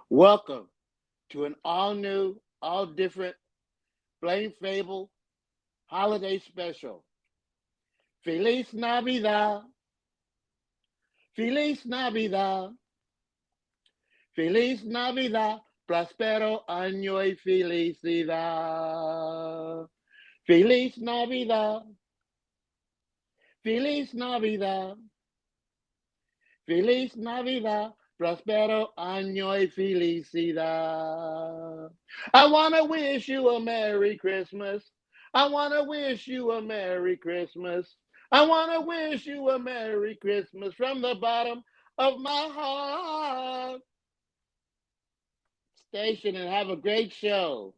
Welcome to an all new, all different Blame Phable holiday special. Feliz Navidad. Feliz Navidad. Feliz Navidad. Prospero año y felicidad. Feliz Navidad. Feliz Navidad. Feliz Navidad. Prospero año y felicidad. I want to wish you a Merry Christmas. I want to wish you a Merry Christmas. I want to wish you a Merry Christmas from the bottom of my heart. Station and have a great show.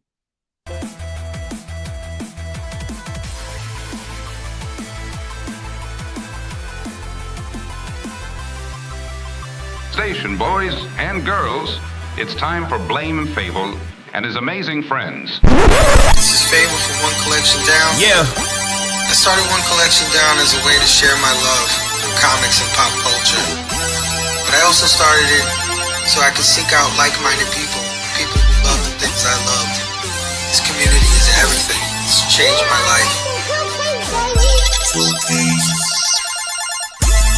Station boys and girls, it's time for Blame Phable and his amazing friends. This is Phable from One Collection Down. Yeah. I started One Collection Down as a way to share my love for comics and pop culture. But I also started it so I could seek out like-minded people who love the things I loved. This community is everything. It's changed my life.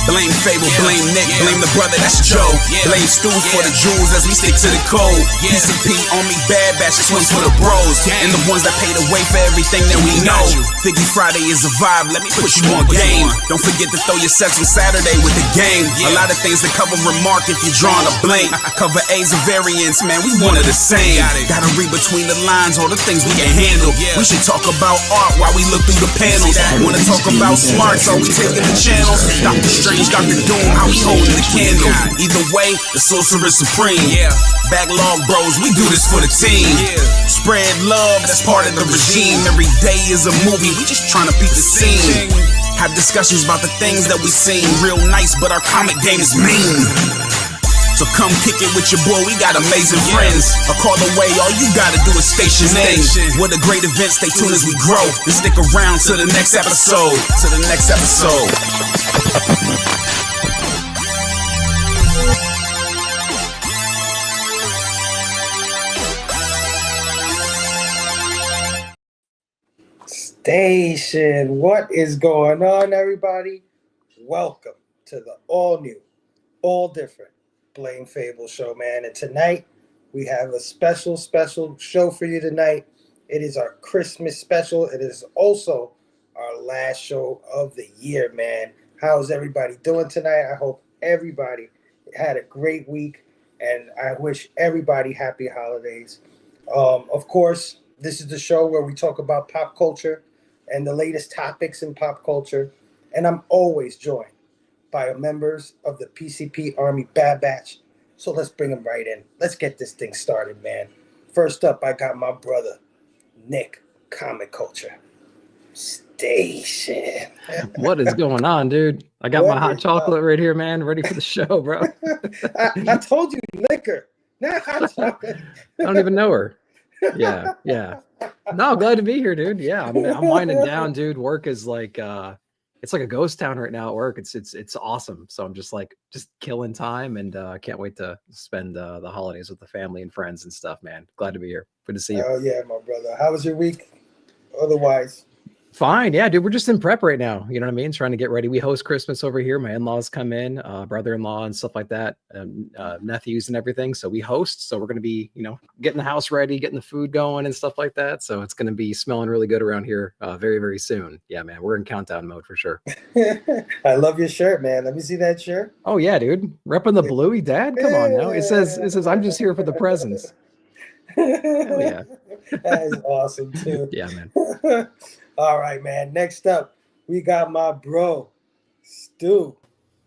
Blame Phable, blame Nick, blame the brother, that's Joe. Blame Stu for the jewels as we stick to the code. PCP on me, bad batch, this one's for the bros. And the ones that paid the way for everything that we know. Figgy Friday is a vibe, let me put you on game. Don't forget to throw your sets on Saturday with the game. A lot of things that cover remark if you're drawing a blank. Cover A's and variants, man, we one of the same. Gotta read between the lines, all the things we can handle. We should talk about art while we look through the panels. Wanna talk about smarts, are we taking the channels? Dr. Strange, Dr. Doom, how we holding the candle. Either way, the sorcerer supreme. Backlog bros, we do this for the team. Spread love, that's part of the regime. Every day is a movie, we just trying to beat the scene. Have discussions about the things that we seen. Real nice, but our comic game is mean. So come kick it with your boy, we got amazing friends. A call away, all you gotta do is station in. What a great event, stay tuned as we grow. And stick around to the next episode. Station, what is going on, everybody? Welcome to the all new, all different Blame Phable show, man. And tonight we have a special show for you tonight. It is our Christmas special. It is also our last show of the year, man. How's everybody doing tonight? I hope everybody had a great week, and I wish everybody happy holidays. Of course, this is the show where we talk about pop culture and the latest topics in pop culture. And I'm always joined by members of the PCP Army Bad Batch. So let's bring them right in. Let's get this thing started, man. First up, I got my brother, Nick, Comic Culture. Station. What is going on, dude? I got my hot chocolate right here, man. Ready for the show, bro. I told you, liquor. Not hot chocolate. I don't even know her. Yeah. No, glad to be here, dude. Yeah, I'm winding down, dude. Work is like it's like a ghost town right now at work. It's awesome. So I'm just killing time, and can't wait to spend the holidays with the family and friends and stuff, man. Glad to be here. Good to see you. Oh yeah, my brother. How was your week? Otherwise. Fine. Yeah, dude, we're just in prep right now. You know what I mean? Trying to get ready. We host Christmas over here. My in-laws come in, brother-in-law and stuff like that, nephews and everything. So we host. So we're going to be, getting the house ready, getting the food going and stuff like that. So it's going to be smelling really good around here very, very soon. Yeah, man, we're in countdown mode for sure. I love your shirt, man. Let me see that shirt. Oh, yeah, dude. Repping the Bluey, Dad. Come on now. It says, I'm just here for the presents. Hell yeah. That is awesome, too. Yeah, man. All right, man. Next up, we got my bro, Stu,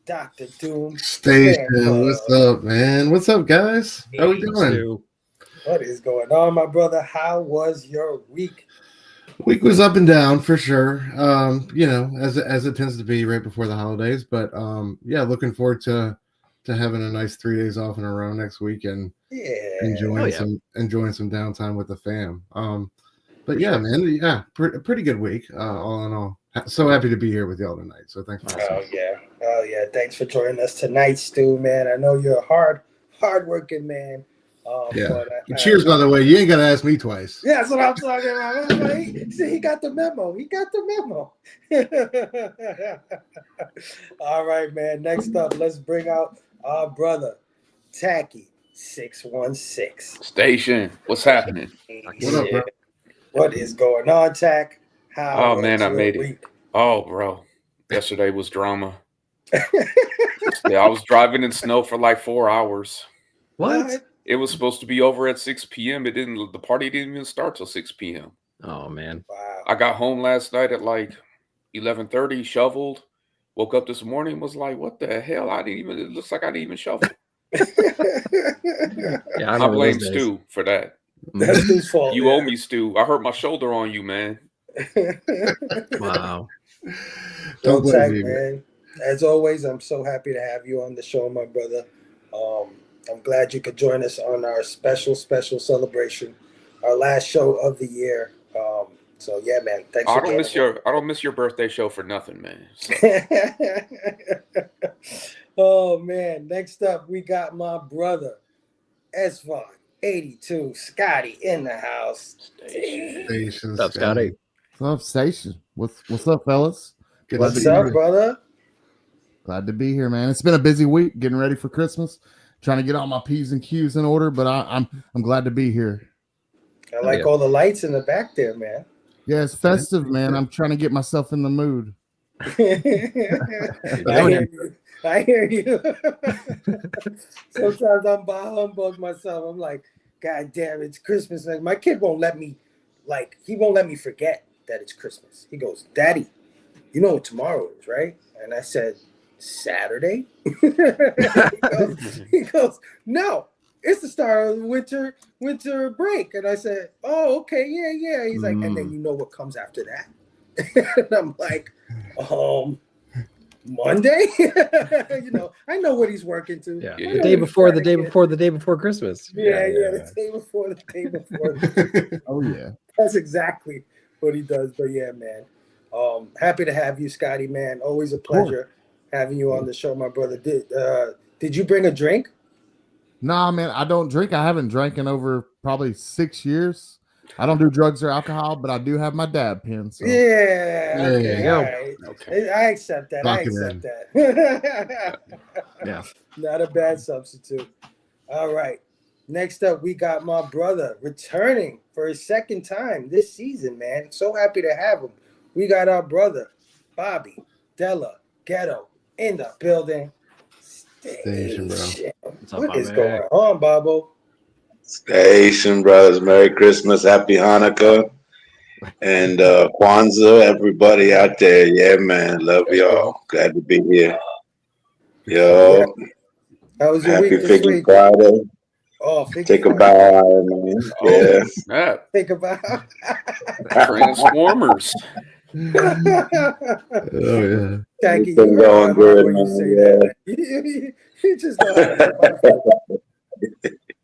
Dr. Doom. Station, what's up, man? What's up, guys? How we doing? Stu. What is going on, my brother? How was your week? Week was up and down for sure. As it tends to be right before the holidays. But looking forward to having a nice 3 days off in a row next week and enjoying some downtime with the fam. But yeah, man, pretty good week, all in all. So happy to be here with y'all tonight. So thanks for Oh yeah. Thanks for joining us tonight, Stu, man. I know you're a hard-working man. Cheers, by the way. You ain't got to ask me twice. Yeah, that's what I'm talking about. He got the memo. He got the memo. All right, man. Next up, let's bring out our brother, Taqi 616. Station. What's happening? What up, bro? What is going on, Taq? How Oh, man, I made week? it. Oh, bro. Yesterday was drama. Yeah, I was driving in snow for like 4 hours. What? It was supposed to be over at 6 p.m. The party didn't even start till 6 p.m. Oh, man. Wow. I got home last night at like 11:30, shoveled. Woke up this morning, was like, what the hell? It looks like I didn't even shovel. Yeah, I blame Stu for that. That's Stu's fault. You owe me, Stu. I hurt my shoulder on you, man. Wow. Don't Taq, man. As always, I'm so happy to have you on the show, my brother. I'm glad you could join us on our special celebration, our last show of the year. So yeah, man. Thanks. I don't miss your birthday show for nothing, man. So. Oh man. Next up, we got my brother, Esvon 82, Scotty in the house. Station. What's up, Scotty? What's up, Station? What's up, fellas? What's up, brother? Glad to be here, man. It's been a busy week getting ready for Christmas, trying to get all my P's and Q's in order, but I'm glad to be here. I like all the lights in the back there, man. Yeah, it's festive, man. I'm trying to get myself in the mood. I hear you. Sometimes I'm by humbug myself. I'm like, God damn, it's Christmas. Like, my kid won't let me, he won't let me forget that it's Christmas. He goes, Daddy, you know what tomorrow is, right? And I said, Saturday? he goes, no, it's the start of the winter break. And I said, oh, okay, yeah. He's like, and then you know what comes after that? And I'm like, Monday? I know what he's working to. Yeah. The day before Christmas. Yeah, the day before. Oh, yeah. That's exactly what he does. But yeah, man. Happy to have you, Scotty, man. Always a pleasure having you on the show, my brother. Did you bring a drink? Nah, man, I don't drink. I haven't drank in over probably 6 years. I don't do drugs or alcohol, but I do have my dab pen. So. Yeah. Okay, There you go. Right. Okay. I accept that. That. Yeah. Not a bad substitute. All right. Next up, we got my brother returning for his second time this season, man. So happy to have him. We got our brother, Bobby Della Ghetto, in the building. Station, bro. What is going on, Bobo? Station, brothers. Merry Christmas, Happy Hanukkah, and Kwanzaa, everybody out there. Yeah, man. Love y'all. Glad to be here. Yo. How was your Happy week this week? Friday. Oh, take a bow, man. Yeah. Take a bow. Transformers. Oh yeah. Taqi, you going good, when you man. say Yeah. that. You just know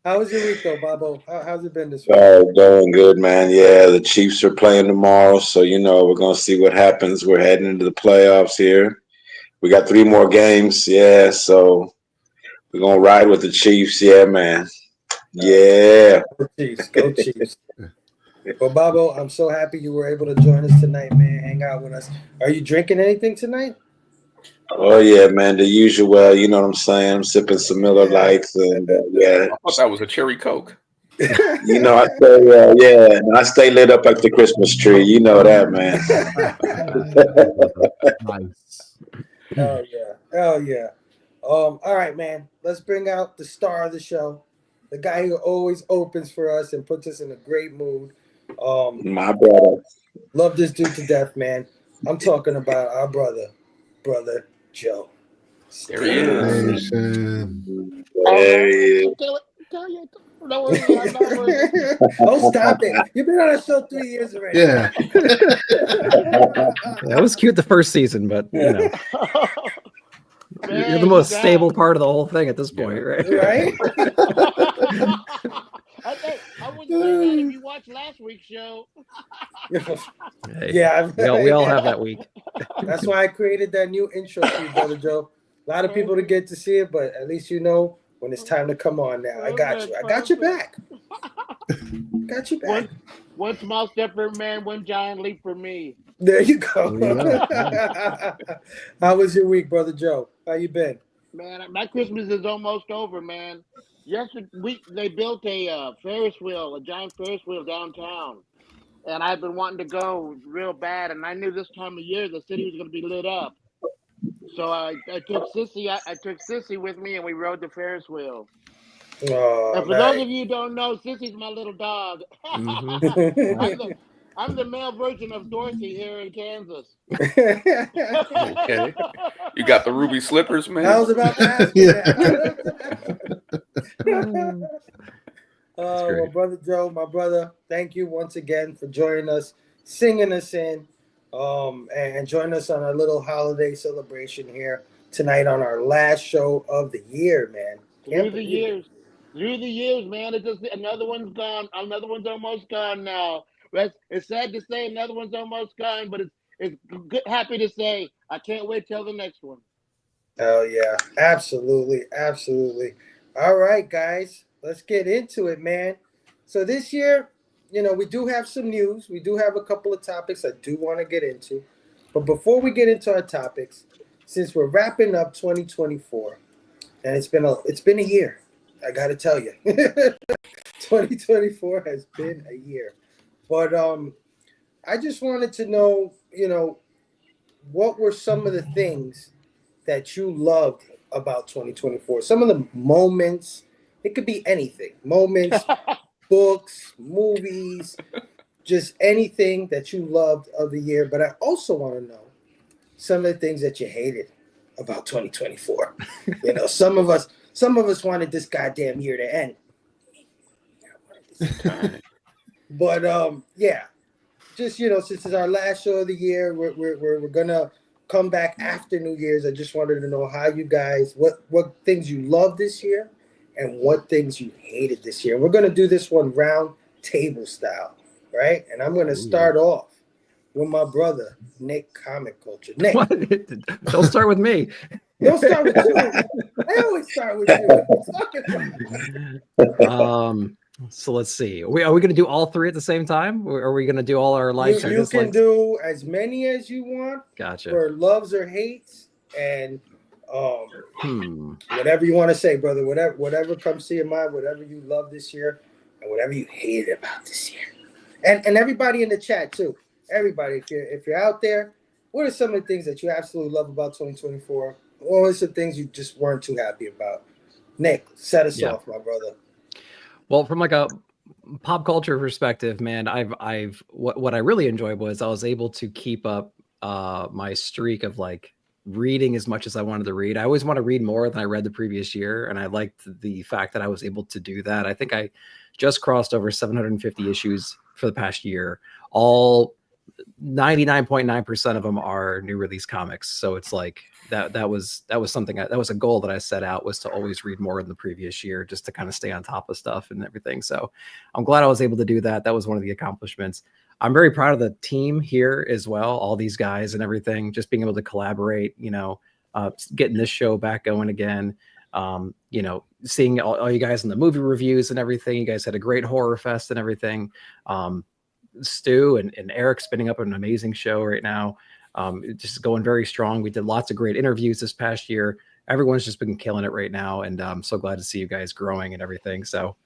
how was your week though, Bobo? How's it been this week? Going good, man. Yeah, the Chiefs are playing tomorrow, so we're gonna see what happens. We're heading into the playoffs here. We got 3 more games, so we're gonna ride with the Chiefs, man. Yeah. Go Chiefs. Well, Bobo, I'm so happy you were able to join us tonight, man. Hang out with us. Are you drinking anything tonight? Oh yeah, man. The usual, you know what I'm saying. I'm sipping some Miller Lights, and I thought that was a cherry Coke. I stay lit up like the Christmas tree. You know that, man. Nice. Oh yeah. All right, man. Let's bring out the star of the show, the guy who always opens for us and puts us in a great mood. My brother. Love this dude to death, man. I'm talking about our brother Joe. There he is. There he is. Oh, stop it. You've been on a show 3 years already. Yeah. That was cute the first season, but you're the most stable part of the whole thing at this point, right? Right? I wouldn't say that if you watched last week's show. Hey, Yeah. we all have that week. That's why I created that new intro for you, Brother Joe. A lot of people to get to see it, but at least when it's time to come on now. I got you. I got your back. Got you back. One small step for man, one giant leap for me. There you go. There you go. How was your week, Brother Joe? How you been? Man, my Christmas is almost over, man. Yesterday, they built a Ferris wheel, a giant Ferris wheel downtown. And I've been wanting to go real bad. And I knew this time of year the city was going to be lit up. So I took Sissy with me, and we rode the Ferris wheel. Oh, and for those of you who don't know, Sissy's my little dog. Mm-hmm. I'm the male version of Dorsey here in Kansas. Okay. You got the ruby slippers, man? I was about to ask you that. Well, Brother Joe, my brother, thank you once again for joining us, singing us in, and joining us on our little holiday celebration here tonight on our last show of the year, man. Through the years, man. It's just another one's gone. Another one's almost gone now. It's sad to say another one's almost gone, but it's good, happy to say I can't wait till the next one. Oh yeah, absolutely. All right, guys, let's get into it, man. So this year, we do have some news. We do have a couple of topics I do want to get into. But before we get into our topics, since we're wrapping up 2024, and it's been a year, I got to tell you, 2024 has been a year. But I just wanted to know, what were some of the things that you loved about 2024? Some of the moments, it could be anything. Moments, books, movies, just anything that you loved of the year. But I also want to know some of the things that you hated about 2024. Some of us wanted this goddamn year to end. But yeah, just since it's our last show of the year, we're gonna come back after New Year's. I just wanted to know how you guys, what things you loved this year, and what things you hated this year. We're gonna do this one round table style, right? And I'm gonna start off with my brother Nick, Comic Culture. Nick, don't start with me. Don't start with you. I always start with you. So let's see. Are we going to do all three at the same time? Or are we going to do all our likes? You can do as many as you want. Gotcha. For loves or hates, and whatever you want to say, brother. Whatever comes to your mind. Whatever you love this year, and whatever you hated about this year. And everybody in the chat too. Everybody, if you're out there, what are some of the things that you absolutely love about 2024? What are some things you just weren't too happy about? Nick, set us off, my brother. Well, from like a pop culture perspective, man, what I really enjoyed was I was able to keep up my streak of like reading as much as I wanted to read. I always want to read more than I read the previous year, and I liked the fact that I was able to do that. I think I just crossed over 750 issues for the past year. All 99.9% of them are new release comics. So it's like that was something that was a goal that I set out, was to always read more than the previous year, just to kind of stay on top of stuff and everything. So I'm glad I was able to do that. That was one of the accomplishments. I'm very proud of the team here as well. All these guys and everything, just being able to collaborate, getting this show back going again. Seeing all you guys in the movie reviews and everything. You guys had a great horror fest and everything. Stu and Eric spinning up an amazing show right now. Just going very strong. We did lots of great interviews this past year. Everyone's just been killing it right now, and I'm so glad to see you guys growing and everything. So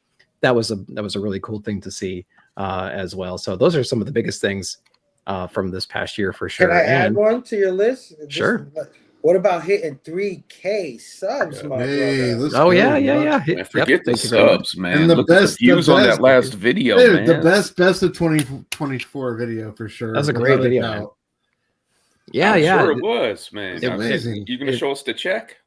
that was a really cool thing to see as well. So those are some of the biggest things from this past year for sure. Can I add one to your list? Sure. What about hitting 3K subs, my brother? Oh yeah. Forget the subs, man. And Look at the views on that last video, dude, man. The best of 2024 video for sure. That was a great video. Yeah, I'm yeah. sure it was, man. Amazing. You gonna show us the check?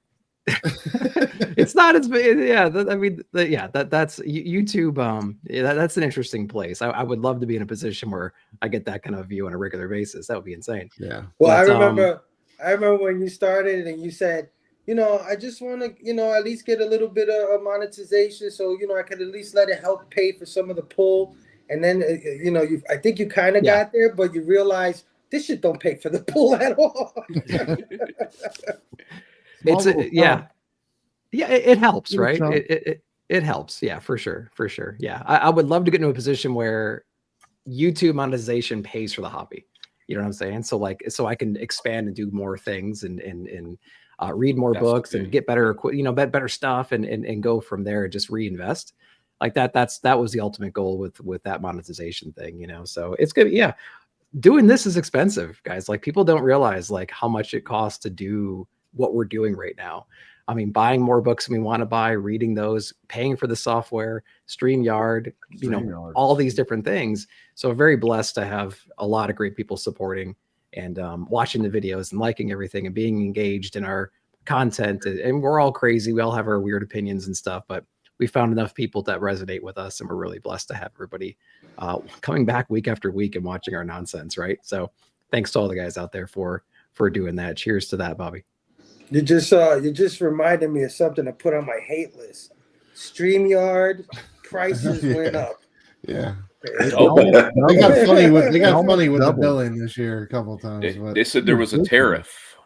It's not as big. Yeah, that's YouTube. That's an interesting place. I would love to be in a position where I get that kind of view on a regular basis. That would be insane. Yeah. Well, I remember when you started and you said, I just want to, at least get a little bit of monetization, so I could at least let it help pay for some of the pull. And then I think you kind of got there, but you realize this shit don't pay for the pull at all. Yeah, it helps, Little right? chunk. It helps. Yeah, for sure. Yeah, I would love to get into a position where YouTube monetization pays for the hobby. You know what I'm saying? So like, so I can expand and do more things and read more That's the books and thing. get better, better stuff and go from there and just reinvest like that. That was the ultimate goal with that monetization thing, so it's good. Yeah. Doing this is expensive, guys. Like people don't realize like how much it costs to do what we're doing right now. I mean, buying more books than we want to buy, reading those, paying for the software, StreamYard, StreamYard. all these different things. So very blessed to have a lot of great people supporting and watching the videos and liking everything and being engaged in our content. And we're all crazy. We all have our weird opinions and stuff, but we found enough people that resonate with us, and we're really blessed to have everybody coming back week after week and watching our nonsense, right? So thanks to all the guys out there for doing that. Cheers to that, Bobby. You just reminded me of something to put on my hate list. StreamYard prices went up. Yeah. Double. They got funny with the Double. billing this year a couple of times. But They said there was a tariff.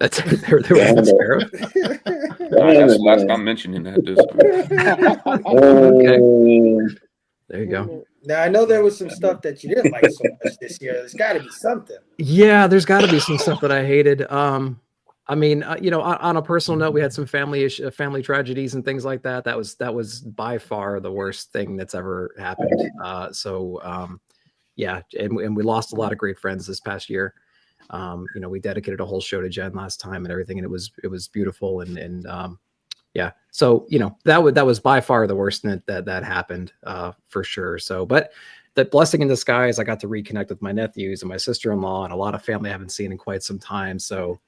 That's there was a tariff. That's the last time mentioning that. Okay. There you go. Now I know there was some stuff that you didn't like so much this year. There's got to be something. Yeah, there's got to be some stuff that I hated. I mean, on a personal note, we had some family tragedies and things like that. That was by far the worst thing that's ever happened. Yeah, and we lost a lot of great friends this past year. We dedicated a whole show to Jen last time and everything, and it was beautiful and yeah. So that was by far the worst that happened for sure. So, but the blessing in disguise, I got to reconnect with my nephews and my sister-in-law and a lot of family I haven't seen in quite some time. So.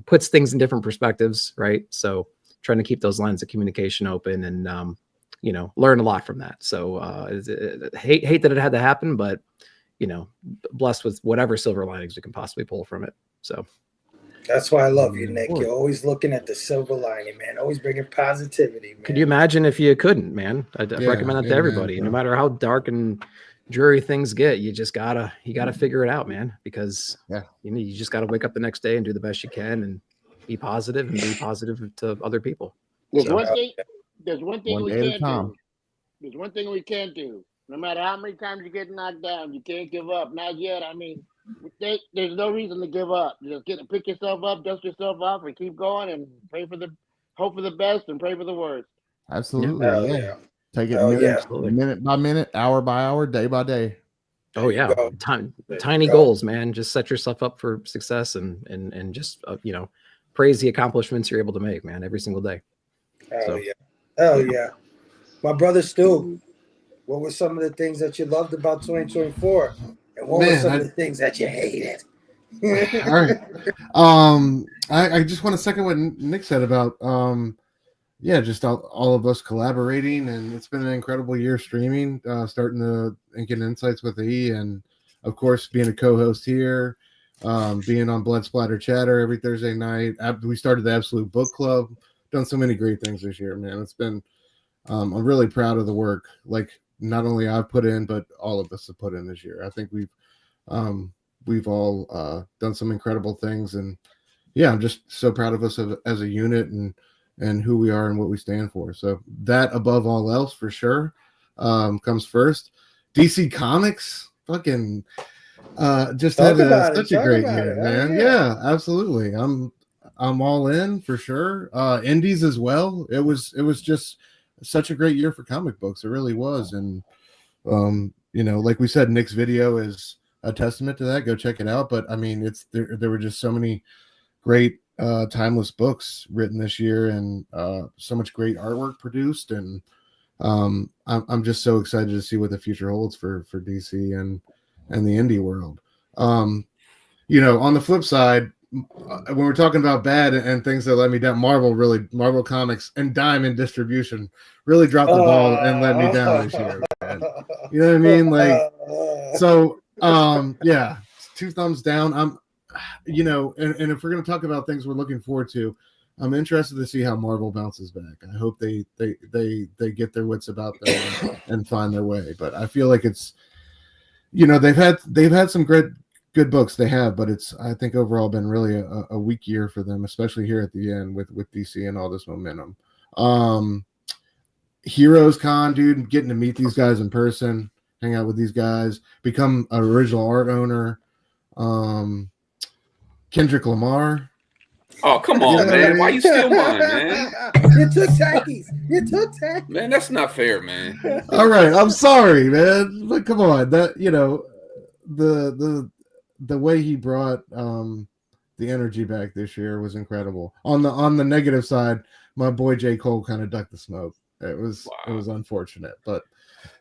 Puts things in different perspectives, right? So trying to keep those lines of communication open and, learn a lot from that. So hate that it had to happen, but, blessed with whatever silver linings we can possibly pull from it. So that's why I love you, Nick. You're always looking at the silver lining, man. Always bringing positivity, man. Could you imagine if you couldn't, man? I'd recommend that to everybody. No matter how dark and dreary things get, you gotta figure it out, man, because you just gotta wake up the next day and do the best you can and be positive to other people. There's one thing we can't do. There's one thing we can't do. No matter how many times you get knocked down, you can't give up. Not yet. I mean, there's no reason to give up. Just pick yourself up, dust yourself off, and keep going and hope for the best and pray for the worst. Absolutely. Yeah. Take it minute by minute, hour by hour, day by day. Oh yeah, tiny goals, man. Just set yourself up for success and just praise the accomplishments you're able to make, man, every single day. Yeah. My brother Stu, what were some of the things that you loved about 2024, and what were some of the things that you hated? All right. I just want to second what Nick said about just all of us collaborating, and it's been an incredible year streaming, starting to get insights with E, and of course being a co-host here, being on Blood Splatter Chatter every Thursday night. We started the Absolute Book Club, done so many great things this year, man. It's been I'm really proud of the work, like not only I've put in, but all of us have put in this year. I think we've all done some incredible things, and I'm just so proud of us as a unit and who we are and what we stand for. So that above all else, for sure, comes first. DC Comics, fucking just had such a great year, man. Yeah, absolutely. I'm all in for sure. Indies as well. It was just such a great year for comic books. It really was. And like we said, Nick's video is a testament to that. Go check it out. But I mean, there were just so many great timeless books written this year, and so much great artwork produced, and I'm just so excited to see what the future holds for DC and the indie world. On the flip side, when we're talking about bad and things that let me down, Marvel Comics and Diamond Distribution really dropped the ball and let me down this year, man. You know what I mean? Like, so two thumbs down. I'm and if we're going to talk about things we're looking forward to, I'm interested to see how Marvel bounces back. I hope they get their wits about them and find their way. But I feel like it's, they've had some good books they have, but it's I think overall been really a weak year for them, especially here at the end with DC and all this momentum. Heroes Con, dude, getting to meet these guys in person, hang out with these guys, become an original art owner. Kendrick Lamar. Oh, come on, man. Why you steal mine, man? You took Taqi's. You took Taqi. Man, that's not fair, man. All right, I'm sorry, man. But come on, that the way he brought the energy back this year was incredible. On the negative side, my boy J. Cole kind of ducked the smoke. It was unfortunate, but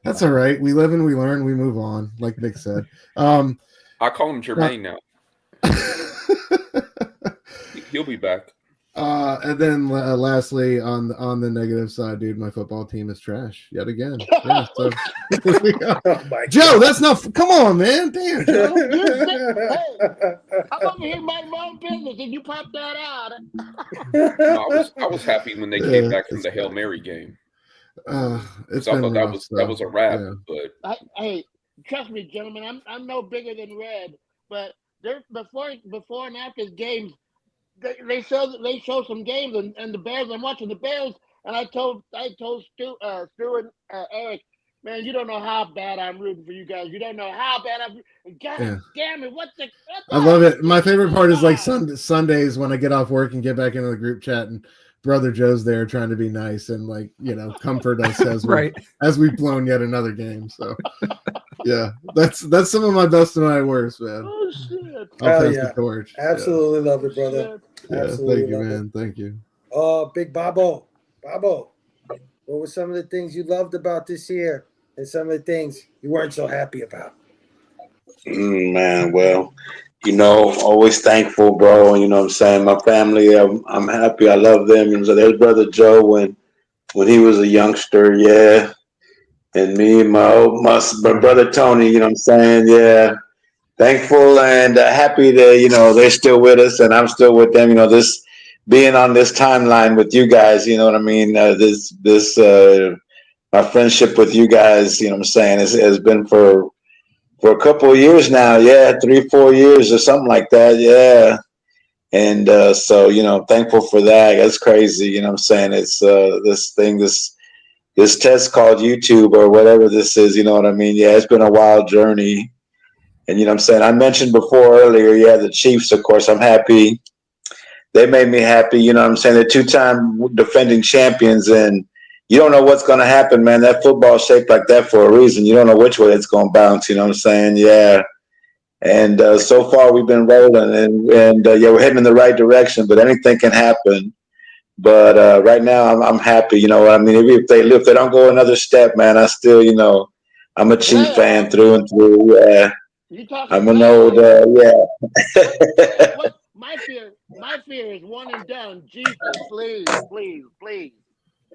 that's all right. We live and we learn, we move on, like Nick said. I call him Jermaine now. He'll be back. And then lastly, on the negative side, dude, my football team is trash yet again. Yeah, so Joe, that's not. Come on, man. Damn, Joe. I'm over here minding my own business, and you popped that out. No, I was happy when they came back from the Hail Mary game. I thought that was a wrap. Yeah. But hey, trust me, gentlemen, I'm no bigger than Red, but there before and after games. They show some games and the Bears. I'm watching the Bears, and I told Stu and Eric, man, you don't know how bad I'm rooting for you guys. You don't know how bad I'm. God damn it! What the? I love it. My favorite part is like Sundays when I get off work and get back into the group chat, and Brother Joe's there trying to be nice and comfort us as we've blown yet another game. So yeah, that's some of my best and my worst, man. Oh shit! I'll pass the torch. Absolutely love it, brother. Yeah, absolutely thank you, man. Thank you. Oh, Big Babo, what were some of the things you loved about this year, and some of the things you weren't so happy about? Man, well, always thankful, bro. You know what I'm saying? My family, I'm happy. I love them. So there's Brother Joe when he was a youngster, yeah. And me and my brother Tony, you know what I'm saying? Yeah. Thankful and happy that, they're still with us and I'm still with them. This being on this timeline with you guys, you know what I mean? My friendship with you guys, you know what I'm saying, has been for a couple of years now. Yeah, 3-4 years or something like that. Yeah. And so, thankful for that. That's crazy. You know what I'm saying? It's this test called YouTube or whatever this is. You know what I mean? Yeah, it's been a wild journey. And you know what I'm saying? I mentioned before earlier, the Chiefs, of course, I'm happy. They made me happy. You know what I'm saying? They're 2-time defending champions, and you don't know what's going to happen, man. That football is shaped like that for a reason. You don't know which way it's going to bounce. You know what I'm saying? Yeah. And so far we've been rolling, and we're heading in the right direction, but anything can happen. But right now I'm happy. You know what I mean? If they don't go another step, man, I still, I'm a Chief fan through and through. Yeah. I'm an old, What my fear is one and done. Jesus, please.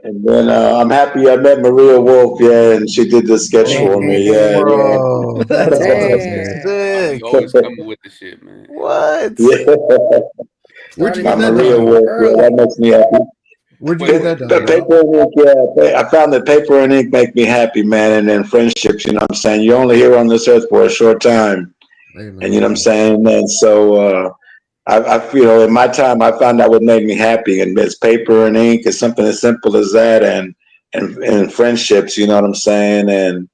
And then I'm happy I met Maria Wolf, and she did the sketch for me. Yeah. That's sick. You always coming with the shit, man. What? Yeah. Where'd you get that Maria Wolf, that makes me happy. Where'd you get that done? The paper and ink, I found that paper and ink make me happy, man. And then friendships, you know what I'm saying? You're only here on this earth for a short time. Amen. And you know what I'm saying? And so I feel in my time, I found out what made me happy. And it's paper and ink. It's something as simple as that. And friendships, you know what I'm saying? And,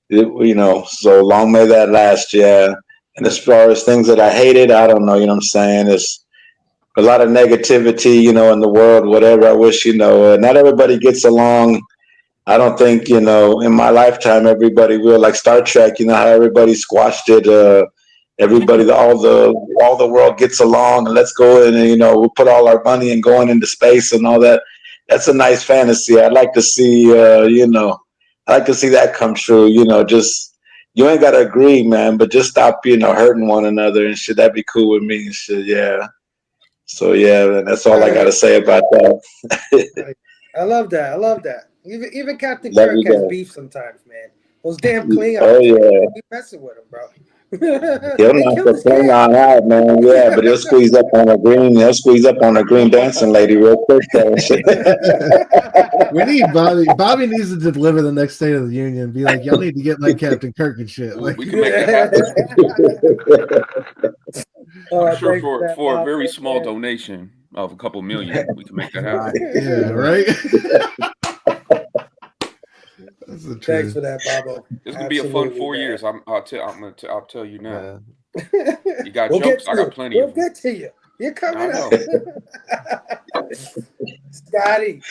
so long may that last, yeah. And as far as things that I hated, I don't know, you know what I'm saying? It's a lot of negativity, in the world, whatever. I wish, not everybody gets along. I don't think, in my lifetime, everybody will. Like Star Trek, how everybody squashed it. Everybody, all the world gets along, and let's go in and, we'll put all our money in going into space and all that. That's a nice fantasy. I'd like to see, I'd like to see that come true. Just you ain't got to agree, man, but just stop, hurting one another and shit. That'd be cool with me and shit. Yeah. So yeah, man, that's all I got to say about that. I love that. Even Captain Kirk has beef sometimes, man. Those damn Klingons. Oh yeah. Keep messing with him, bro. He'll knock the thing on out, man. Yeah, but he'll squeeze up on a green. He'll squeeze up on a green dancing lady real quick. We need Bobby. Bobby needs to deliver the next State of the Union. Be like, y'all need to get like Captain Kirk and shit. Like, we can make that happen. I'm sure for a very small donation of a couple million, we can make that happen. Yeah, right. Thanks for that, Bobo. It's gonna be a fun 4 years. I'll tell you now. You got jokes. I got plenty of them. We'll get to you. You're coming up. Scotty.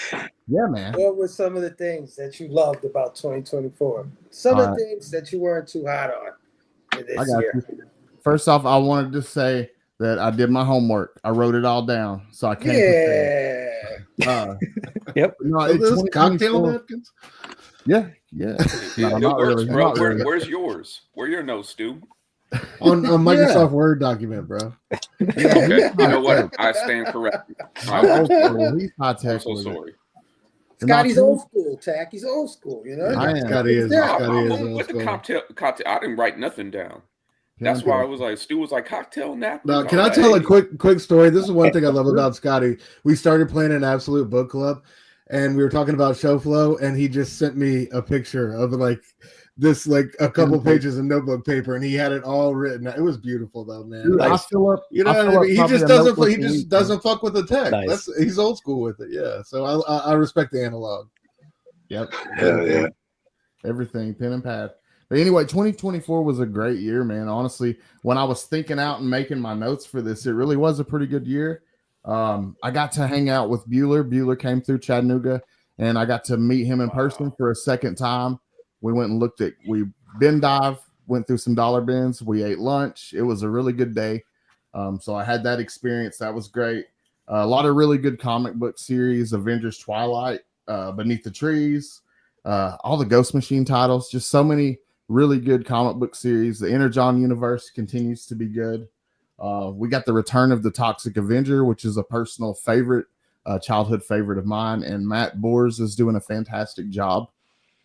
Yeah, man. What were some of the things that you loved about 2024? Some of the things that you weren't too hot on this year. You. First off, I wanted to say that I did my homework. I wrote it all down, so I can't. Yeah. Yep. Those cocktail napkins. Yeah. No, not really. Bro. Where's yours? Where are your notes, Stu? On Microsoft Word document, bro. Yeah, okay. You know what? I stand corrected. He's hot tech. I'm so sorry. Scotty's old school, Taq. He's old school, you know. I am. Scotty is With the cocktail, I didn't write nothing down. That's why I was like, Stu was like cocktail napkins. No, can I tell a quick story? This is one thing I love about Scotty. We started playing an absolute book club, and we were talking about show flow, and he just sent me a picture of like this, like a couple pages of notebook paper, and he had it all written. It was beautiful, though, man. Dude, I fill up. You know what I mean? He just doesn't fuck with the tech. Nice. He's old school with it. Yeah. So I respect the analog. Yep. Yeah. Everything, pen and pad. But anyway, 2024 was a great year, man. Honestly, when I was thinking out and making my notes for this, it really was a pretty good year. I got to hang out with Bueller. Bueller came through Chattanooga, and I got to meet him in person for a second time. We went and we bin dive, went through some dollar bins. We ate lunch. It was a really good day. So I had that experience. That was great. A lot of really good comic book series, Avengers Twilight, Beneath the Trees, all the Ghost Machine titles, just so many really good comic book series. The Energon universe continues to be good. We got the return of the Toxic Avenger, which is a personal favorite, childhood favorite of mine. And Matt Boers is doing a fantastic job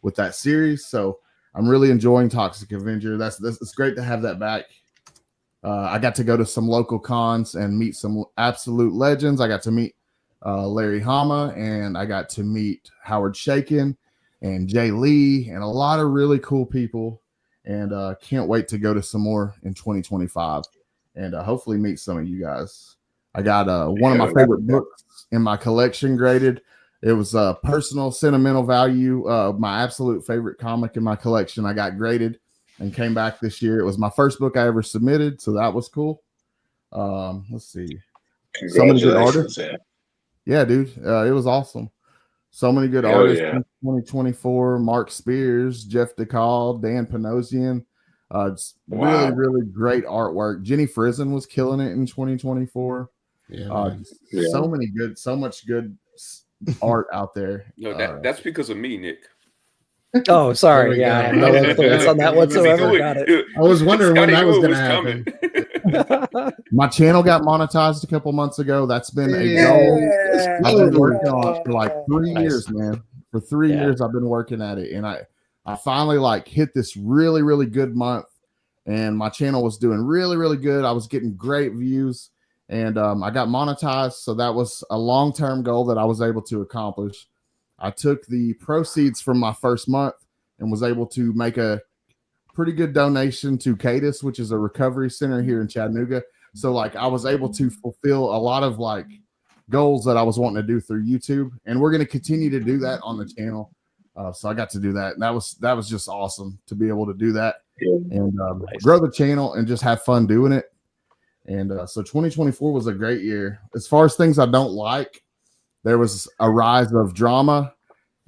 with that series. So I'm really enjoying Toxic Avenger. It's great to have that back. I got to go to some local cons and meet some absolute legends. I got to meet Larry Hama, and I got to meet Howard Shakin and Jay Lee and a lot of really cool people. And can't wait to go to some more in 2025 and hopefully meet some of you guys. I got one of my favorite books in my collection graded. It was a personal sentimental value. My absolute favorite comic in my collection. I got graded and came back this year. It was my first book I ever submitted, so that was cool. Let's see. So many good artists. Yeah, dude. It was awesome. So many good artists in 2024. Mark Spears, Jeff DeCall, Dan Panosian. Really, really great artwork. Jenny Frizen was killing it in 2024. So much good art out there. No, that's because of me, Nick. Oh, sorry. Yeah, I have no influence on that whatsoever. Got it. I was wondering when that was going to happen. My channel got monetized a couple months ago. That's been a goal I've been working on for like 3 years, man. For 3 years, I've been working at it, and I finally like hit this really, really good month, and my channel was doing really, really good. I was getting great views, and I got monetized. So that was a long-term goal that I was able to accomplish. I took the proceeds from my first month and was able to make a pretty good donation to Cadis, which is a recovery center here in Chattanooga. So like I was able to fulfill a lot of like goals that I was wanting to do through YouTube, and we're going to continue to do that on the channel. So I got to do that. And that was just awesome to be able to do that and grow the channel and just have fun doing it. And so 2024 was a great year. As far as things I don't like, there was a rise of drama,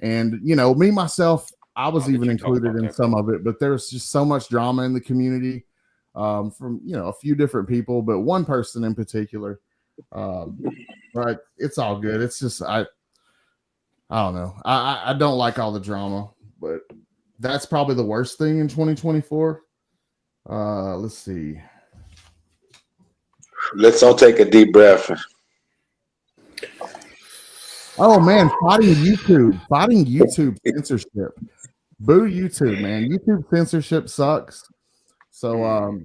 and me myself, I was even included in some of it, but there's just so much drama in the community from a few different people, but one person in particular. But it's all good. It's just I don't know. I don't like all the drama, but that's probably the worst thing in 2024. Let's see. Let's all take a deep breath. Oh man, fighting YouTube censorship. Boo YouTube, man. YouTube censorship sucks. So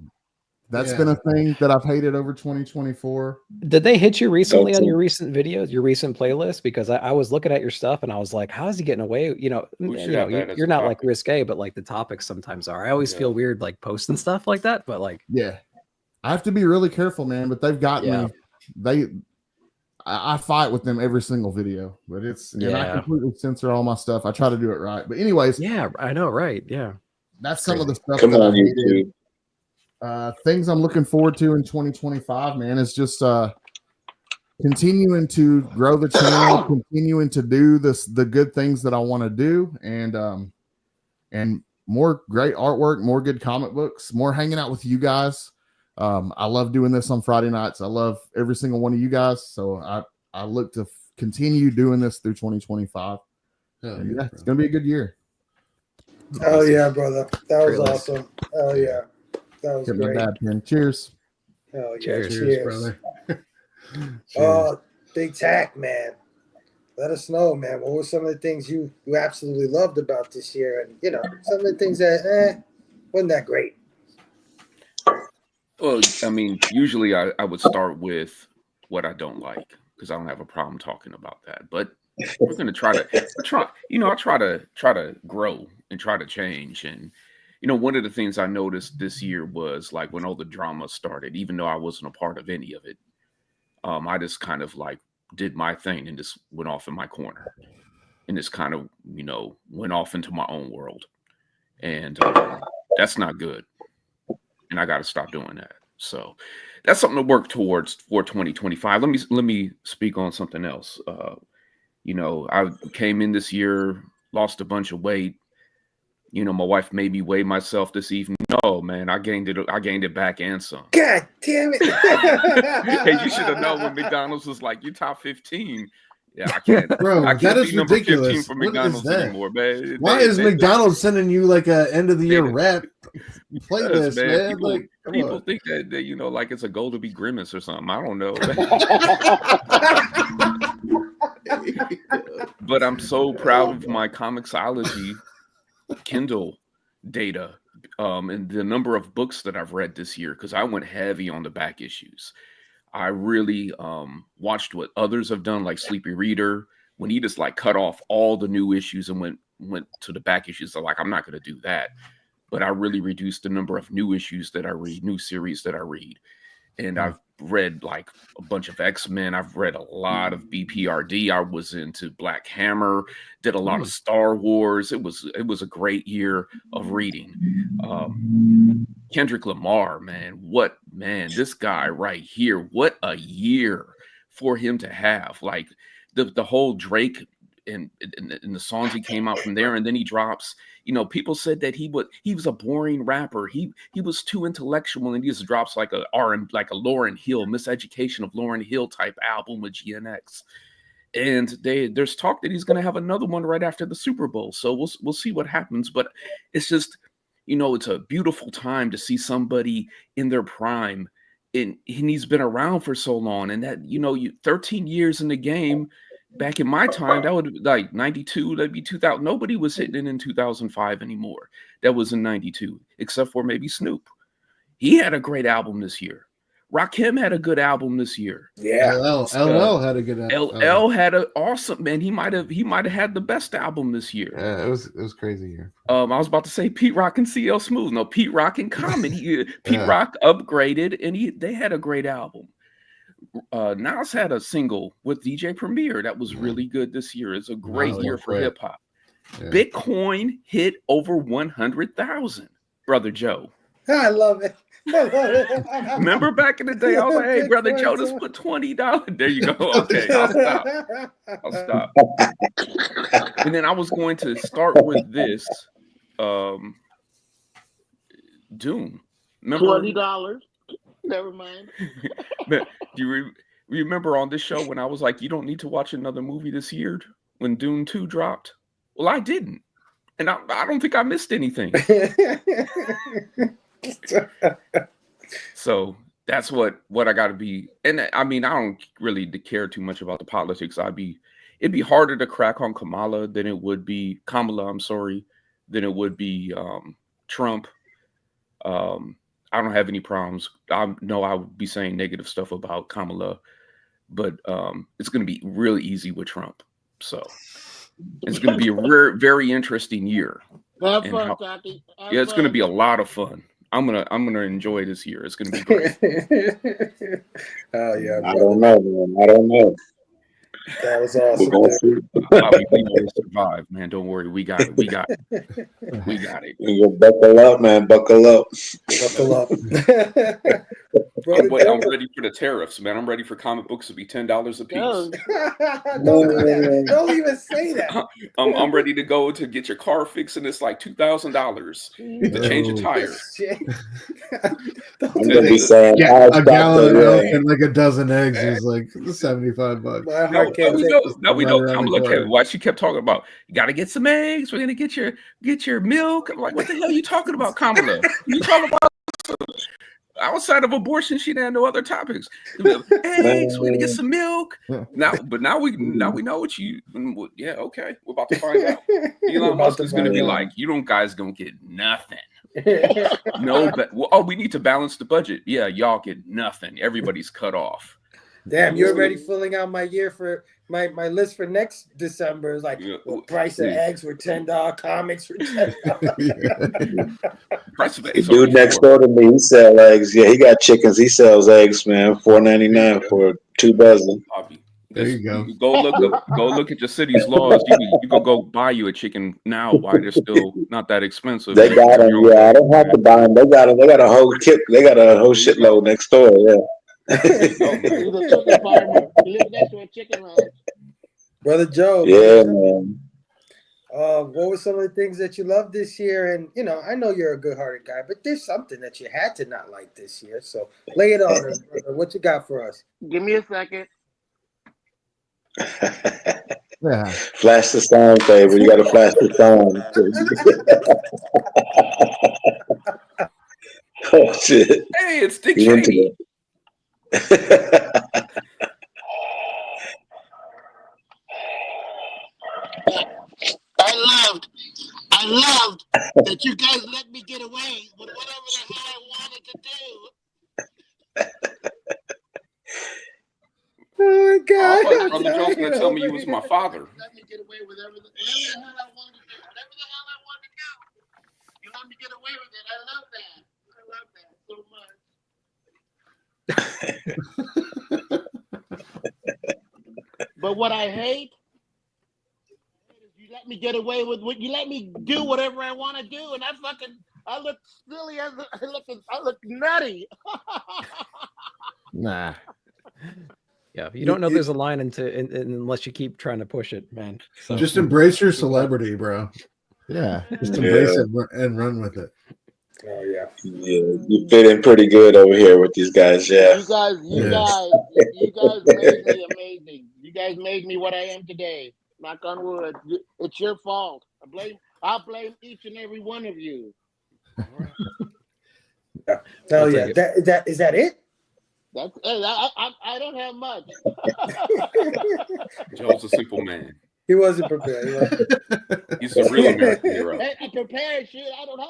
that's been a thing that I've hated over 2024. Did they hit you recently on your recent videos, your recent playlist? Because I was looking at your stuff and I was like, how is he getting away? You're not like risque, but like the topics sometimes are. I always feel weird like posting stuff like that, but like I have to be really careful, man. But they've got me. I fight with them every single video, but and I completely censor all my stuff. I try to do it right. But anyways, I know, right? Yeah, that's some of the stuff. Come on, YouTube. Things I'm looking forward to in 2025, man, is just continuing to grow the channel, continuing to do the good things that I want to do, and more great artwork, more good comic books, more hanging out with you guys. I love doing this on Friday nights. I love every single one of you guys. So I look to continue doing this through 2025. It's gonna be a good year. Oh yeah, brother, that was awesome. Oh yeah. That was great. Dad, man. Cheers. Oh, yeah. Cheers, brother. Oh, Big Tac, man. Let us know, man. What were some of the things you absolutely loved about this year? And, some of the things that wasn't that great. Well, I mean, usually I would start with what I don't like because I don't have a problem talking about that. But we're going to try to grow and try to change. And one of the things I noticed this year was like when all the drama started, even though I wasn't a part of any of it, I just kind of like did my thing and just went off in my corner and just kind of, went off into my own world. And that's not good. And I got to stop doing that. So that's something to work towards for 2025. Let me speak on something else. I came in this year, lost a bunch of weight. My wife made me weigh myself this evening. No, man, I gained it back and some. God damn it. Hey, you should have known when McDonald's was like, you top 15. Yeah, I can't. Bro, I can't that is be number ridiculous. 15 for McDonald's anymore, man. Why is McDonald's sending you like a end of the year rap playlist, man? People think that like it's a goal to be Grimace or something. I don't know. But I'm so proud of my Comixology Kindle data and the number of books that I've read this year, because I went heavy on the back issues. I really watched what others have done, like Sleepy Reader, when he just like cut off all the new issues and went to the back issues. So like, I'm not going to do that, but I really reduced the number of new issues that I read, new series that I read. And I've read like a bunch of X-Men. I've read a lot of BPRD. I was into Black Hammer, did a lot of Star Wars. It was a great year of reading. Kendrick Lamar, this guy right here, what a year for him to have. Like the whole Drake and the songs he came out from there, and then he drops, people said that he was a boring rapper. He was too intellectual, and he just drops like a Lauryn Hill, Miseducation of Lauryn Hill type album with GNX. And there's talk that he's going to have another one right after the Super Bowl. So we'll see what happens. But it's just, it's a beautiful time to see somebody in their prime, and he's been around for so long. And that, 13 years in the game. Back in my time, that would be like 92, that'd be 2000. Nobody was hitting it in 2005 anymore. That was in 92, except for maybe Snoop. He had a great album this year. Rakim had a good album this year. Yeah. LL had a good album. LL had an awesome, man. He might have had the best album this year. Yeah, it was crazy here. I was about to say Pete Rock and CL Smooth. No, Pete Rock and Common. Pete Rock upgraded, and they had a great album. Nas had a single with DJ Premier that was really good this year. It's a great year for hip hop. Yeah. Bitcoin hit over 100,000, Brother Joe. I love it. Remember back in the day, I was like, hey, Brother Joe, just put $20. There you go. Okay, I'll stop. And then I was going to start with this Doom. Remember? $20. Never mind. Do you remember on this show when I was like, you don't need to watch another movie this year when Dune 2 dropped? Well, I didn't. And I don't think I missed anything. So that's what I got to be. And I mean, I don't really care too much about the politics. It'd be harder to crack on Kamala, than it would be Trump. I don't have any problems. I know I would be saying negative stuff about Kamala, but it's going to be really easy with Trump. So it's going to be a very interesting year. Have fun, Taqi. Yeah, it's going to be a lot of fun. I'm gonna enjoy this year. It's going to be great. Oh yeah, I don't know, man. I don't know. That was awesome. Bobby, we will survive, man. Don't worry. We got it. We got it. We got it. You buckle up, man. Buckle up. Buckle up. I'm ready for the tariffs, man. I'm ready for comic books to be $10 a piece. Don't do that. Don't even say that. I'm ready to go to get your car fixed, and it's like $2,000 to change a tire. I'm gonna be saying a gallon of milk and like a dozen eggs is like $75. No, we know. Why she kept talking about you got to get some eggs. We're gonna get your milk. I'm like, what the hell are you talking about, Kamala? You talking about outside of abortion? She didn't have no other topics. Eggs. We're gonna get some milk. Now we know what you. Yeah, okay. We're about to find out. Elon Musk is gonna be like, you guys don't get nothing. No, but we need to balance the budget. Yeah, y'all get nothing. Everybody's cut off. Damn, you're already filling out my year for my list for next December. Is like price of eggs were $10, comics for $10. Price of eggs. Dude next door to me, he sells eggs. Yeah, he got chickens. He sells eggs, man. $4.99 for 2 dozen. There you go. Go look at your city's laws. You can go buy you a chicken now while they're still not that expensive. They got them. Yeah, I don't have to buy them. They got them. They got a whole kit. They got a whole shitload next door. Yeah. He's a chicken farmer. He lives next to a chicken ranch. Brother Joe. Yeah, man. What were some of the things that you loved this year? And I know you're a good-hearted guy, but there's something that you had to not like this year. So lay it on us, brother. What you got for us? Give me a second. Yeah. Flash the sound, Phable. You got to flash the sound. Oh shit! Hey, it's Dick Cheney. I loved that you guys let me get away with whatever the hell I wanted to do. Oh my God! I thought Brother Joe's gonna tell me you was my father. Let me get away with whatever the hell I wanted to do. Whatever the hell I wanted to do. You let me get away with it. I love that. But what I hate is you let me get away with what you let me do whatever I want to do, and I look silly I look nutty. Nah. Yeah, you don't know there's a line unless you keep trying to push it, man. So just embrace your celebrity, bro. Yeah, just embrace it and run with it. Oh yeah. Yeah, you fit in pretty good over here with these guys. Yeah. You guys made me amazing. You guys made me what I am today. Knock on wood. It's your fault. I'll blame each and every one of you. Hell yeah. Is that it? That's I don't have much. Joe's a simple man. He wasn't prepared. He's a real American hero. Hey, I'm prepared. Shit, I don't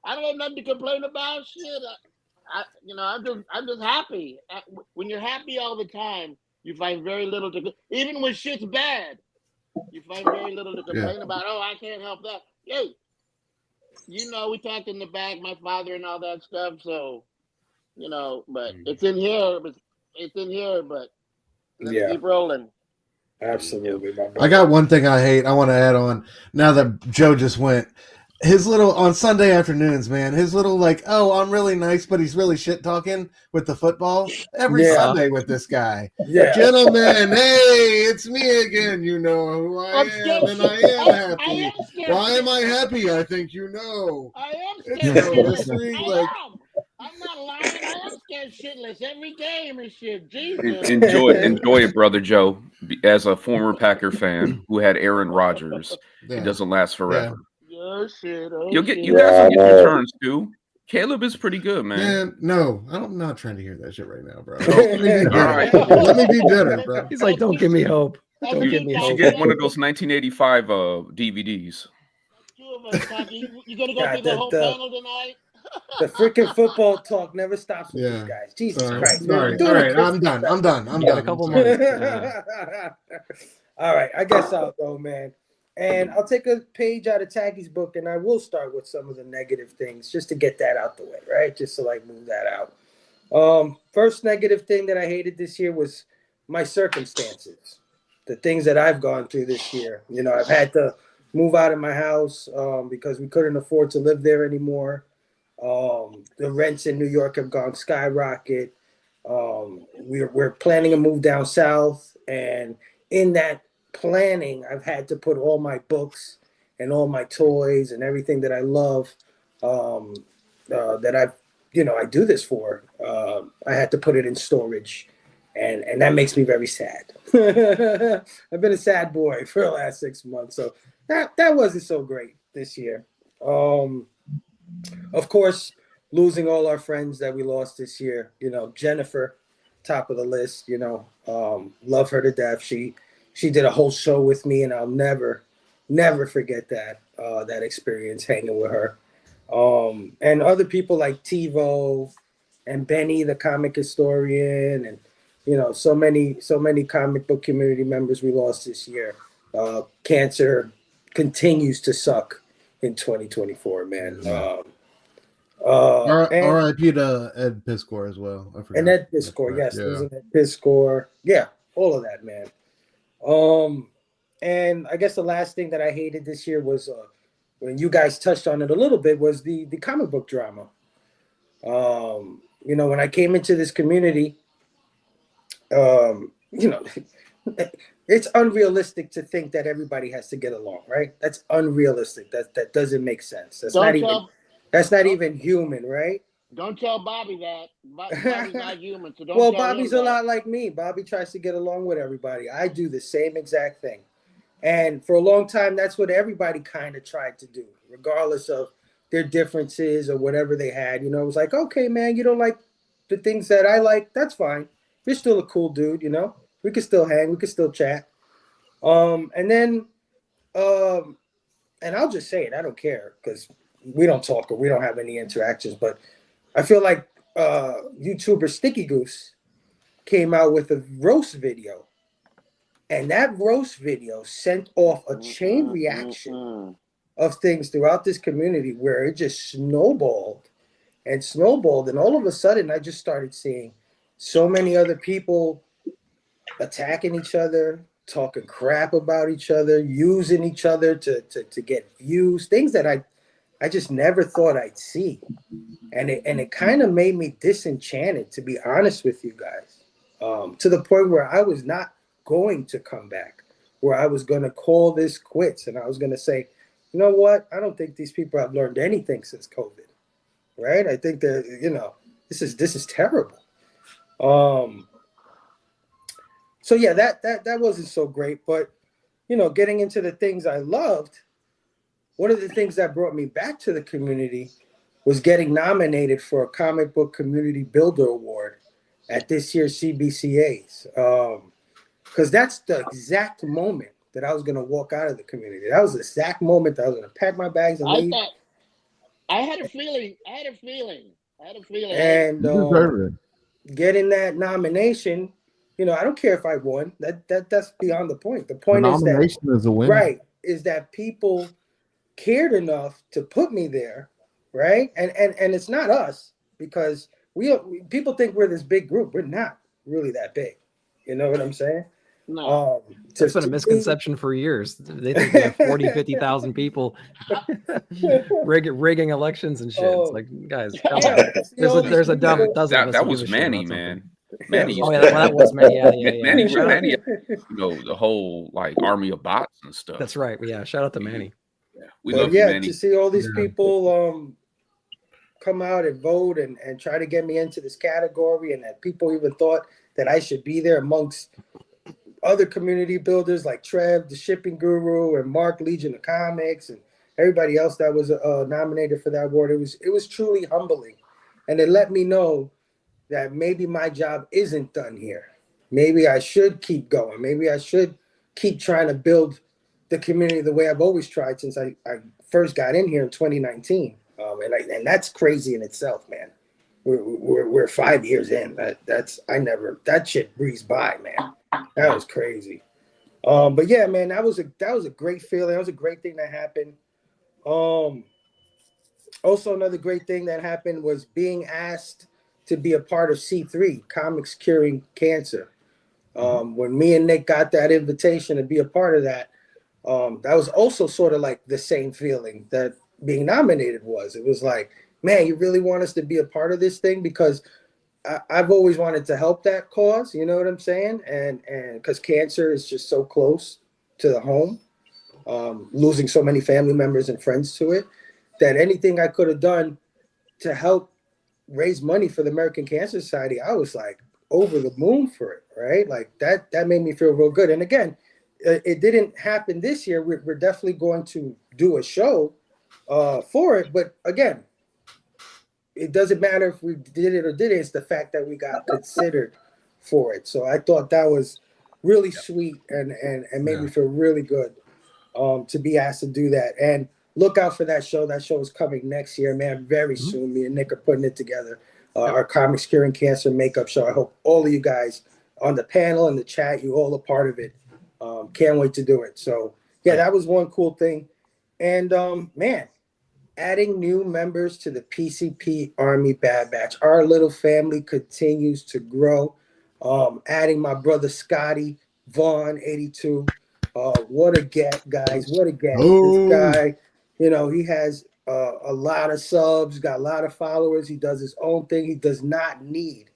have nothing to complain about. Shit, I'm just happy. When you're happy all the time, you find very little to. Even when shit's bad, you find very little to complain about. Oh, I can't help that. Hey, we talked in the back, my father and all that stuff. So, but it's in here. But let's keep rolling. Absolutely. I got one thing I hate. I want to add on now that Joe just went. His little on Sunday afternoons, man. His little I'm really nice, but he's really shit talking with the football every Sunday with this guy. Yeah, gentlemen, hey, it's me again. You know who I am, and I am happy. Why am I happy? I think you know. I am scared. I'm not lying. I am scared shitless every game and shit. Jesus. Enjoy it, brother Joe. As a former Packer fan who had Aaron Rodgers, it doesn't last forever. Oh, shit. You guys will get your turns too. Caleb is pretty good, man. Man, no, I'm not trying to hear that shit right now, bro. Let me be better, bro. He's like, don't give me hope. You should get one of those 1985 DVDs. Two of us, Taqi. You gonna go through the whole panel tonight? The freaking football talk never stops with these guys. Jesus Christ, man. Sorry. All right, I'm done. I'm done. I'm done. A couple months. All right, I guess I'll go, man. And I'll take a page out of Taqi's book, and I will start with some of the negative things just to get that out the way, right? Just to like move that out. First negative thing that I hated this year was my circumstances, the things that I've gone through this year. You know, I've had to move out of my house because we couldn't afford to live there anymore. The rents in New York have gone skyrocket. We're planning a move down south, and in that planning, I've had to put all my books and all my toys and everything that I love that I do this for. I had to put it in storage, and that makes me very sad. I've been a sad boy for the last 6 months, so that wasn't so great this year. Of course, losing all our friends that we lost this year. You know, Jennifer, top of the list. You know, love her to death. She did a whole show with me, and I'll never forget that experience hanging with her. And other people like TiVo and Benny, the comic historian, and you know, so many comic book community members we lost this year. Cancer continues to suck in 2024, man. R.I.P. to Ed Piskor as well. I forgot. And Ed Piskor, yes, losing Ed Piskor, yeah, all of that, man. And I guess the last thing that I hated this year was when you guys touched on it a little bit was the comic book drama. You know, when I came into this community, you know, it's unrealistic to think that everybody has to get along, right? That's unrealistic. That doesn't make sense. That's not even human, right? Don't tell Bobby that. Bobby's not human, so don't well, tell Bobby's him a lot like me. Bobby tries to get along with everybody. I do the same exact thing. And for a long time, that's what everybody kind of tried to do, regardless of their differences or whatever they had. You know, it was like, okay, man, you don't like the things that I like. That's fine. You're still a cool dude, you know? We can still hang. We can still chat. And then, and I'll just say it. I don't care because we don't talk or we don't have any interactions. But I feel like YouTuber Sticky Goose came out with a roast video. And that roast video sent off a chain reaction of things throughout this community where it just snowballed. And all of a sudden, I just started seeing so many other people attacking each other, talking crap about each other, using each other to get views, things that I just never thought I'd see. And it kind of made me disenchanted, to be honest with you guys, to the point where I was not going to come back, where I was going to call this quits. And I was going to say, you know what? I don't think these people have learned anything since COVID, right? I think that, you know, this is terrible. So yeah, that wasn't so great, but you know, getting into the things I loved, one of the things that brought me back to the community was getting nominated for a comic book community builder award at this year's CBCAs. Because that's the exact moment that I was going to walk out of the community. That was the exact moment that I was going to pack my bags and leave. I had a feeling. And getting that nomination, you know, I don't care if I won. That's beyond the point. The point is that right is that people cared enough to put me there, right? And it's not us because people think we're this big group. We're not really that big. You know what I'm saying? No. That's been a misconception for years. They think we have 40, 50,000 people rigging elections and shit. It's like, guys, come on. There's a dumb dozen. That was Manny, man. Manny. Oh yeah, that was Manny. Yeah. Manny, you know, the whole like army of bots and stuff. That's right. Yeah, shout out to Manny. Yeah, we love you, Manny. To see all these people come out and vote and try to get me into this category, and that people even thought that I should be there amongst other community builders like Trev, the shipping guru, and Mark, Legion of Comics, and everybody else that was nominated for that award. It was truly humbling, and it let me know that maybe my job isn't done here. Maybe I should keep going. Maybe I should keep trying to build the community the way I've always tried since I first got in here in 2019. And that's crazy in itself, man. We're 5 years in. That shit breezed by, man. That was crazy. But yeah, man, that was a great feeling. That was a great thing that happened. Also, another great thing that happened was being asked to be a part of C3, Comics Curing Cancer. When me and Nick got that invitation to be a part of that, that was also sort of like the same feeling that being nominated was. It was like, man, you really want us to be a part of this thing? Because I've always wanted to help that cause, you know what I'm saying? And because cancer is just so close to the home, losing so many family members and friends to it, that anything I could have done to help raise money for the American Cancer Society, I was like over the moon for it, right? Like that made me feel real good. And again, it didn't happen this year. We're definitely going to do a show for it. But again, it doesn't matter if we did it or didn't. It's the fact that we got considered for it. So I thought that was really sweet and made me feel really good to be asked to do that. And look out for that show. That show is coming next year, man, very soon. Me and Nick are putting it together. Our Comics Curing Cancer makeup show. I hope all of you guys on the panel and the chat, you all are part of it. Can't wait to do it. So, yeah, that was one cool thing. And, man, adding new members to the PCP Army Bad Batch. Our little family continues to grow. Adding my brother Scotty Vaughn, 82. What a get, guys. What a get. This guy, you know, he has a lot of subs, got a lot of followers. He does his own thing. He does not need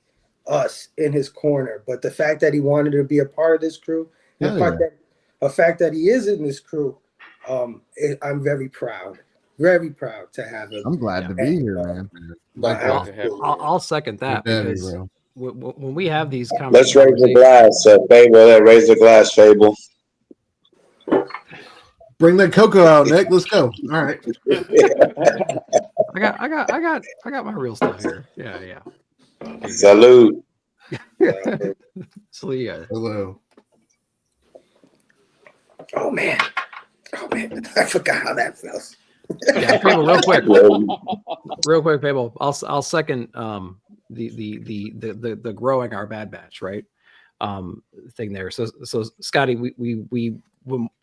us in his corner. But the fact that he wanted to be a part of this crew, and the fact that he is in this crew, I'm very proud. Very proud to have him. I'm glad to be here, man. I'll second that because when we have these Let's conversations, raise the glass, Phable. Raise the glass, Phable. Bring that cocoa out, Nick. Let's go. All right. I got my real stuff here. Yeah. Salute. Hello. Oh man, I forgot how that feels. Yeah, Phable, real quick, Phable. I'll second the growing our Bad Batch, right? Thing there. So Scotty, we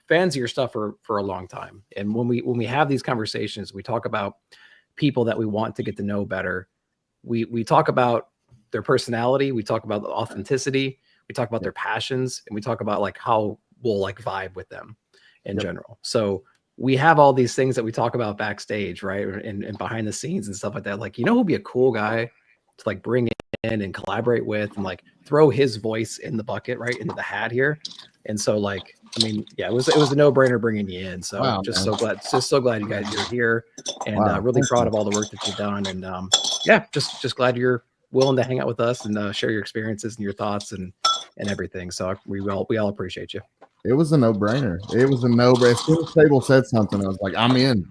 fans of your stuff for a long time, and when we have these conversations, we talk about people that we want to get to know better. We talk about their personality, we talk about the authenticity, we talk about their passions, and we talk about like how we'll like vibe with them in general. So we have all these things that we talk about backstage, right? And behind the scenes and stuff like that. Like, you know, who'd be a cool guy to like bring in and collaborate with and like throw his voice in the bucket, right? Into the hat here. And so like, I mean, yeah, it was a no-brainer bringing you in. So so glad you guys, you're here, and really proud of all the work that you've done. And yeah, just glad you're willing to hang out with us and share your experiences and your thoughts and everything. So we all appreciate you. It was a no-brainer. It was a no-brainer. As soon as Phable said something, I was like, I'm in.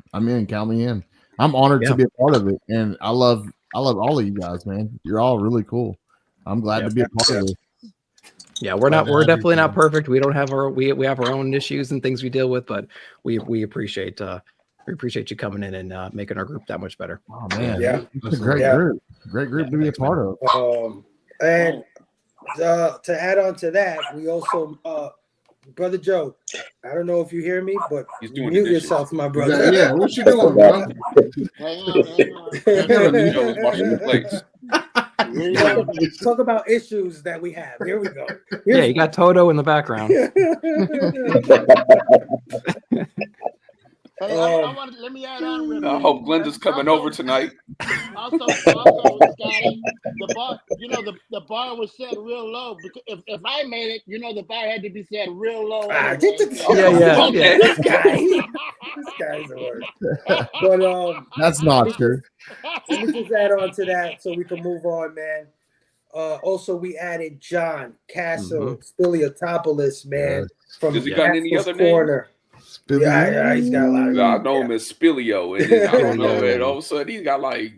Count me in. I'm honored to be a part of it, and I love all of you guys, man. You're all really cool. I'm glad to be a part of it. Yeah, we're definitely not perfect. We don't have we have our own issues and things we deal with, but we appreciate you coming in and making our group that much better. Oh man, yeah, it's a great group to be a part of. And to add on to that, we also Brother Joe, I don't know if you hear me, but mute yourself, my brother. Yeah, what you doing, bro? Talk about issues that we have. Here we go. Yeah, you got Toto in the background. Let me add on. I hope Glenda's coming over tonight. Also, Scotty, the bar, the bar was set real low because if I made it, the bar had to be set real low. This guy's the worst. But that's not true. Let me just add on to that so we can move on, man. Also, we added John Castle Spiliotopoulos, man, from Has he got any other corner. Yeah, he's got a lot of. I know him as Spilio, and I don't know, and all of a sudden he's got like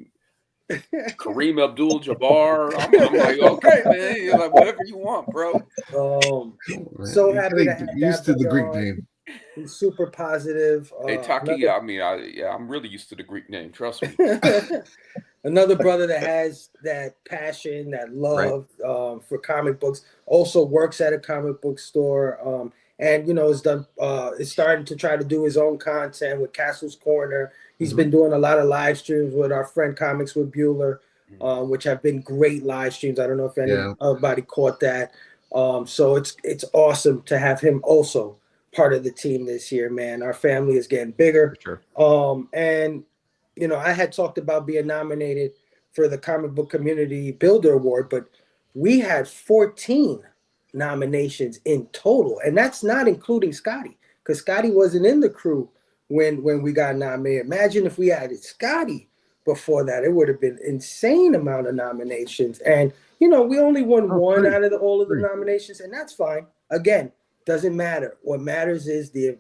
Kareem Abdul-Jabbar. I'm like, okay, man, like whatever you want, bro. So happy to have used to the Greek name. He's super positive. Hey, Taqi, I'm really used to the Greek name. Trust me. Another brother that has that passion, that love for comic books. Also works at a comic book store. And is starting to try to do his own content with Castle's Corner. He's been doing a lot of live streams with our friend Comics with Bueller, which have been great live streams. I don't know if anybody caught that. So it's awesome to have him also part of the team this year, man. Our family is getting bigger. Sure. And I had talked about being nominated for the Comic Book Community Builder Award, but we had 14 nominations in total, and that's not including Scotty, because Scotty wasn't in the crew when we got nominated. Imagine if we added Scotty before that; it would have been insane amount of nominations. And we only won one out of all of the nominations, and that's fine. Again, doesn't matter. What matters is the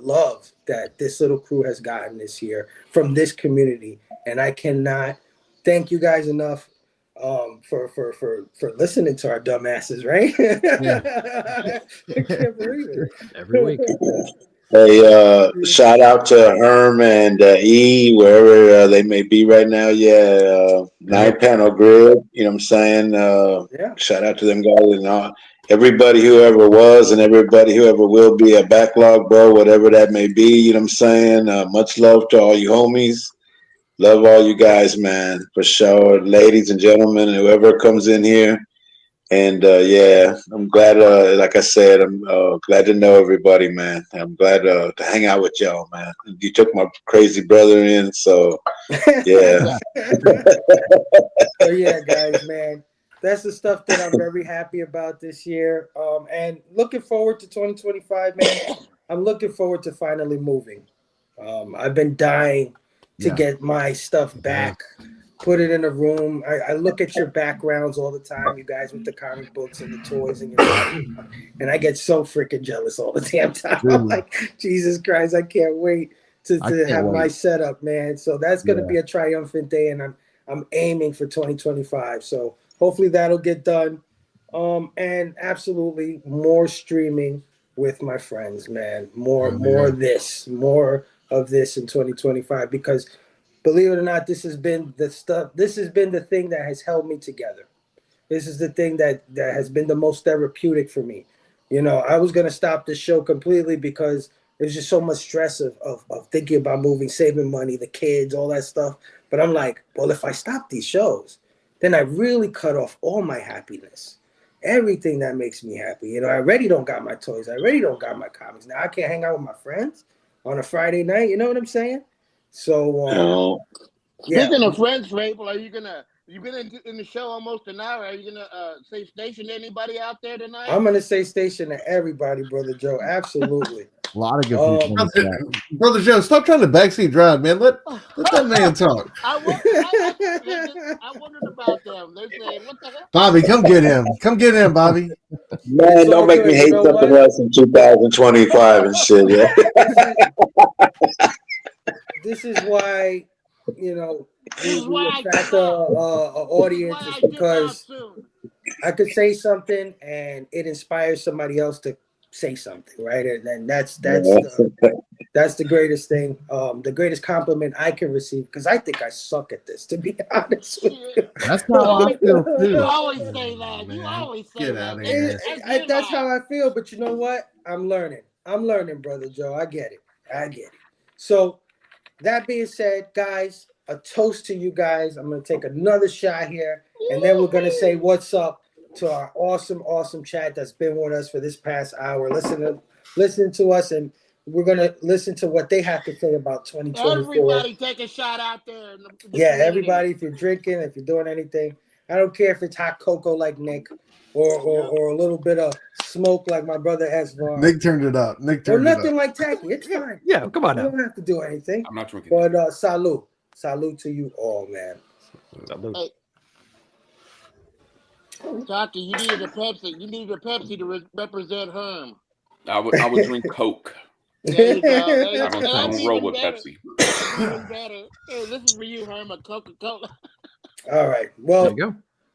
love that this little crew has gotten this year from this community, and I cannot thank you guys enough for listening to our dumbasses, right? I can't believe it. Every week. Hey, shout out to Herm and E, wherever they may be right now. Yeah, 9-panel grid. You know what I'm saying? Shout out to them guys and all. Everybody who ever was and everybody who ever will be a backlog, bro, whatever that may be. You know what I'm saying? Much love to all you homies. Love all you guys, man, for sure. Ladies and gentlemen, and whoever comes in here. And I'm glad, like I said, I'm glad to know everybody, man. I'm glad to hang out with y'all, man. You took my crazy brother in, so yeah. So yeah, guys, man. That's the stuff that I'm very happy about this year. And looking forward to 2025, man. I'm looking forward to finally moving. I've been dying to get my stuff back, put it in a room. I look at your backgrounds all the time, you guys, with the comic books and the toys and your stuff, and I get so freaking jealous all the damn time. I'm like, Jesus Christ, I can't wait to have my setup, man. So that's going to be a triumphant day, and I'm aiming for 2025. So hopefully that'll get done. And absolutely more streaming with my friends, man. More of this in 2025, because believe it or not, this has been the thing that has held me together. This is the thing that has been the most therapeutic for me. I was going to stop the show completely because there's just so much stress of thinking about moving, saving money, the kids, all that stuff. But I'm like, well, if I stop these shows, then I really cut off all my happiness, everything that makes me happy. I already don't got my toys. I already don't got my comics. Now I can't hang out with my friends on a Friday night. You know what I'm saying? So, Speaking of friends, Phable, you've been in the show almost an hour. Are you gonna say station to anybody out there tonight? I'm gonna say station to everybody, Brother Joe. Absolutely. A lot of good people. Brother Joe, stop trying to backseat drive, man. Let that man talk. I wondered about them. They're saying, what the hell? Bobby, come get him. Come get him, Bobby. Man, don't make me hate something else in 2025 and shit. Yeah. This is why, we attract an audience, is because I could say something and it inspires somebody else to say something, right? And that's the greatest thing, the greatest compliment I can receive, because I think I suck at this, to be honest with you. That's how I feel too. You always say that. You always say Get that. out of here. That's how I feel, but you know what? I'm learning, Brother Joe. I get it. So that being said, guys, a toast to you guys. I'm going to take another shot here, and then we're going to say what's up to our awesome chat that's been with us for this past hour. Listen to us, and we're going to listen to what they have to say about 2024. Everybody take a shot out there. Everybody, if you're drinking, if you're doing anything, I don't care if it's hot cocoa like Nick or a little bit of smoke like my brother Esvar. Nick turned it up. Or nothing like Taqi. It's fine. Yeah, come on now. You don't have to do anything. I'm not drinking. But salute to you all, man. Salute. Taqi, you needed a Pepsi. You needed a Pepsi to represent Herm. I would drink Coke. There you go. I don't roll with Pepsi. Even better. Hey, this is for you, Herm, a Coca-Cola. All right. Well, there you go.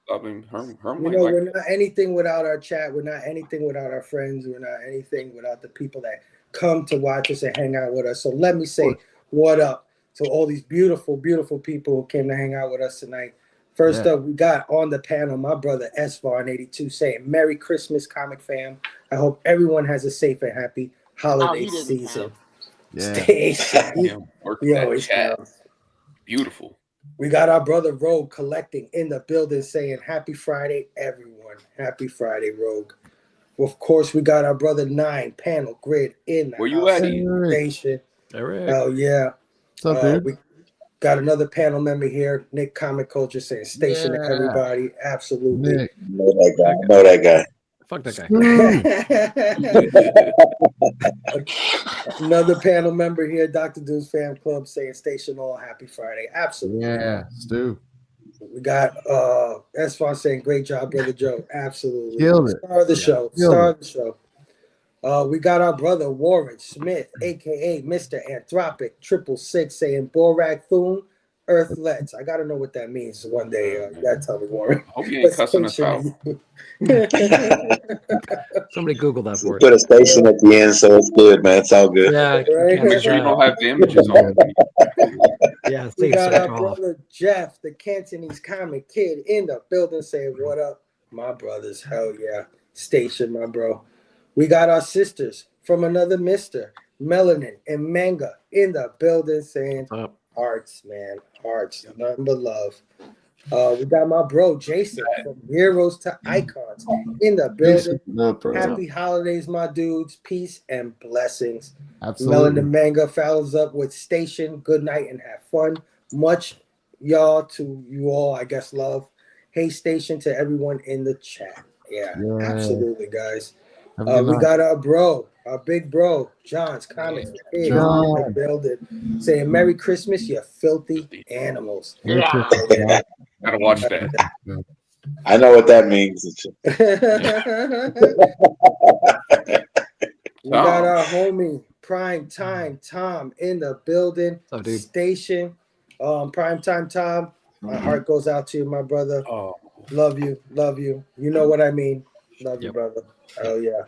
I mean, Herm we're not anything without our chat. We're not anything without our friends. We're not anything without the people that come to watch us and hang out with us. So let me say what up to all these beautiful, beautiful people who came to hang out with us tonight. First up, we got on the panel my brother SVAR82 saying, Merry Christmas, comic fam. I hope everyone has a safe and happy holiday season. Stay safe. He always counts. Beautiful. We got our brother Rogue collecting in the building saying, Happy Friday, everyone. Happy Friday, Rogue. Of course, we got our brother 9 Panel Grid in the Where you at? station. Eric. Oh, yeah. What's up, dude? We got another panel member here, Nick Comic Culture, saying station to everybody. Absolutely. Nick. Know that guy. Fuck that guy. Another panel member here, Dr. Doom's Fan Club, saying station all happy Friday. Absolutely. Yeah, Stu. We got S4 saying great job, brother Joe. Absolutely. Killed it. Star of the show. Star of the show. We got our brother Warren Smith, aka Mr. Anthropic 666, saying Borak Thun, Earthlets. I gotta know what that means one day. You gotta tell me, Warren. I hope you ain't cussing us out. Somebody Google that for us. Put a station at the end, so it's good, man. It's all good. Yeah, make sure you don't have damages on it. Yeah, we got our brother Jeff, the Cantonese comic kid, in the building saying, what up, my brothers? Hell yeah. Station, my bro. We got our sisters from another Mr. Melanin and Manga in the building saying, hearts, man. Hearts. Nothing but love. We got my bro Jason from Heroes to Icons in the building. Happy holidays, my dudes. Peace and blessings. Absolutely. Melanin Manga follows up with Station. Good night and have fun. Much y'all to you all, I guess, love. Hey, Station to everyone in the chat. Yeah. Absolutely, guys. We got our bro, our big bro, John's Comics in the building, saying Merry Christmas, you filthy animals. Gotta watch that. I know what that means. We got our homie Prime Time Tom in the building. Station. Prime Time Tom. My heart goes out to you, my brother. Love you, love you. You know what I mean. Love you, brother. Oh yeah.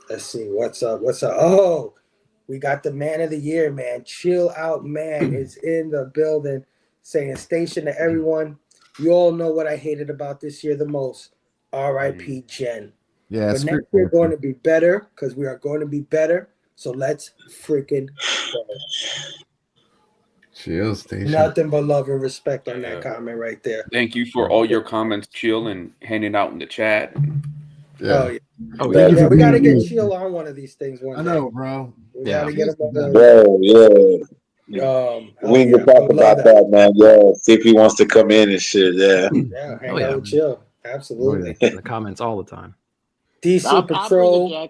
Let's see what's up. Oh, we got the man of the year, man. Chill Out Man is in the building, saying station to everyone. You all know what I hated about this year the most. R.I.P. Jen. Yeah, but next year going to be better because we are going to be better. So let's freaking go. Chill Station. Nothing but love and respect on that comment right there. Thank you for all your comments, Chill, and handing out in the chat. Oh yeah, we got to get Chill on one of these things one day. I know, bro. We got to get him on the. We can talk about that, man. Yeah, see if he wants to come in and shit. Yeah. Yeah, hang out with Chill. Absolutely. The comments all the time. DC Patrol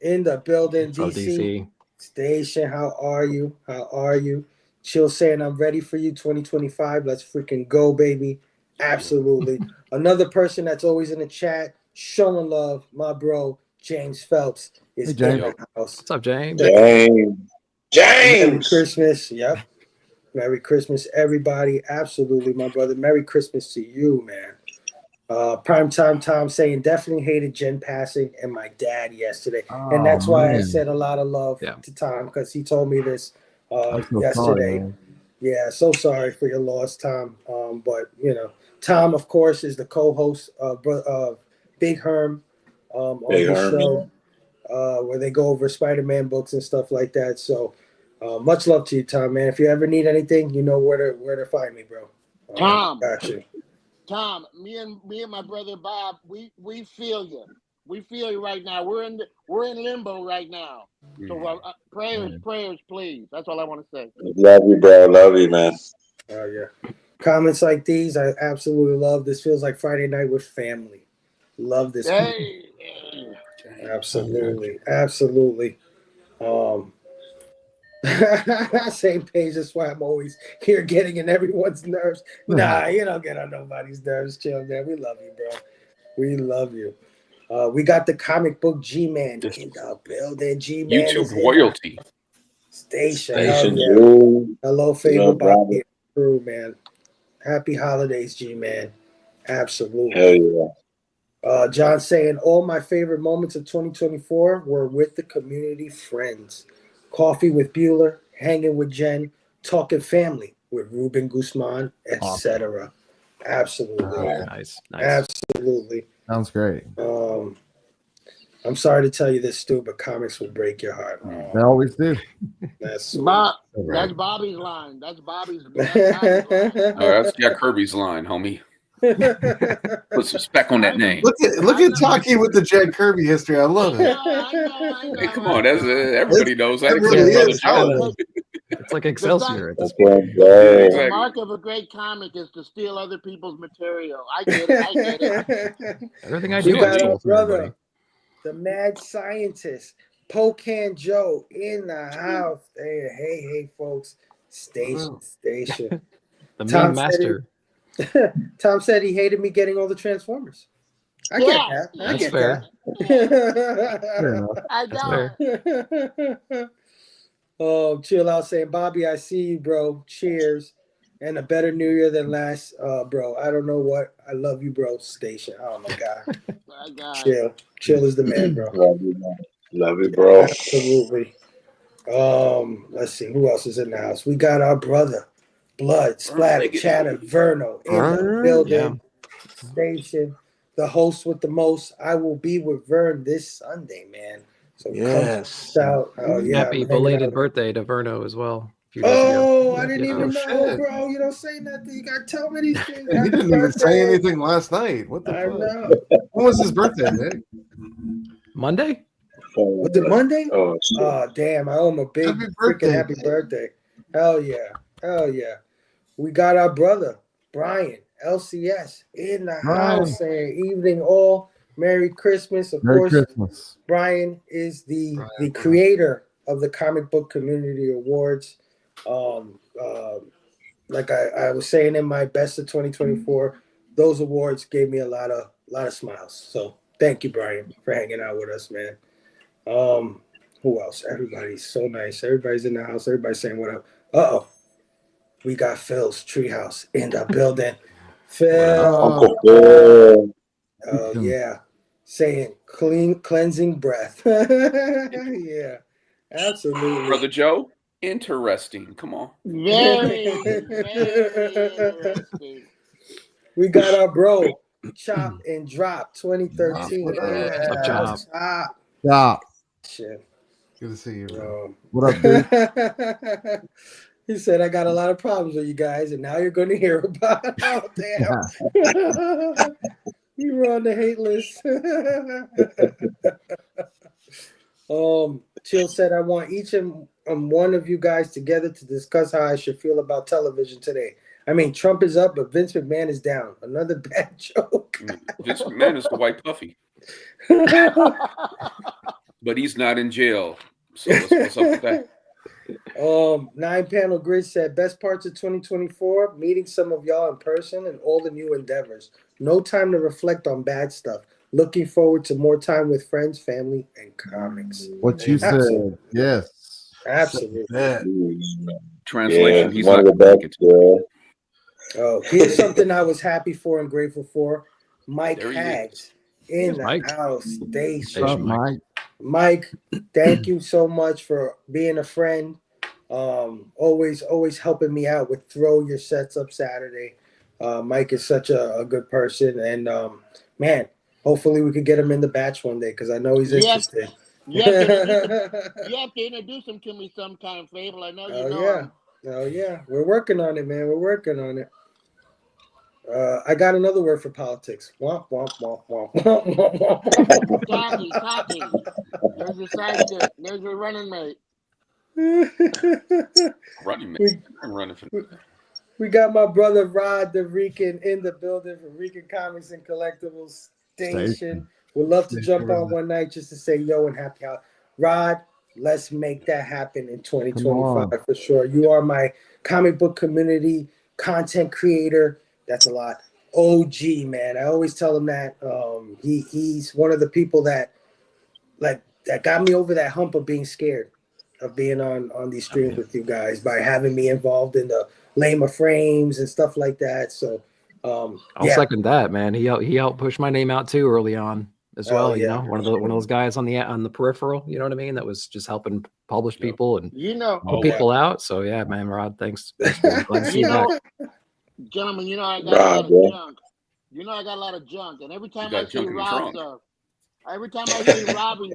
in the building. DC Station. How are you? How are you? Chill saying I'm ready for you 2025. Let's freaking go, baby. Absolutely. Another person that's always in the chat, showing love, my bro, James Phelps is in the house. What's up, James? Merry Christmas. Yep. Merry Christmas, everybody. Absolutely, my brother. Merry Christmas to you, man. Primetime Tom saying definitely hated Jen passing and my dad yesterday. And that's why I said a lot of love to Tom because he told me this yesterday. Yeah, so sorry for your loss, Tom. But you know, Tom, of course, is the co-host of Big Herm on the show, where they go over Spider-Man books and stuff like that. So much love to you, Tom, man. If you ever need anything, you know where to find me, bro. Tom, got you. Tom, me and my brother Bob, we feel you. We feel you right now. We're in limbo right now. So prayers, please. That's all I want to say. Love you, bro. Love you, man. Oh yeah. Comments like these, I absolutely love. This feels like Friday night with family. Love this. Hey. Absolutely, absolutely. Same page. That's why I'm always here getting in everyone's nerves. Nah, you don't get on nobody's nerves. Chill, man. We love you, bro. We love you. We got the comic book G-Man in the building. G-Man YouTube royalty. Station. Yeah. Hello, Phable, Bobby, crew, man. Happy holidays, G-Man. Absolutely. Hell yeah. John saying all my favorite moments of 2024 were with the community friends. Coffee with Bueller, hanging with Jen, talking family with Ruben Guzman, etc. Absolutely. Nice. Absolutely. Sounds great. I'm sorry to tell you this, Stu, but comics will break your heart. They always do. That's sweet. That's Bobby's line. That's Bobby's line. That's Jack Kirby's line, homie. Put some spec on that name. Look at Taqi with the Jack Kirby history. I love it. I know. Hey, come on, that's everybody knows that. It really Brother is. Joe. It's like Excelsior at this point. The mark of a great comic is to steal other people's material. I get it. Everything I We do. got our brother, the mad scientist, Pocan Joe, in the house. Hey, folks. Station. The Tom meme master. Tom said he hated me getting all the Transformers. I get that. That's fair. I That's fair. Oh, chill out saying, Bobby, I see you, bro. Cheers. And a better New Year than last, bro. I don't know what. I love you, bro. Station. Oh, my God. Chill is the man, bro. Love you, bro. Absolutely. Let's see. Who else is in the house? We got our brother. Blood, Splatter, Chatter, Verno in the building. Station. The host with the most. I will be with Vern this Sunday, man. So yes. Out. Oh, yeah. Happy belated birthday to Verno as well. Oh, I didn't even know, bro. You don't say nothing. You gotta tell me these things. He didn't even say anything last night. What the fuck? Know. When was his birthday, Nick? Monday? Was it Monday? Oh, damn. I owe him a big freaking happy birthday. Hell yeah. We got our brother, Brian, LCS, in the house saying evening all. Merry Christmas. Merry Christmas. Brian is the creator of the Comic Book Community Awards. Like I was saying in my best of 2024, those awards gave me a lot of smiles. So thank you, Brian, for hanging out with us, man. Who else? Everybody's so nice. Everybody's in the house. Everybody's saying what up. We got Phil's Treehouse in the building. Phil. Oh yeah. Saying cleansing breath. Yeah. Absolutely. Brother Joe, interesting. Come on. Very interesting. We got our bro, Chop and Drop 2013. Chop. Shit. Good to see you, bro. What up, dude? He said, I got a lot of problems with you guys, and now you're going to hear about it. Oh, damn. You were on the hate list. Chill said, I want each and one of you guys together to discuss how I should feel about television today. I mean, Trump is up, but Vince McMahon is down. Another bad joke. Vince McMahon is the white puffy. But he's not in jail. So what's up with that? 9-panel grid said best parts of 2024, meeting some of y'all in person and all the new endeavors. No time to reflect on bad stuff. Looking forward to more time with friends, family, and comics. What you said, yes. Absolutely. Translation, he's one not of the best. Oh, here's something I was happy for and grateful for. Mike Hags in the house. Station. Mike, thank you so much for being a friend. Always helping me out with throw your sets up Saturday. Mike is such a good person, and man, hopefully we could get him in the batch one day because I know he's interested. You have to introduce him to me sometime, Phable. I know you know him. Oh yeah, we're working on it, man. We're working on it. I got another word for politics. Womp, womp, womp, womp, womp, womp, womp. Taqi. There's your sidekick. There's your running mate. Running mate. I'm running for. We got my brother Rod the Rican in the building for Rican Comics and Collectibles Station. Would love to jump on one night just to say yo and happy hour. Rod, let's make that happen in 2025 for sure. You are my comic book community content creator. That's a lot. OG, man. I always tell him that. He's one of the people that got me over that hump of being scared of being on these streams with you guys by having me involved in the Lama frames and stuff like that. So I'll Yeah. second that, man. He helped push my name out too early on as well. You know, one of those guys on the peripheral. You know what I mean? That was just helping publish people and put people out. So yeah, man, Rod, thanks. Man. Glad to see you back. Gentlemen, I got a lot of junk. I got a lot of junk, and every time I see Rob's, every time I see Robbie's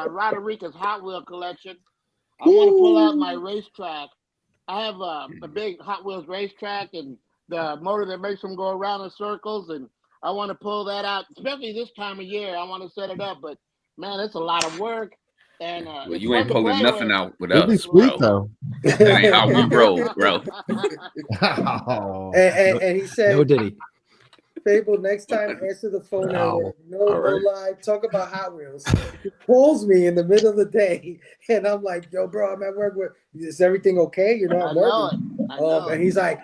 Roderica's Hot Wheel collection, I want to pull out my racetrack. I have a big Hot Wheels racetrack and the motor that makes them go around in circles, and I want to pull that out, especially this time of year. I want to set it up, but man, it's a lot of work. And well, you ain't pulling nothing out with It'd be us, sweet bro. though. That ain't how we roll, bro. And he said, "No Diddy." Phable, next time answer the phone no lie, talk about Hot Wheels. He calls me in the middle of the day, and I'm like, "Yo, bro, I'm at work. Is everything okay? You know, I'm working." And he's like,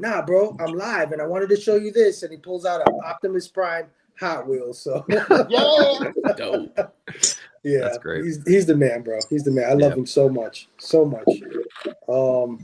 "Nah, bro, I'm live, and I wanted to show you this." And he pulls out an Optimus Prime Hot Wheels. So dope. Yeah, that's great. He's the man, bro. He's the man. I love him so much, so much.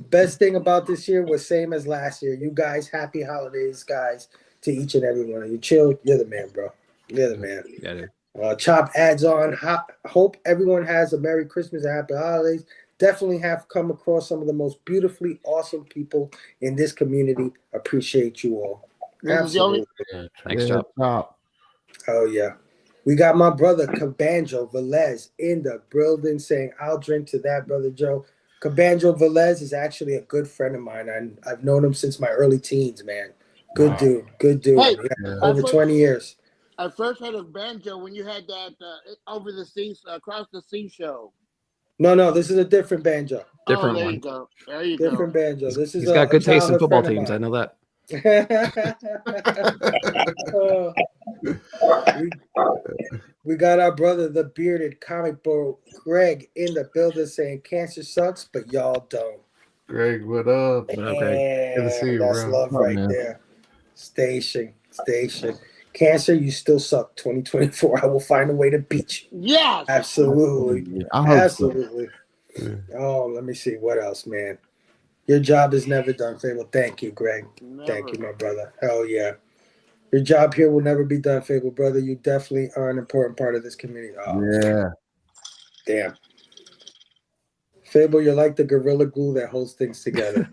Best thing about this year was same as last year. You guys, happy holidays, guys, to each and every one of you. Chill, you're the man, bro. You're the man. Yeah, dude. Chop adds on. Hope everyone has a Merry Christmas and Happy Holidays. Definitely have come across some of the most beautifully awesome people in this community. Appreciate you all. Absolutely. Thanks, Chop. Oh yeah. We got my brother Cabanjo Velez in the building saying, "I'll drink to that, Brother Joe." Cabanjo Velez is actually a good friend of mine. I've known him since my early teens, man. Good dude. Hey, over 20 years. I first heard of Banjo when you had that over the sea, across the sea show. No, this is a different banjo. Different there one. You go. There you go. Different banjo. This is He's got good taste in football teams. I know that. We got our brother, the bearded comic book Greg, in the building saying cancer sucks, but y'all don't. Greg, what up? What up, Greg? Good to see you, That's bro. love right there. Station. Cancer, you still suck. 2024. I will find a way to beat you. Yes. Absolutely. Absolutely. So. Oh, let me see. What else, man? Your job is never done, Phable. Thank you, Greg. Never. Thank you, my brother. Hell yeah. Your job here will never be done, Phable, brother. You definitely are an important part of this community. Oh, yeah. Damn. Phable, you're like the gorilla glue that holds things together.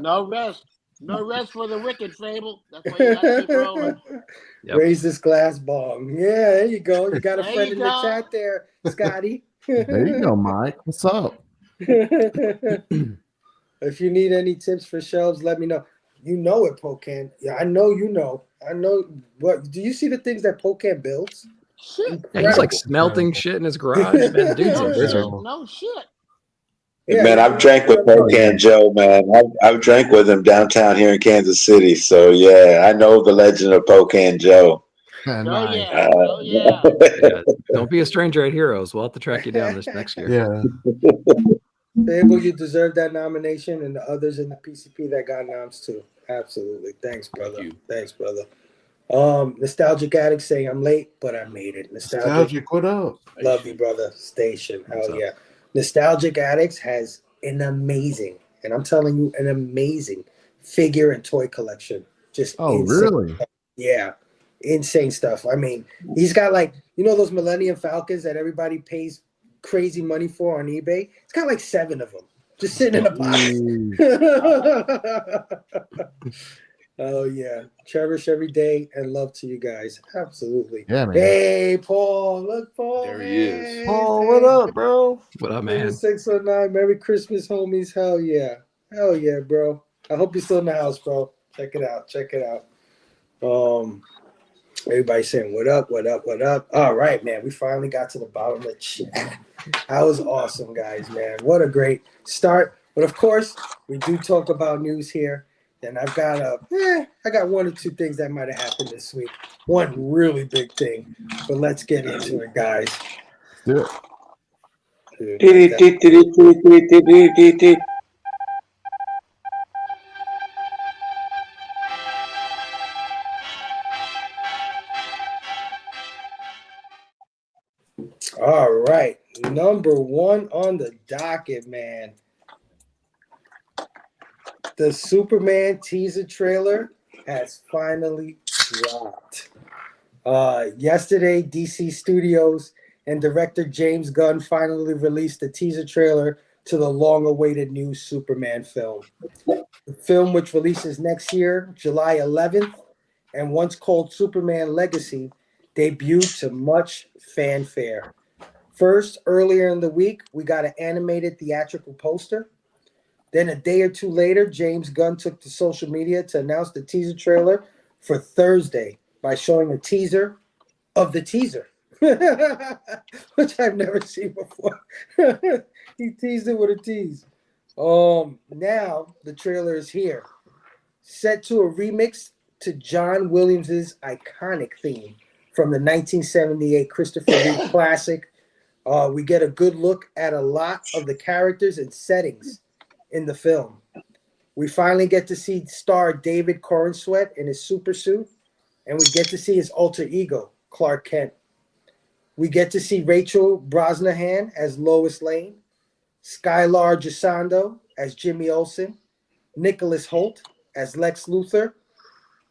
No rest. No rest for the wicked, Phable. That's why you gotta keep rolling. Raise this glass bomb. Yeah, there you go. You got a friend in the chat there, Scotty. There you go, Mike. What's up? If you need any tips for shelves, let me know. You know it, Pocan. Yeah, I know you know. I know. What do you see the things that Pocan builds? Shit. Yeah, he's like smelting shit in his garage. Man, dude's a wizard. No shit. Yeah, man, I've drank with Pocan Joe, man. I've drank with him downtown here in Kansas City. So yeah, I know the legend of Pocan Joe. Yeah. Don't be a stranger at Heroes. We'll have to track you down this next year. Yeah. Fable, you deserve that nomination, and the others in the PCP that got noms too. Absolutely. Thanks, brother. Thanks, brother. Nostalgic Addict saying I'm late, but I made it. Nostalgic, what up? Love you, brother. Station. Hell yeah. Nostalgic Addicts has an amazing, and I'm telling you, an amazing figure and toy collection. Just really? Stuff. Yeah. Insane stuff. I mean, he's got like, those Millennium Falcons that everybody pays crazy money for on eBay. It's got like 7 of them just sitting in a box. Oh yeah, cherish every day and love to you guys. Absolutely. Yeah, man. Hey, Paul, look, Paul. There he is. Paul, what up, bro? What up, man? 609. Merry Christmas, homies. Hell yeah, bro. I hope you're still in the house, bro. Check it out. Everybody saying what up. All right, man. We finally got to the bottom of the chat. That was awesome, guys, man. What a great start. But of course, we do talk about news here. And I've got I got 1 or 2 things that might have happened this week. One really big thing. But let's get into it, guys. Do it. All right. Number 1 on the docket, man. The Superman teaser trailer has finally dropped. Yesterday, DC Studios and director James Gunn finally released the teaser trailer to the long-awaited new Superman film. The film, which releases next year, July 11th, and once called Superman Legacy, debuted to much fanfare. First, earlier in the week, we got an animated theatrical poster. Then a day or two later, James Gunn took to social media to announce the teaser trailer for Thursday by showing a teaser of the teaser, which I've never seen before. He teased it with a tease. Now the trailer is here, set to a remix to John Williams's iconic theme from the 1978 Christopher Reeve classic. We get a good look at a lot of the characters and settings in the film. We finally get to see star David Corenswet in his super suit, and we get to see his alter ego, Clark Kent. We get to see Rachel Brosnahan as Lois Lane, Skylar Gisondo as Jimmy Olsen, Nicholas Hoult as Lex Luthor.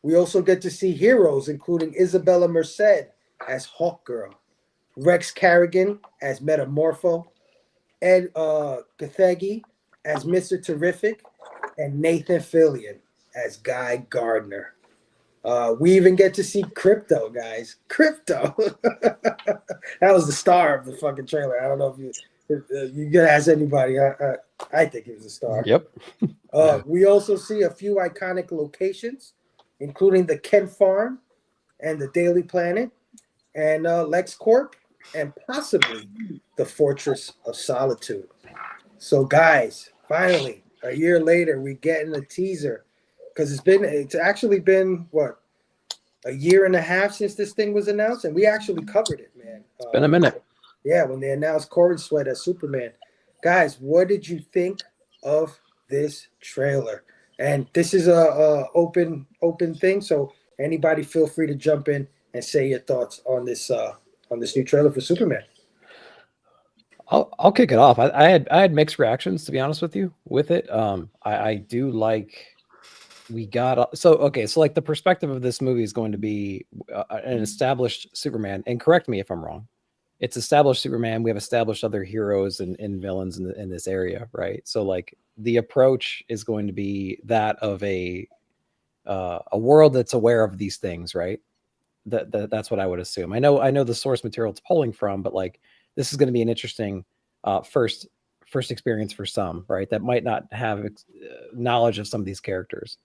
We also get to see heroes including Isabella Merced as Hawkgirl, Rex Carrigan as Metamorpho, Ed Gathegi as Mr. Terrific, and Nathan Fillion as Guy Gardner. We even get to see Crypto, guys. Crypto. That was the star of the fucking trailer. I don't know if you could ask anybody. I think he was a star. Yep. We also see a few iconic locations, including the Kent Farm and the Daily Planet and LexCorp and possibly the Fortress of Solitude. So, guys, finally, a year later, we getting a teaser because it's actually been what, a year and a half since this thing was announced, and we actually covered it, man. It's been a minute. Yeah, when they announced Corenswet as Superman. Guys, what did you think of this trailer? And this is a open thing, so anybody feel free to jump in and say your thoughts on this new trailer for Superman. I'll kick it off. I had mixed reactions, to be honest with you, with it. I do like we got so like the perspective of this movie is going to be an established Superman, and correct me if I'm wrong. It's established Superman. We have established other heroes and villains in this area, right? So like the approach is going to be that of a world that's aware of these things, right? That's what I would assume. I know the source material it's pulling from, but like this is going to be an interesting first experience for some, right? That might not have knowledge of some of these characters,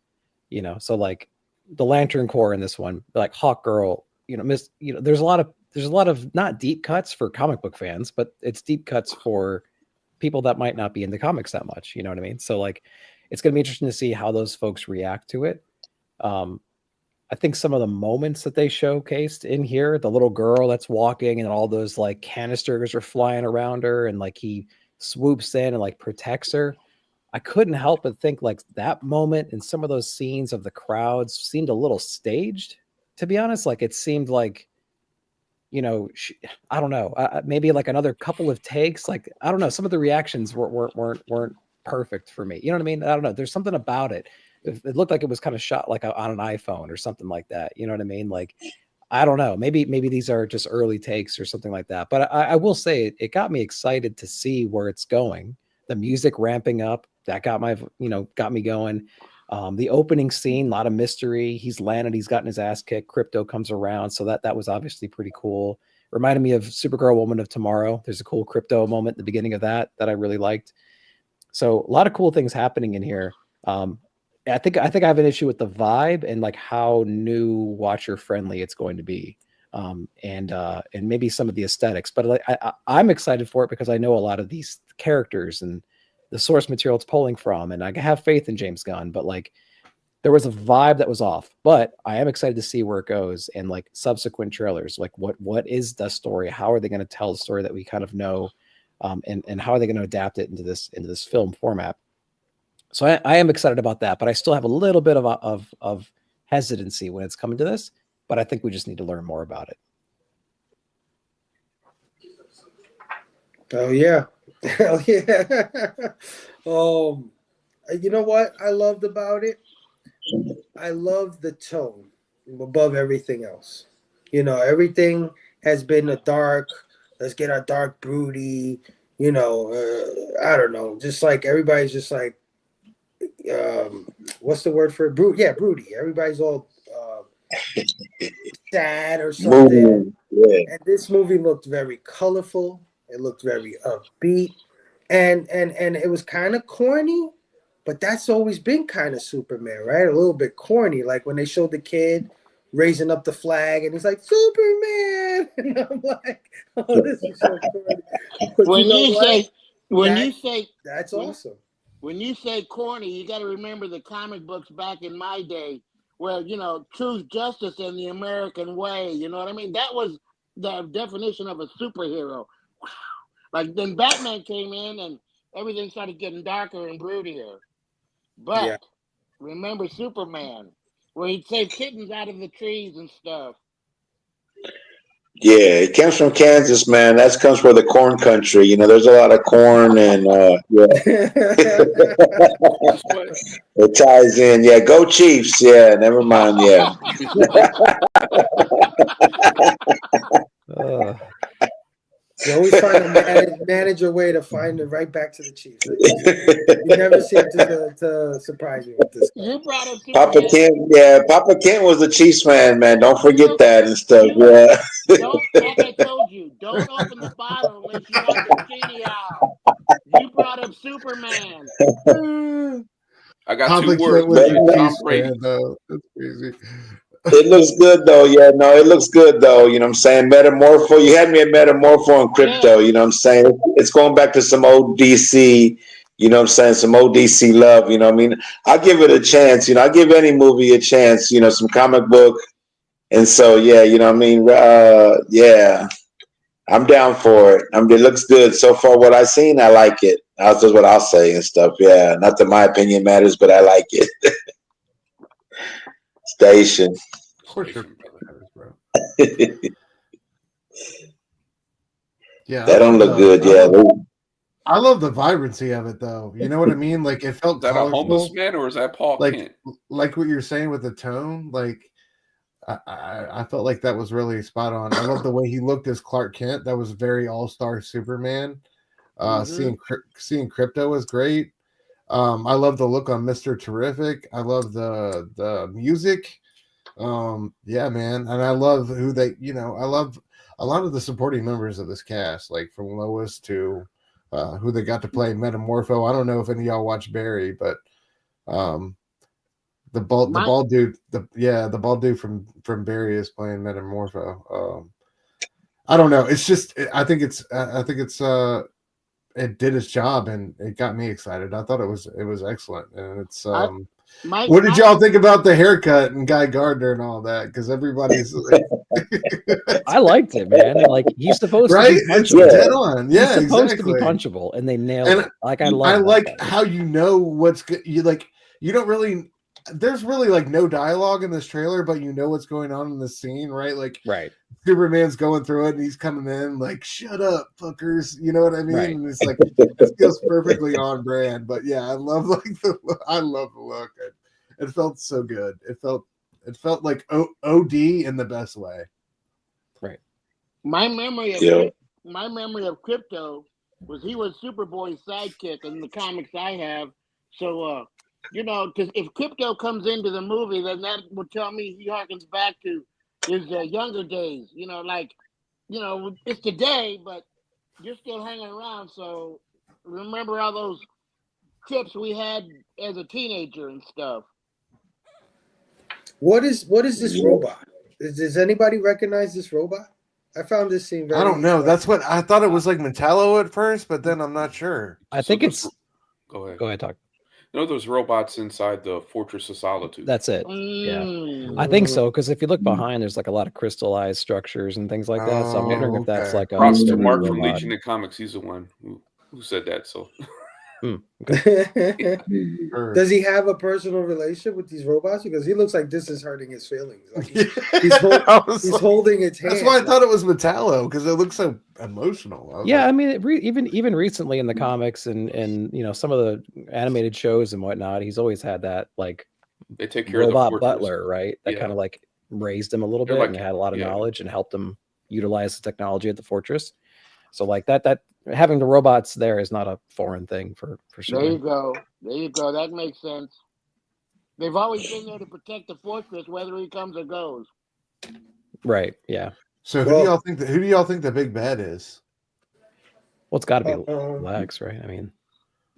you know. So like the Lantern Corps in this one, like Hawkgirl, there's a lot of not deep cuts for comic book fans, but it's deep cuts for people that might not be into comics that much. You know what I mean? So like, it's going to be interesting to see how those folks react to it. I think some of the moments that they showcased in here, the little girl that's walking and all those like canisters are flying around her and like he swoops in and like protects her. I couldn't help but think like that moment and some of those scenes of the crowds seemed a little staged, to be honest. Like it seemed like, I don't know, maybe like another couple of takes. Like, I don't know. Some of the reactions weren't perfect for me. You know what I mean? I don't know. There's something about it. It looked like it was kind of shot like on an iPhone or something like that. You know what I mean? Like, I don't know. Maybe these are just early takes or something like that. But I will say it got me excited to see where it's going. The music ramping up, that got me going. The opening scene, a lot of mystery. He's landed, he's gotten his ass kicked. Crypto comes around. So that was obviously pretty cool. Reminded me of Supergirl Woman of Tomorrow. There's a cool Crypto moment at the beginning of that I really liked. So a lot of cool things happening in here. I think I have an issue with the vibe and like how new watcher friendly it's going to be. And maybe some of the aesthetics, but like, I'm excited for it because I know a lot of these characters and the source material it's pulling from, and I have faith in James Gunn, but like there was a vibe that was off. But I am excited to see where it goes and like subsequent trailers. Like what is the story? How are they going to tell the story that we kind of know, and how are they going to adapt it into this film format? So I am excited about that, but I still have a little bit of hesitancy when it's coming to this. But I think we just need to learn more about it. Oh yeah, hell yeah. You know what I loved about it? I love the tone above everything else. You know, everything has been a dark. Let's get our dark, broody. You know, I don't know. Just like everybody's just like, what's the word for it? Yeah, broody. Everybody's all sad or something. Yeah. And this movie looked very colorful. It looked very upbeat, and it was kind of corny, but that's always been kind of Superman, right? A little bit corny, like when they showed the kid raising up the flag, and he's like Superman, and I'm like, oh, this is so corny. But When you know you what? say, when you say, That's when, awesome. when you say corny, you got to remember the comic books back in my day, where truth, justice, and the American way. You know what I mean? That was the definition of a superhero. Like then Batman came in and everything started getting darker and broodier. But Yeah. remember Superman, where he'd save kittens out of the trees and stuff. Yeah, it comes from Kansas, man. That comes from the corn country. You know, there's a lot of corn, and yeah, it ties in. Yeah, go Chiefs. Yeah, never mind. Yeah. You always find to manage your way to find it right back to the Chiefs. You never seem to surprise me with this. You brought up Papa Superman. Kent, yeah, Papa Kent was the Chiefs fan, man. Don't forget that and stuff. Yeah. Don't, like I told you, don't open the bottle unless you want the genie out. You brought up Superman. I got Papa two words Kent for was you, a Tom Chiefs Brady. fan, though. That's crazy. It looks good though. Yeah, no, it looks good though. You know what I'm saying? Metamorpho. You had me at Metamorpho and Crypto. Yeah. You know what I'm saying? It's going back to some old DC. You know what I'm saying? Some old DC love. You know what I mean? I'll give it a chance. You know, I'll give any movie a chance. You know, some comic book. And so, yeah, you know what I mean? Yeah, I'm down for it. It looks good. So far, what I've seen, I like it. That's just what I'll say and stuff. Yeah, not that my opinion matters, but I like it. Station. Of course, your brother matters, bro. Yeah, That don't look good. Yeah. I love the vibrancy of it, though. You know what I mean? Like it felt Is that a homeless colorful. man or is that Paul Like, Kent? like what you're saying with the tone. Like, I felt like that was really spot on. I love the way he looked as Clark Kent. That was very all-star Superman. Seeing Crypto was great. I love the look on Mr. Terrific. I love the music. Yeah, man, and I love who they. I love a lot of the supporting members of this cast, like from Lois to who they got to play Metamorpho. I don't know if any of y'all watch Barry, but the bald dude, the bald dude from Barry is playing Metamorpho. I don't know. It's just I think it's it did its job and it got me excited. I thought it was excellent, and it's what did y'all think about the haircut and Guy Gardner and all that? Because everybody's I liked it, man. Like he's supposed right? to be punchable. It's dead on. Yeah, he's supposed exactly. to be punchable, and they nailed it. Like I like how what's good. You don't really. There's really like no dialogue in this trailer, but you know what's going on in the scene, right? Like, right. Superman's going through it, and he's coming in like, "Shut up, fuckers!" You know what I mean? Right. And it's like it feels perfectly on brand. But yeah, I love the look. It felt so good. It felt like OD in the best way. Right. My memory of Crypto was he was Superboy's sidekick in the comics I have. So because if Crypto comes into the movie, then that would tell me he harkens back to his younger days. It's today, but you're still hanging around. So remember all those trips we had as a teenager and stuff. What is this robot? Does anybody recognize this robot? I found this scene very. I don't know. That's what I thought. It was like Metallo at first, but then I'm not sure. I think it's. Go ahead. Go ahead, talk. No, there's robots inside the Fortress of Solitude. That's it. Yeah, I think so. Because if you look behind, there's like a lot of crystallized structures and things like that. So I'm wondering if that's like props to Mark from Legion of Comics. He's the one who said that. So Does he have a personal relationship with these robots? Because he looks like this is hurting his feelings. Like he's holding its hand. That's why I thought it was Metallo, because it looks so emotional. Yeah, I mean, even recently in the comics and some of the animated shows and whatnot, he's always had that like they take care robot of the butler, right? That kind of like raised him a little bit and had a lot of knowledge and helped him utilize the technology at the fortress. So like that having the robots there is not a foreign thing for sure. There you go. That makes sense. They've always been there to protect the fortress, whether he comes or goes. Right. Yeah. So who do y'all think the big bad is? Well, it's got to be Lex, right? I mean,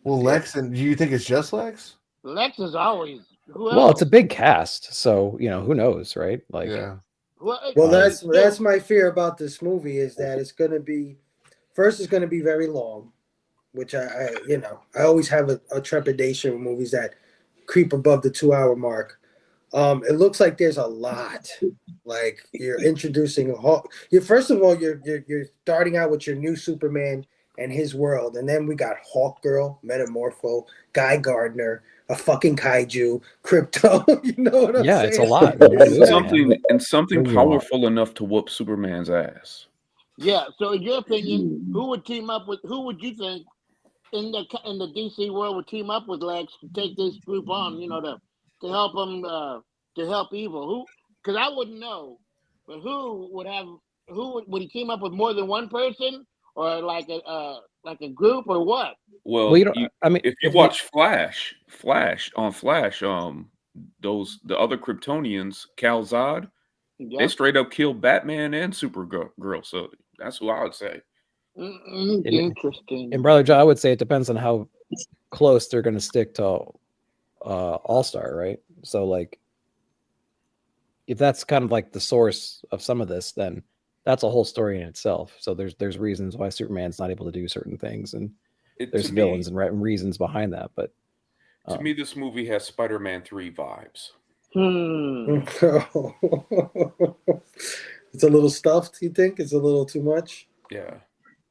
Lex, and do you think it's just Lex? Lex is always. Well, it's a big cast, so who knows, right? Like, yeah. Well, that's my fear about this movie is that it's going to be. First, it's going to be very long, which I always have a trepidation with movies that creep above the 2-hour mark. It looks like there's a lot. Like you're introducing first of all, you're starting out with your new Superman and his world, and then we got Hawk Girl, Metamorpho, Guy Gardner, a fucking kaiju, Crypto. You know what I'm saying? It's a lot. something powerful enough to whoop Superman's ass. Yeah. So, in your opinion, who would team up with? Who would you think in the DC world would team up with Lex to take this group on? To help them to help evil. Who? Because I wouldn't know, but who would he team up with? More than one person, or like a group, or what? Well, if you watch Flash, the other Kryptonians, Kal Zod, they straight up killed Batman and Supergirl. So that's what I would say. Interesting. And Brother Joe, I would say it depends on how close they're going to stick to All-Star, right? So like, if that's kind of like the source of some of this, then that's a whole story in itself. So there's reasons why Superman's not able to do certain things, and there's villains and reasons behind that. But to me, this movie has Spider-Man 3 vibes. It's a little stuffed, you think? It's a little too much? Yeah.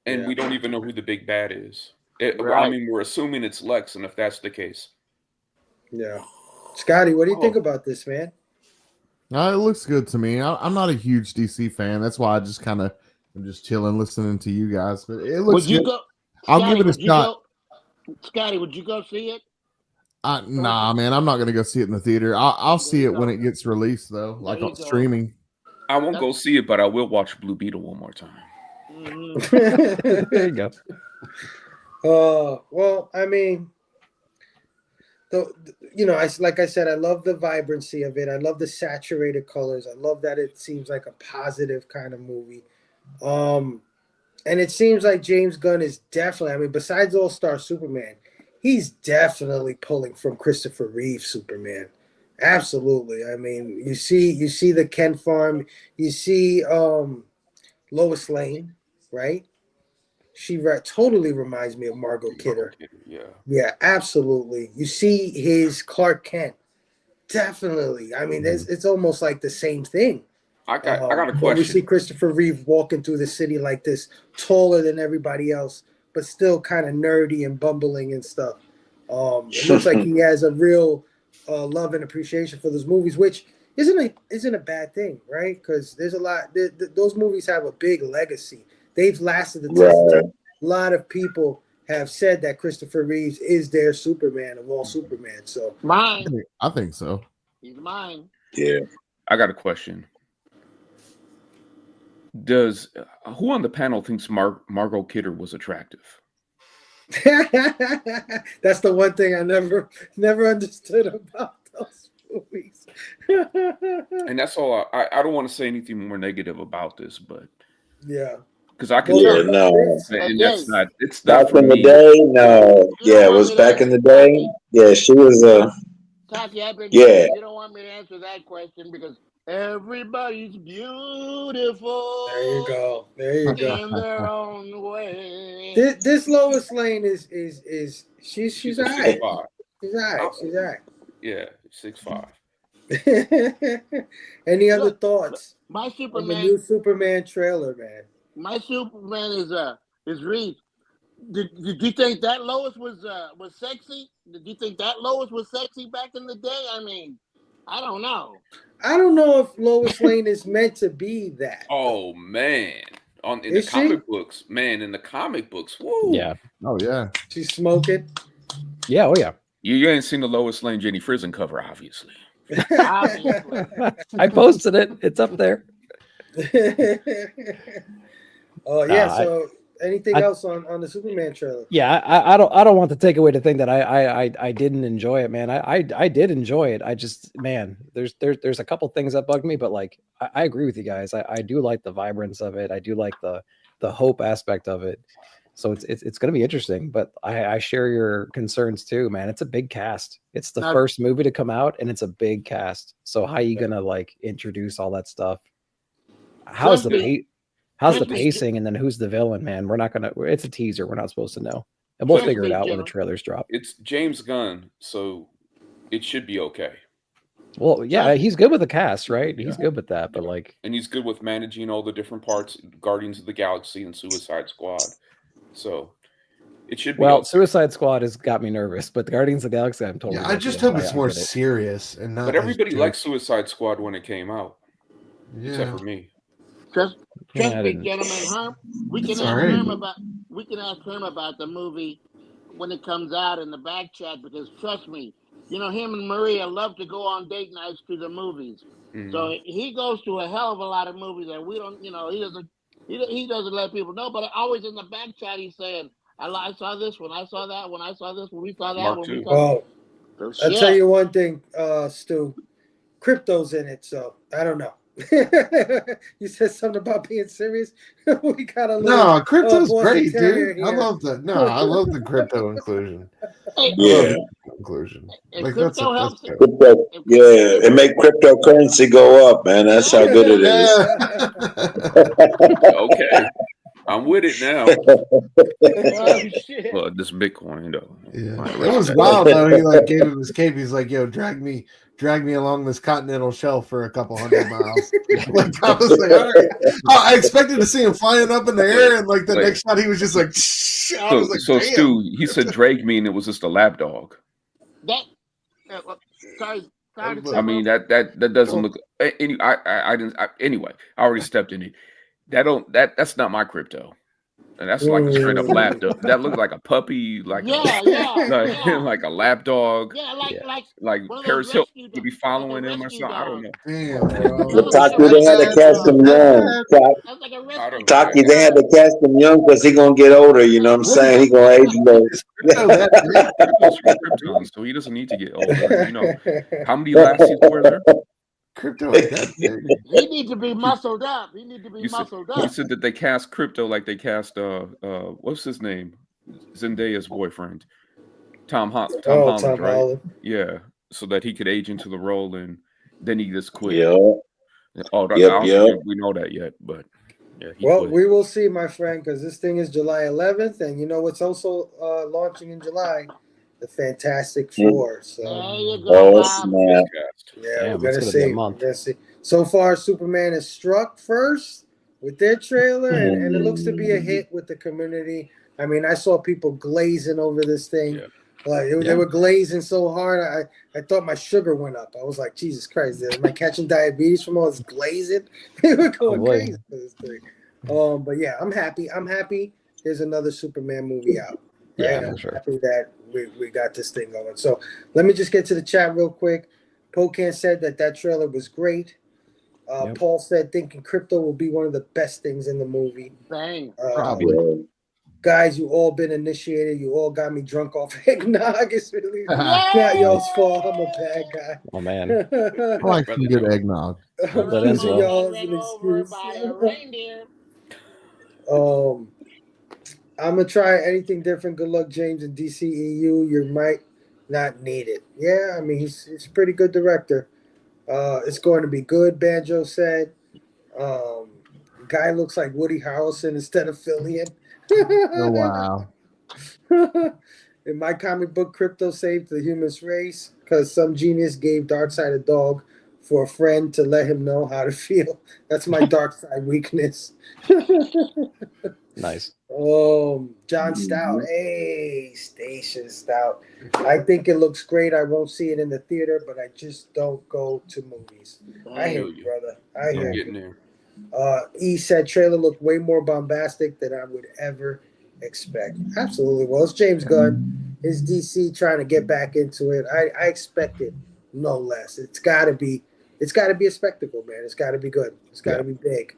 And we don't even know who the big bad is. Right. I mean, we're assuming it's Lex, and if that's the case. Yeah. Scotty, what do you think about this, man? It looks good to me. I'm not a huge DC fan. That's why I'm just chilling, listening to you guys. But it looks good. I'll give it a shot. Scotty, would you go see it? Nah, man, I'm not gonna go see it in the theater. I'll see it when it gets released, though, like on streaming. I won't go see it, but I will watch Blue Beetle one more time. There you go. Well, I mean, like I said, I love the vibrancy of it. I love the saturated colors. I love that it seems like a positive kind of movie. And it seems like James Gunn is definitely, besides All-Star Superman, he's definitely pulling from Christopher Reeve Superman. Absolutely. I mean, you see the Ken Farm, you see Lois Lane, right? She totally reminds me of Margot Kidder. Yeah, absolutely. You see his Clark Kent. Definitely. I mean, it's almost like the same thing. I got a question. We see Christopher Reeve walking through the city like this, taller than everybody else, but still kind of nerdy and bumbling and stuff. It looks like he has a real love and appreciation for those movies, which isn't a bad thing, right? Because there's a lot. Those movies have a big legacy. They've lasted the test of time. A lot of people have said that Christopher Reeves is their Superman of all Superman. So mine. I think so. He's mine. Yeah. I got a question. Who on the panel thinks Margot Kidder was attractive? That's the one thing I never understood about those movies. And that's all. I don't want to say anything more negative about this, but yeah, because I can. And that's not. It's not back in the day. No, yeah, it was back in the day. Yeah, she was Taqi, yeah. You don't want me to answer that question because everybody's beautiful. There you go. In their own way. This Lois Lane is she's all right. She's all right. Yeah, 6'5". Any other thoughts? My Superman. The new Superman trailer, man. My Superman is Reeve. Did you think that Lois was sexy? Did you think that Lois was sexy back in the day? I mean, I don't know. I don't know if Lois Lane is meant to be that. Oh man, in the Is she? comic books, man, in the comic books, woo. Yeah. Oh yeah. She's smoking. Yeah. Oh yeah. You ain't seen the Lois Lane Jenny Frison cover, obviously. Obviously. I posted it. It's up there. Oh yeah. So anything else on the Superman trailer? Yeah, I don't want to take away the thing that I didn't enjoy it, man. I did enjoy it. I just, man, there's a couple things that bugged me, but like I agree with you guys. I do like the vibrance of it. I do like the hope aspect of it. So it's going to be interesting, but I share your concerns too, man. It's a big cast. It's the first movie to come out, and it's a big cast. So how are you gonna like introduce all that stuff? How's the pacing, and then who's the villain, man? We're not gonna. It's a teaser. We're not supposed to know, and we'll figure it out when the trailers drop. It's James Gunn, so it should be okay. Well, yeah, he's good with the cast, right? He's good with that, but like, and he's good with managing all the different parts, Guardians of the Galaxy and Suicide Squad. So it should be. Well, okay. Suicide Squad has got me nervous, but the Guardians of the Galaxy, I'm totally. Yeah, I just hope it's more serious and not. But everybody liked Suicide Squad when it came out, except for me. Trust me, gentlemen, Herm. We can ask Herm about the movie when it comes out in the back chat, because trust me, him and Maria love to go on date nights to the movies. Mm-hmm. So he goes to a hell of a lot of movies that we don't. He doesn't let people know, but always in the back chat he's saying, I saw this one, I saw that one, I saw this one, we saw that one. Well, I'll tell you one thing, Stu. Crypto's in it, so I don't know. You said something about being serious. We got a little. No, Crypto's great, dude. I love the Crypto inclusion. Yeah, inclusion. Like crypto helps. It make cryptocurrency go up, man. That's how good it is. Okay, I'm with it now. Well, this Bitcoin though. Yeah, it was wild though. He like gave him his cape. He's like, "Yo, drag me along this continental shelf for a couple hundred miles." Like, I was like, all right. I expected to see him flying up in the air, and like the next shot, he was just like, I was like, so Stu, he said drag me, and it was just a lap dog. I mean that doesn't look. Anyway, I didn't. Anyway, I already stepped in it. That's not my crypto. And that's like a straight up lap dog. That looked like a puppy, like like a lap dog. Yeah, like Paris Hilton would be following him or something. I don't know. Taqi, they had to cast him young. Taqi, they had to cast him young because he's gonna get older. You know what I'm saying? He's gonna age low. So he doesn't need to get older. How many laps were there? Crypto is that big. He needs to be muscled up. He said that they cast Crypto like they cast what's his name? Zendaya's boyfriend. Tom Holland, right? Holland. Yeah. So that he could age into the role, and then he just quit. Yeah. Oh, I don't think we know that yet, but yeah. Well, we will see, my friend, because this thing is July 11th, and you know what's also launching in July? The Fantastic Four. So, snap. Yeah, we're gonna see. So far, Superman is struck first with their trailer, and it looks to be a hit with the community. I mean, I saw people glazing over this thing. Yeah. Like they were glazing so hard, I thought my sugar went up. I was like, Jesus Christ, am I catching diabetes from all this glazing? They were going crazy for this thing. But yeah, I'm happy. There's another Superman movie out. Yeah, I'm sure. happy that we got this thing going. So let me just get to the chat real quick. Pocan said that trailer was great. Paul said thinking Crypto will be one of the best things in the movie. Bang. Probably. Guys, you all been initiated. You all got me drunk off eggnog. It's really not y'all's fault. I'm a bad guy. Oh man, I like some good eggnog. I'm using y'all as an excuse. I'm gonna try anything different. Good luck, James, and DCEU. You might not need it. Yeah, I mean he's a pretty good director. It's going to be good. Banjo said. Guy looks like Woody Harrelson instead of Fillion. Oh wow! In my comic book, Crypto saved the human race because some genius gave Darkseid a dog for a friend to let him know how to feel. That's my dark side weakness. Nice. John Stout. Hey, Station Stout. I think it looks great. I won't see it in the theater, but I just don't go to movies. I hear you, brother. I hear you. E said trailer looked way more bombastic than I would ever expect. Absolutely. Well, it's James Gunn. It's DC trying to get back into it. I expected no less. It's gotta be a spectacle, man. It's gotta be good. It's gotta be big.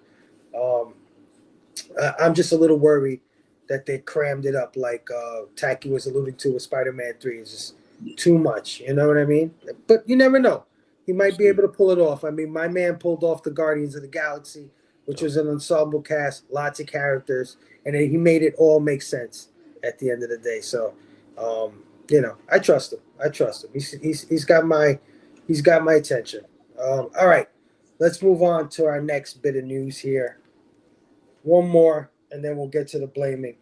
I'm just a little worried that they crammed it up like Taqi was alluding to with Spider-Man 3. It's just too much. You know what I mean? But you never know. He might be able to pull it off. I mean, my man pulled off the Guardians of the Galaxy, which was an ensemble cast, lots of characters, and he made it all make sense at the end of the day. So, I trust him. He's got my attention. All right, let's move on to our next bit of news here. One more, and then we'll get to the blaming,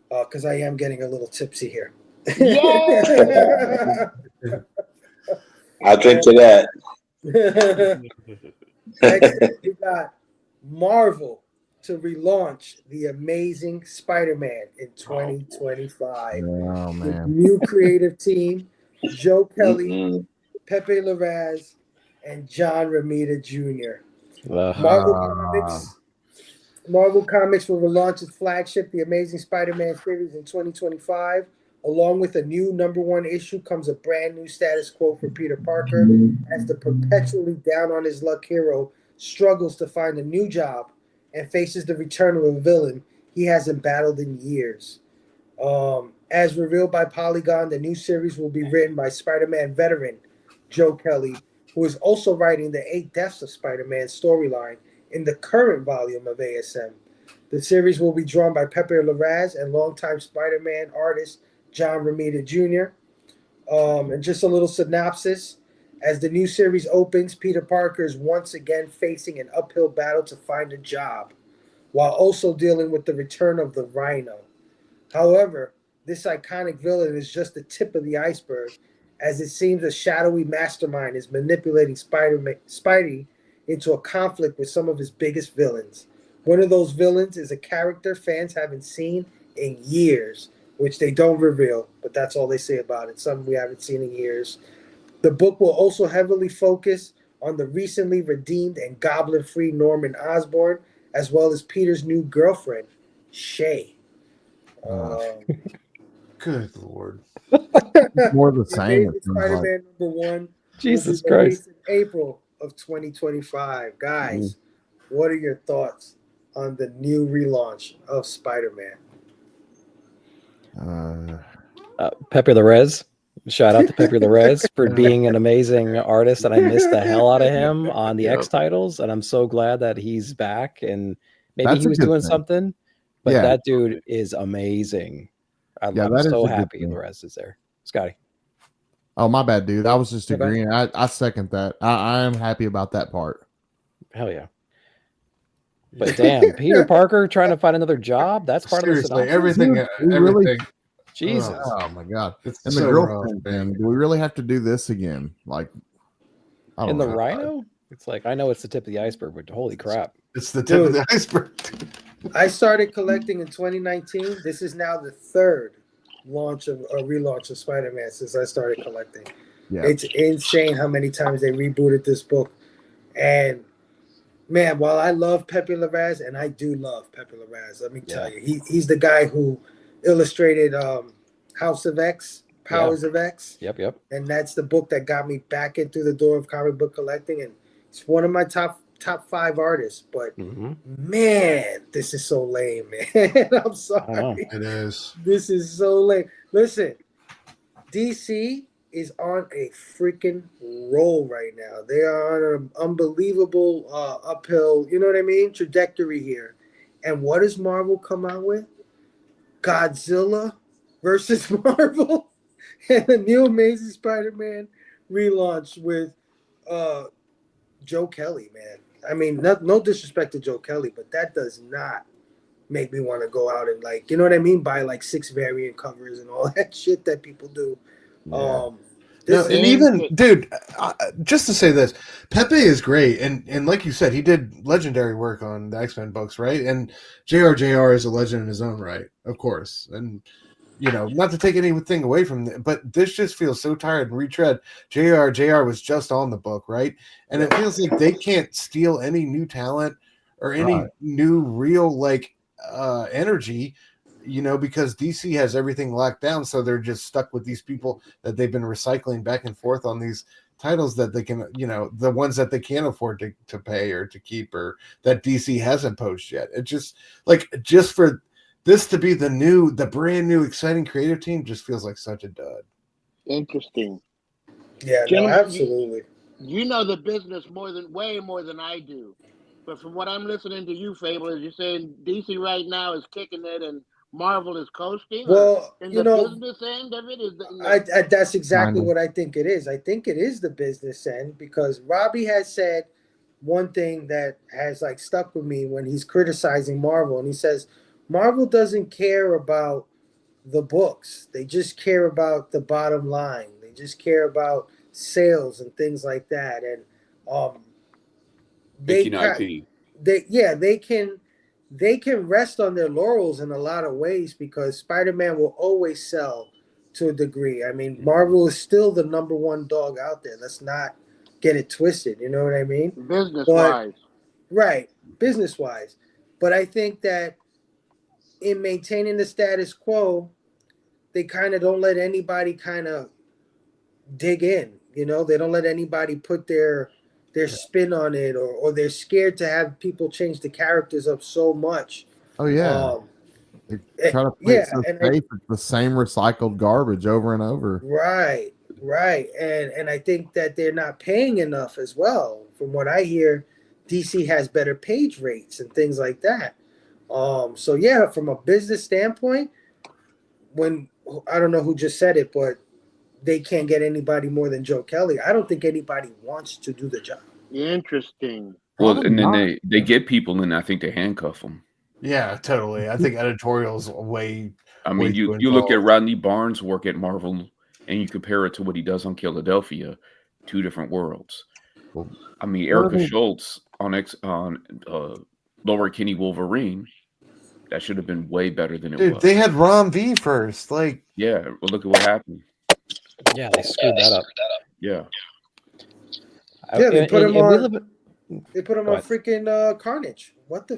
because I am getting a little tipsy here. Yeah. I'll drink to that. Next up, we got Marvel to relaunch The Amazing Spider-Man in 2025. Oh, man. With new creative team, Joe Kelly, Pepe Larraz, and John Romita Jr. Marvel Comics will relaunch its flagship, The Amazing Spider-Man series, in 2025. Along with a new #1 issue comes a brand new status quo for Peter Parker, as the perpetually down on his luck hero struggles to find a new job and faces the return of a villain he hasn't battled in years. As revealed by Polygon, the new series will be written by Spider-Man veteran Joe Kelly, who is also writing the 8 Deaths of Spider-Man storyline in the current volume of ASM. The series will be drawn by Pepe Larraz and longtime Spider-Man artist John Romita Jr. And just a little synopsis. As the new series opens, Peter Parker is once again facing an uphill battle to find a job, while also dealing with the return of the Rhino. However, this iconic villain is just the tip of the iceberg, as it seems a shadowy mastermind is manipulating Spidey into a conflict with some of his biggest villains. One of those villains is a character fans haven't seen in years, which they don't reveal, but that's all they say about it. Something we haven't seen in years. The book will also heavily focus on the recently redeemed and goblin-free Norman Osborn, as well as Peter's new girlfriend, Shay. Good Lord. More the same. Spider-Man #1. Jesus Christ. In April of 2025. Guys, what are your thoughts on the new relaunch of Spider-Man? Pepe Larraz. Shout out to Pepe Larraz for being an amazing artist, and I missed the hell out of him on the X titles, and I'm so glad that he's back, and maybe he was doing something, but that dude is amazing. I'm so happy Larraz is there. Scotty. Oh, my bad, dude. I was just agreeing. I second that. I am happy about that part. Hell yeah. But damn, Peter Parker trying to find another job? That's part of the synopsis? Everything. Really, Jesus. Oh my God. It's and so the girlfriend rough, thing. Do we really have to do this again? Like, I don't know. The Rhino? It's like, I know it's the tip of the iceberg, but holy crap. It's the tip of the iceberg. I started collecting in 2019. This is now the third relaunch of Spider-Man since I started collecting. Yeah. It's insane how many times they rebooted this book. And man, while I love Pepe Larraz, and I do love Pepe Larraz, let me tell you, he's the guy who illustrated House of X, Powers of X. Yep. And that's the book that got me back in through the door of comic book collecting. And it's one of my top 5 artists. But man, this is so lame, man. I'm sorry. It is. This is so lame. Listen, DC is on a freaking roll right now. They are on an unbelievable uphill, you know what I mean, trajectory here. And what does Marvel come out with? Godzilla versus Marvel and the new Amazing Spider-Man relaunch with Joe Kelly, man. I mean, no disrespect to Joe Kelly, but that does not make me want to go out and, like, you know what I mean, buy like 6 variant covers and all that shit that people do. Yeah. No, and even, dude, just to say this, Pepe is great, and like you said, he did legendary work on the X-Men books, right? And JR is a legend in his own right, of course. And not to take anything away from it, but this just feels so tired and retread. JR was just on the book, right? And it feels like they can't steal any new talent or any new real energy. Because DC has everything locked down, so they're just stuck with these people that they've been recycling back and forth on these titles that they can, the ones that they can't afford to pay or to keep, or that DC hasn't poached yet. It just for this to be the brand new exciting creative team just feels like such a dud. Interesting. Yeah, no, absolutely. You know the business way more than I do. But from what I'm listening to you, Phable, is you're saying DC right now is kicking it and Marvel is coasting? Well, in the business end of it? That's exactly what I think it is. I think it is the business end because Robbie has said one thing that has stuck with me when he's criticizing Marvel, and he says Marvel doesn't care about the books. They just care about the bottom line. They just care about sales and things like that. And they can rest on their laurels in a lot of ways because Spider-Man will always sell to a degree. I mean, Marvel is still the number one dog out there. Let's not get it twisted. You know what I mean? Business-wise. Right. Business-wise. But I think that in maintaining the status quo, they kind of don't let anybody kind of dig in. They don't let anybody put their spin on it, or they're scared to have people change the characters up so much. Oh yeah, they try to play it so safe. It's the same recycled garbage over and over. Right, and I think that they're not paying enough as well. From what I hear, DC has better page rates and things like that. So yeah, from a business standpoint, when I don't know who just said it, but they can't get anybody more than Joe Kelly. I don't think anybody wants to do the job. Interesting. Well, and then they get people and I think they handcuff them. Yeah, totally. I think editorial's way. I mean, you look at Rodney Barnes' work at Marvel and you compare it to what he does on Philadelphia, two different worlds. I mean, Erica Schultz on Laura Kinney Wolverine, that should have been way better than it was. They had Ron V first. Yeah, well, look at what happened. Yeah, they screwed that up. Yeah. Yeah, they put him on. They put him on freaking Carnage. What?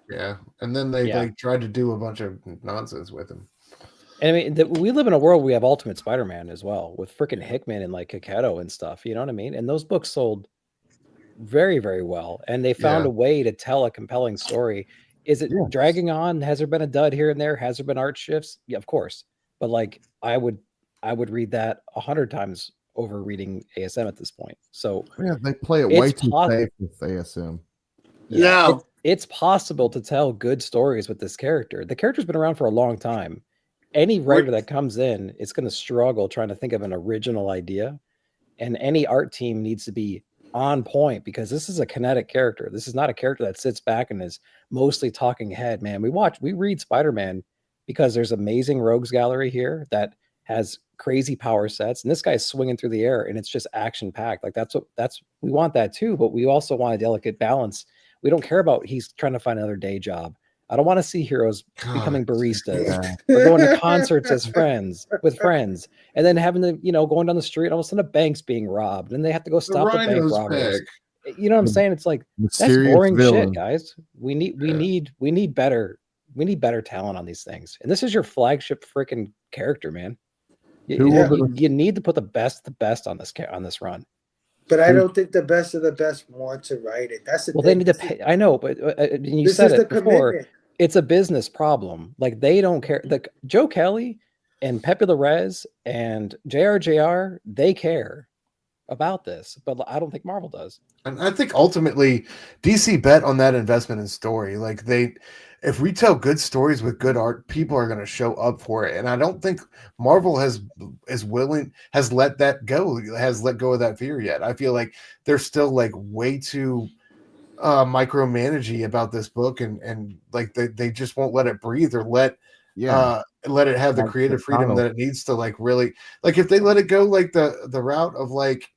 Yeah, and then they tried to do a bunch of nonsense with him. And I mean, we live in a world where we have Ultimate Spider-Man as well, with freaking Hickman and Kaketo and stuff. You know what I mean? And those books sold very, very well, and they found a way to tell a compelling story. Is it dragging on? Has there been a dud here and there? Has there been art shifts? Yeah, of course. But I would read that 100 times over reading ASM at this point. So yeah, they play it way too safe with ASM. Yeah, it's possible to tell good stories with this character. The character's been around for a long time. Any writer that comes in is going to struggle trying to think of an original idea, and any art team needs to be on point because this is a kinetic character. This is not a character that sits back and is mostly talking head. Man, we read Spider-Man because there's amazing rogues gallery here that has crazy power sets, and this guy's swinging through the air and it's just action packed. We want that too, but we also want a delicate balance. We don't care about he's trying to find another day job. I don't want to see heroes becoming baristas or going to concerts with friends, and then having to, going down the street, all of a sudden a bank's being robbed and they have to go stop the bank robbers. You know what I'm saying? It's like, that's boring shit, guys. We need better talent on these things. And this is your flagship freaking character, man. You need to put the best on this run. But I don't think the best of the best want to write it. That's the thing. They need to pay. I know, but you said it before. Commitment. It's a business problem. They don't care. Joe Kelly and Pepe Larez and JR, they care about this, but I don't think Marvel does. And I think ultimately DC bet on that investment in story. If we tell good stories with good art, people are going to show up for it. And I don't think Marvel has let go of that fear yet. I feel like they're still way too micromanagey about this book, and they just won't let it breathe or let let it have the Like creative freedom Chicago. that it needs to, like, really, like, if they let it go like the route of like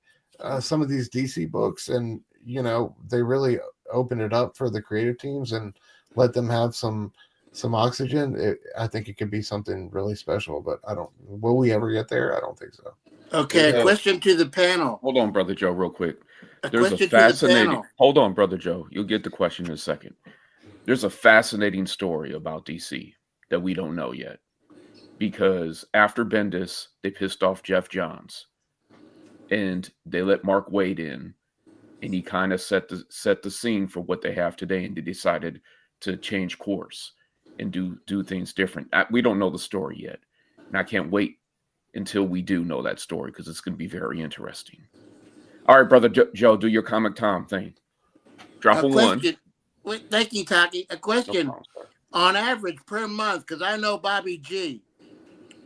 some of these DC books, and they really open it up for the creative teams and let them have some oxygen, I think it could be something really special. But will we ever get there? I don't think so. Okay, a question to the panel. Hold on, Brother Joe, real quick. There's a fascinating. Hold on, Brother Joe. You'll get the question in a second. There's a fascinating story about DC that we don't know yet, because after Bendis, they pissed off Jeff Johns, and they let Mark Waid in, and he kind of set the scene for what they have today, and they decided to change course and do things different. We don't know the story yet, and I can't wait until we do know that story, because it's going to be very interesting. All right, Brother Joe, do your Comic Tom thing. Drop a one. Wait, thank you, Taqi. A question. On average per month, because I know Bobby G,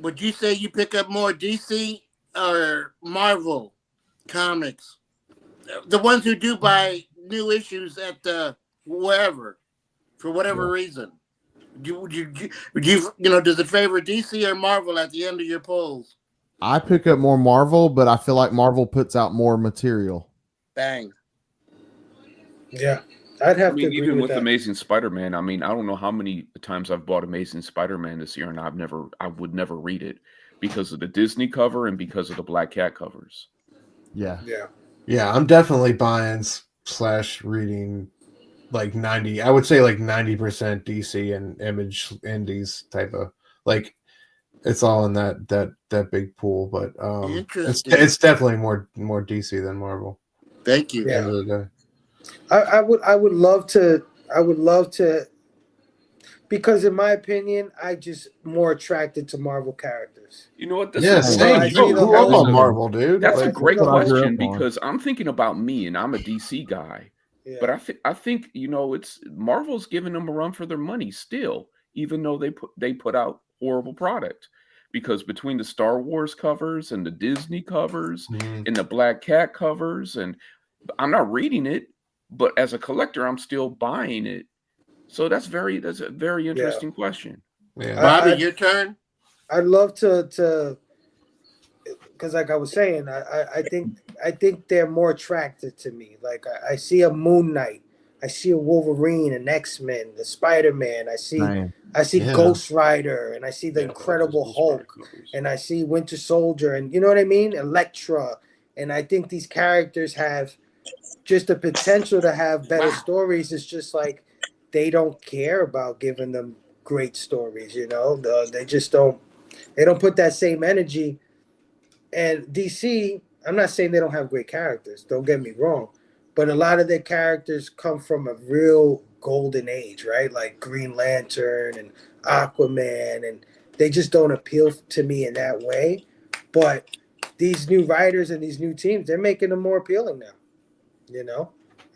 would you say you pick up more DC or Marvel comics? The ones who do buy new issues at the wherever, for whatever reason. Would you does it favor DC or Marvel at the end of your polls? I pick up more Marvel, but I feel like Marvel puts out more material. Bang. Yeah, I'd have to agree even with that. Amazing Spider-Man. I mean, I don't know how many times I've bought Amazing Spider-Man this year, and I would never read it because of the Disney cover and because of the Black Cat covers. Yeah. I'm definitely buying / reading like 90. I would say like 90% DC and Image Indies type of, like, it's all in that big pool. But it's definitely more DC than Marvel. Thank you. Yeah. I would love to, because in my opinion, I just more attracted to Marvel characters. You know what? Who up Marvel, dude? That's a great question, because I'm thinking about me, and I'm a DC guy. Yeah. But I think it's Marvel's giving them a run for their money still, even though they put out horrible product, because between the Star Wars covers and the Disney covers and the Black Cat covers, and I'm not reading it, but as a collector, I'm still buying it. So that's a very interesting question. Yeah. Bobby, your turn. I'd love to, because like I was saying, I think they're more attractive to me. Like I see a Moon Knight, I see a Wolverine, an X-Men, the Spider-Man. I see Ghost Rider, and I see the Incredible Hulk, and I see Winter Soldier, and you know what I mean, Elektra. And I think these characters have just the potential to have better stories. It's just like they don't care about giving them great stories. They just don't. They don't put that same energy. And DC, I'm not saying they don't have great characters. Don't get me wrong. But a lot of their characters come from a real golden age, right? Like Green Lantern and Aquaman. And they just don't appeal to me in that way. But these new writers and these new teams, they're making them more appealing now.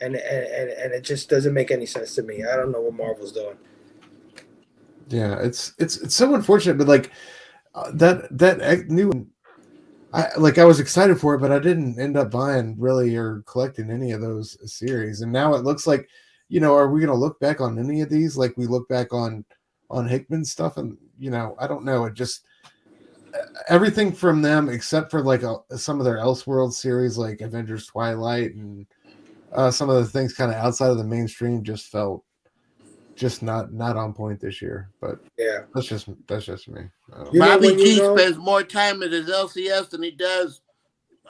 And it just doesn't make any sense to me. I don't know what Marvel's doing. Yeah, it's so unfortunate, but like that new, I was excited for it, but I didn't end up buying really or collecting any of those series. And now it looks like, are we going to look back on any of these like we look back on Hickman stuff? And I don't know. It just everything from them except for like some of their Elseworld series, like Avengers Twilight, and some of the things kind of outside of the mainstream just felt just not on point this year. But yeah, that's just me. Bobby G spends more time at his LCS than he does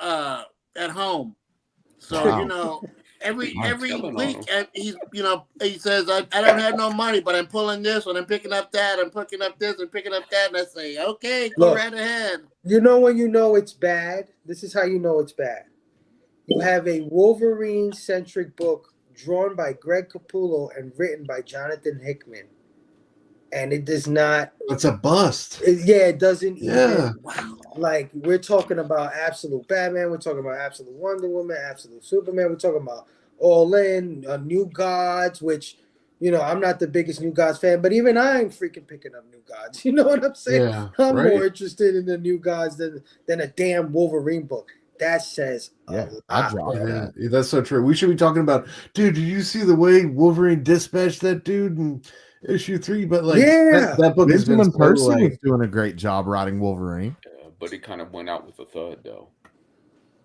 at home. So every week he says I don't have no money, but I'm pulling this and I'm picking up that, I'm picking up this and picking up that, and I say, okay, go right ahead. When it's bad. This is how you know it's bad. You have a Wolverine-centric book drawn by Greg Capullo and written by Jonathan Hickman. And it does not... It's a bust. It doesn't even... Like, we're talking about Absolute Batman, we're talking about Absolute Wonder Woman, Absolute Superman, we're talking about All In, New Gods, which, I'm not the biggest New Gods fan, but even I'm freaking picking up New Gods. You know what I'm saying? Yeah, I'm more interested in the New Gods than a damn Wolverine book. That says I dropped that. That's so true. We should be talking about, dude, did you see the way Wolverine dispatched that dude issue 3, but like Yeah. that book has been Benjamin so, Percy like, was doing a great job writing Wolverine. But it kind of went out with a thud, though.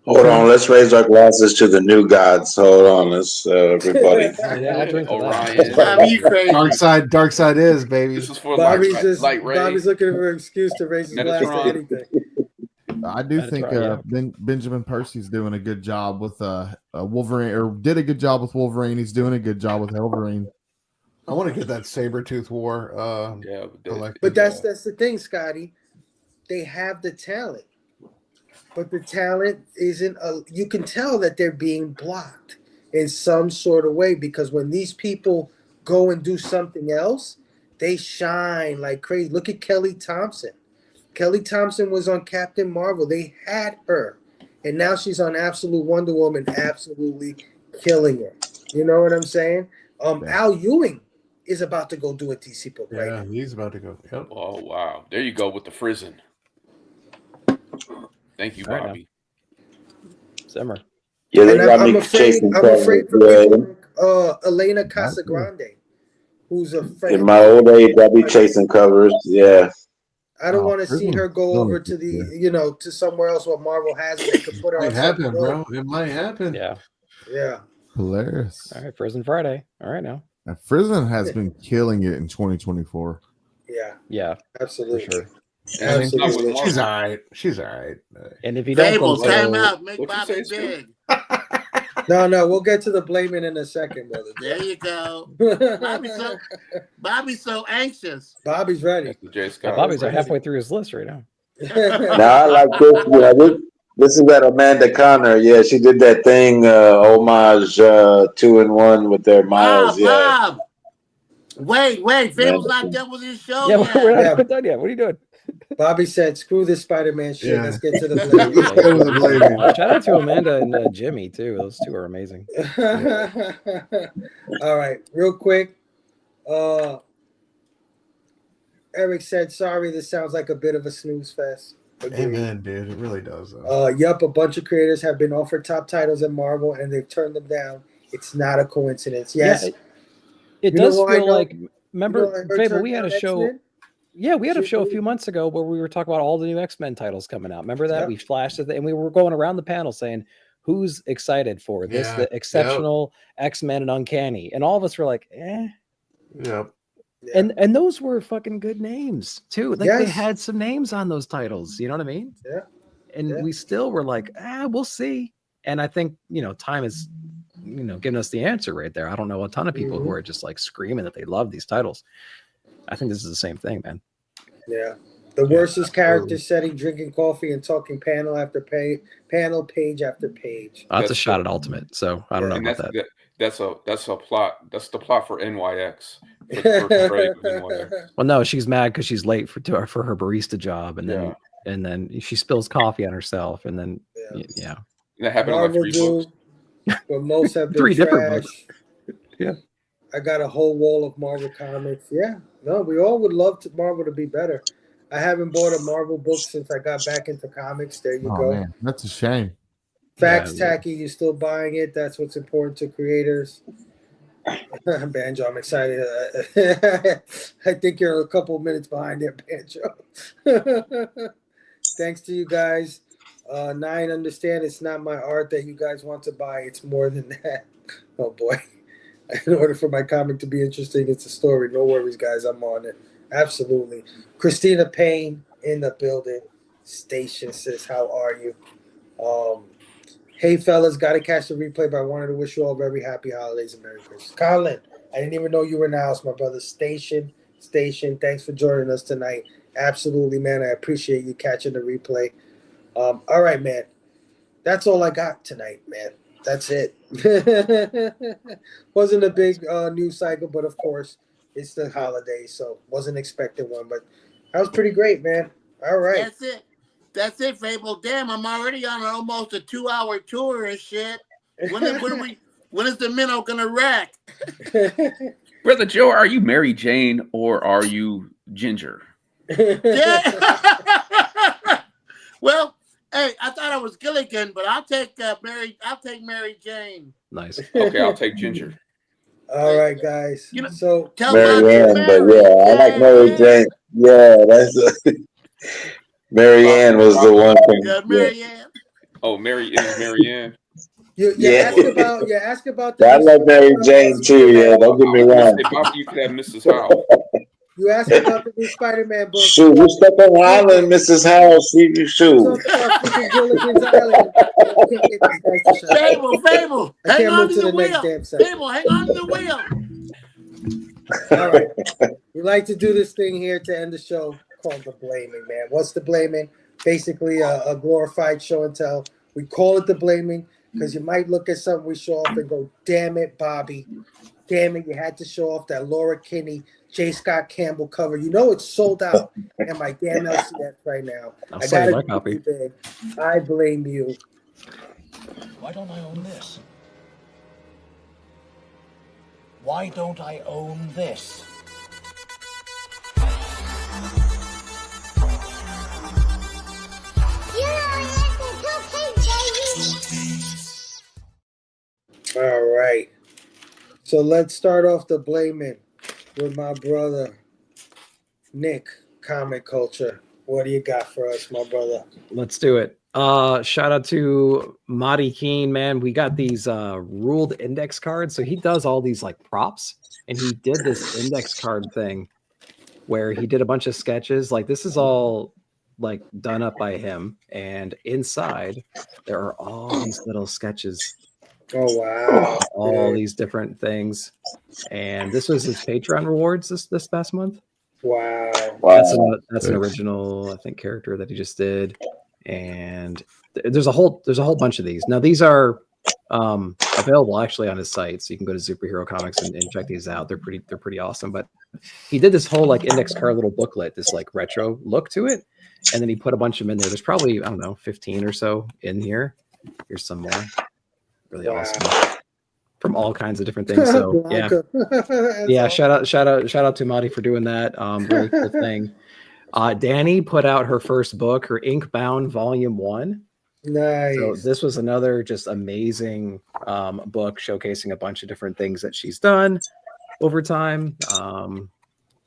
Hold on, let's raise our glasses to the new gods. Hold on, let's everybody. Yeah, I'll drink to Orion. Bobby, you crazy. Dark side is, baby. This is for Bobby's light ray. Bobby's looking for an excuse to raise his glass to Metatron. anything. I do think Benjamin Percy's doing a good job with Wolverine, or did a good job with Wolverine. He's doing a good job with Wolverine. I want to get that Sabretooth War. But that's the thing, Scotty. They have the talent, but the talent isn't. You can tell that they're being blocked in some sort of way, because when these people go and do something else, they shine like crazy. Look at Kelly Thompson. Kelly Thompson was on Captain Marvel. They had her, and now she's on Absolute Wonder Woman, absolutely killing it. You know what I'm saying? Al Ewing is about to go do a DC book right now. He's about to go. Yep. Oh, wow. There you go with the Frizen. Thank you, All right, Bobby. Simmer. Yeah, they And got I'm me chasing afraid for covers. people like Elena Casagrande, who's a friend. In my old age, I'll be chasing covers. Yeah. I don't want to see her go over to to somewhere else where Marvel has it. They could put her It on might happen, something bro. good. It might happen. Yeah. Yeah. Hilarious. All right, Prison Friday. All right now. And Frizen has been killing it in 2024. Yeah. Yeah. Absolutely. For sure. Absolutely. She's all right. She's all right. And if you don't Fable, go time so- out. Make What'd you Bobby say, big. No, we'll get to the blaming in a second, brother. There you go. Bobby's so anxious. Bobby's ready. Yeah, Bobby's halfway through his list right now. Now I like this. This is that Amanda Connor. Yeah, she did that thing, homage 2-in-1 with their Miles. Bob. Wait. Fable's not done with his show Yeah, yet. we're not done yet. What are you doing? Bobby said, "Screw this Spider-Man shit. Yeah. Let's get to the blaming." Shout out to Amanda and Jimmy too. Those two are amazing. All right, real quick. Eric said, "Sorry, this sounds like a bit of a snooze fest." Agreed. Amen, dude. It really does. Yup, a bunch of creators have been offered top titles in Marvel and they've turned them down. It's not a coincidence. Yes, Yeah, it does feel like. Remember, Fable, we had a show. X-Men? Yeah, we had a show a few months ago where we were talking about all the new X-Men titles coming out. Remember that? Yep. We flashed it, and we were going around the panel saying, who's excited for this? Yeah, The exceptional X-Men and Uncanny. And all of us were like, eh. Yep. Yeah. And those were fucking good names too. Like they Yes. had some names on those titles. You know what I mean? Yeah. And Yeah. we still were like, we'll see. And I think, time is, giving us the answer right there. I don't know a ton of people who are just like screaming that they love these titles. I think this is the same thing, man. Yeah. The worst is character setting, drinking coffee, and talking panel after page after page. That's a shot at Ultimate. So I don't know And about that. that's a plot. That's the plot for NYX. For the first break of NYX. Well, no, she's mad because she's late for her barista job, and then she spills coffee on herself, and then yeah. That happened in like Marvel 3 do, books. but most have been 3 different trash. books. Yeah. I got a whole wall of Marvel comics. Yeah. No, we all would love Marvel to be better. I haven't bought a Marvel book since I got back into comics. There you go. Man, that's a shame. Facts, Taqi, you still buying it? That's what's important to creators. Banjo, I'm excited. I think you're a couple minutes behind there, Banjo. Thanks to you guys. 9, understand it's not my art that you guys want to buy. It's more than that. Oh, boy. In order for my comic to be interesting, it's a story. No worries, guys. I'm on it. Absolutely. Christina Payne in the building. Station says, how are you? Hey, fellas, got to catch the replay, but I wanted to wish you all very happy holidays and Merry Christmas. Colin, I didn't even know you were in the house, my brother. Station, thanks for joining us tonight. Absolutely, man. I appreciate you catching the replay. All right, man. That's all I got tonight, man. That's it. Wasn't a big news cycle, but of course, it's the holidays, so wasn't expecting one. But that was pretty great, man. All right. That's it, Fable. Damn, I'm already on almost a 2-hour tour and shit. When is the minnow gonna wreck? Brother Joe, are you Mary Jane or are you Ginger? Yeah. Well, hey, I thought I was Gilligan, but I'll take Mary Jane. Nice. Okay, I'll take Ginger. All right, guys. You know, So tell Mary Bob to Ann, but Mary yeah, I like Mary Jane. Jane. Yeah, Mary Robbie, Ann was the Robbie. one thing. Yeah, Yeah, Mary Ann. Oh, it was Mary Ann. you yeah. ask about the I new love Mary Jane too. Yeah, Spider-Man. don't get I me was gonna wrong. say, Bobby, you could have Mrs. Howe. You ask about the new Spider-Man book. Shoot, you step on island, Mrs. Howell. See you You shoot. talk about freaking Gilligan's Island. I can't get these guys to shut up. Fable, I hang can't on move to to the the next wheel. damn segment. Fable, hang on to the wheel. All right. We like to do this thing here to end the show called the blaming, man. What's the blaming? Basically a glorified show and tell. We call it the blaming because you might look at something we show off and go, damn it, Bobby. Damn it, you had to show off that Laura Kinney, J. Scott Campbell cover. You know it's sold out in my damn LCS right now. I'll I sell you got my to copy. be big. I blame you. Why don't I own this? Why don't I own this? All right. So let's start off the blaming with my brother, Nick, Comic Culture. What do you got for us, my brother? Let's do it. Shout out to Marty Keen, man. We got these ruled index cards. So he does all these like props, and he did this index card thing where he did a bunch of sketches. Like this is all like done up by him, and inside there are all these little sketches. Oh wow! All these different things, and this was his Patreon rewards this past month. Wow! That's an original, I think, character that he just did, and there's a whole bunch of these. Now these are available actually on his site, so you can go to Superhero Comics and check these out. They're pretty awesome. But he did this whole like index card little booklet, this like retro look to it, and then he put a bunch of them in there. There's probably, I don't know, 15 or so in here. Here's some more. Really awesome from all kinds of different things. So yeah, awesome. shout out to Madi for doing that. Really cool thing. Danny put out her first book, her Inkbound Volume 1. Nice. So this was another just amazing book showcasing a bunch of different things that she's done over time.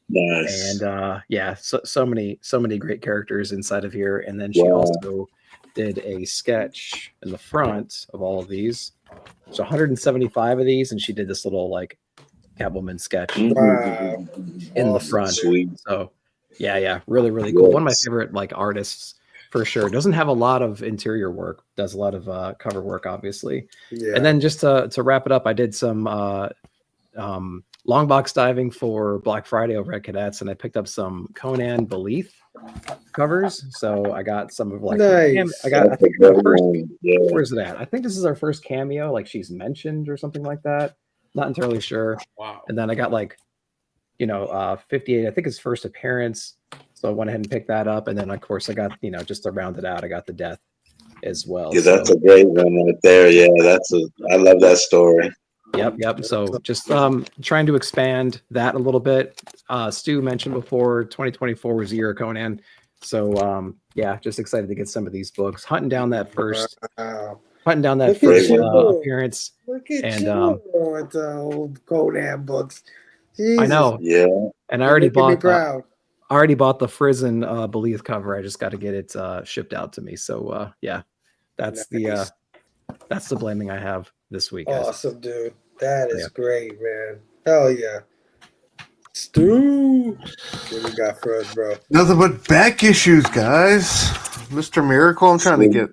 Nice. And yeah, so many great characters inside of here. And then she also did a sketch in the front of all of these. So 175 of these, and she did this little like Catwoman sketch in the front. Sweet. So yeah, really cool. Yes. One of my favorite like artists for sure. Doesn't have a lot of interior work, does a lot of cover work, obviously. Yeah. And then just to wrap it up, I did some long box diving for Black Friday over at Cadets, and I picked up some Conan Belief covers. So I got some of like nice. I think the first, where's it at? I think this is our first cameo, like she's mentioned or something like that. Not entirely sure. Wow. And then I got like 58, I think his first appearance. So I went ahead and picked that up. And then of course I got, just to round it out, I got the death as well. Yeah, that's a great one right there. Yeah, I love that story. Yep. So just trying to expand that a little bit. Stu mentioned before 2024 was the year of Conan. So yeah, just excited to get some of these books. Hunting down that first appearance. Look at and you with the old Conan books. Jesus. I know. Yeah. And I already bought the Frizen Belief cover. I just got to get it shipped out to me. So yeah, that's nice. That's the blaming I have this week. Awesome, dude. That is great, man. Hell yeah. Stu, what you got for us, bro? Nothing but back issues, guys. Mr. Miracle, I'm trying to get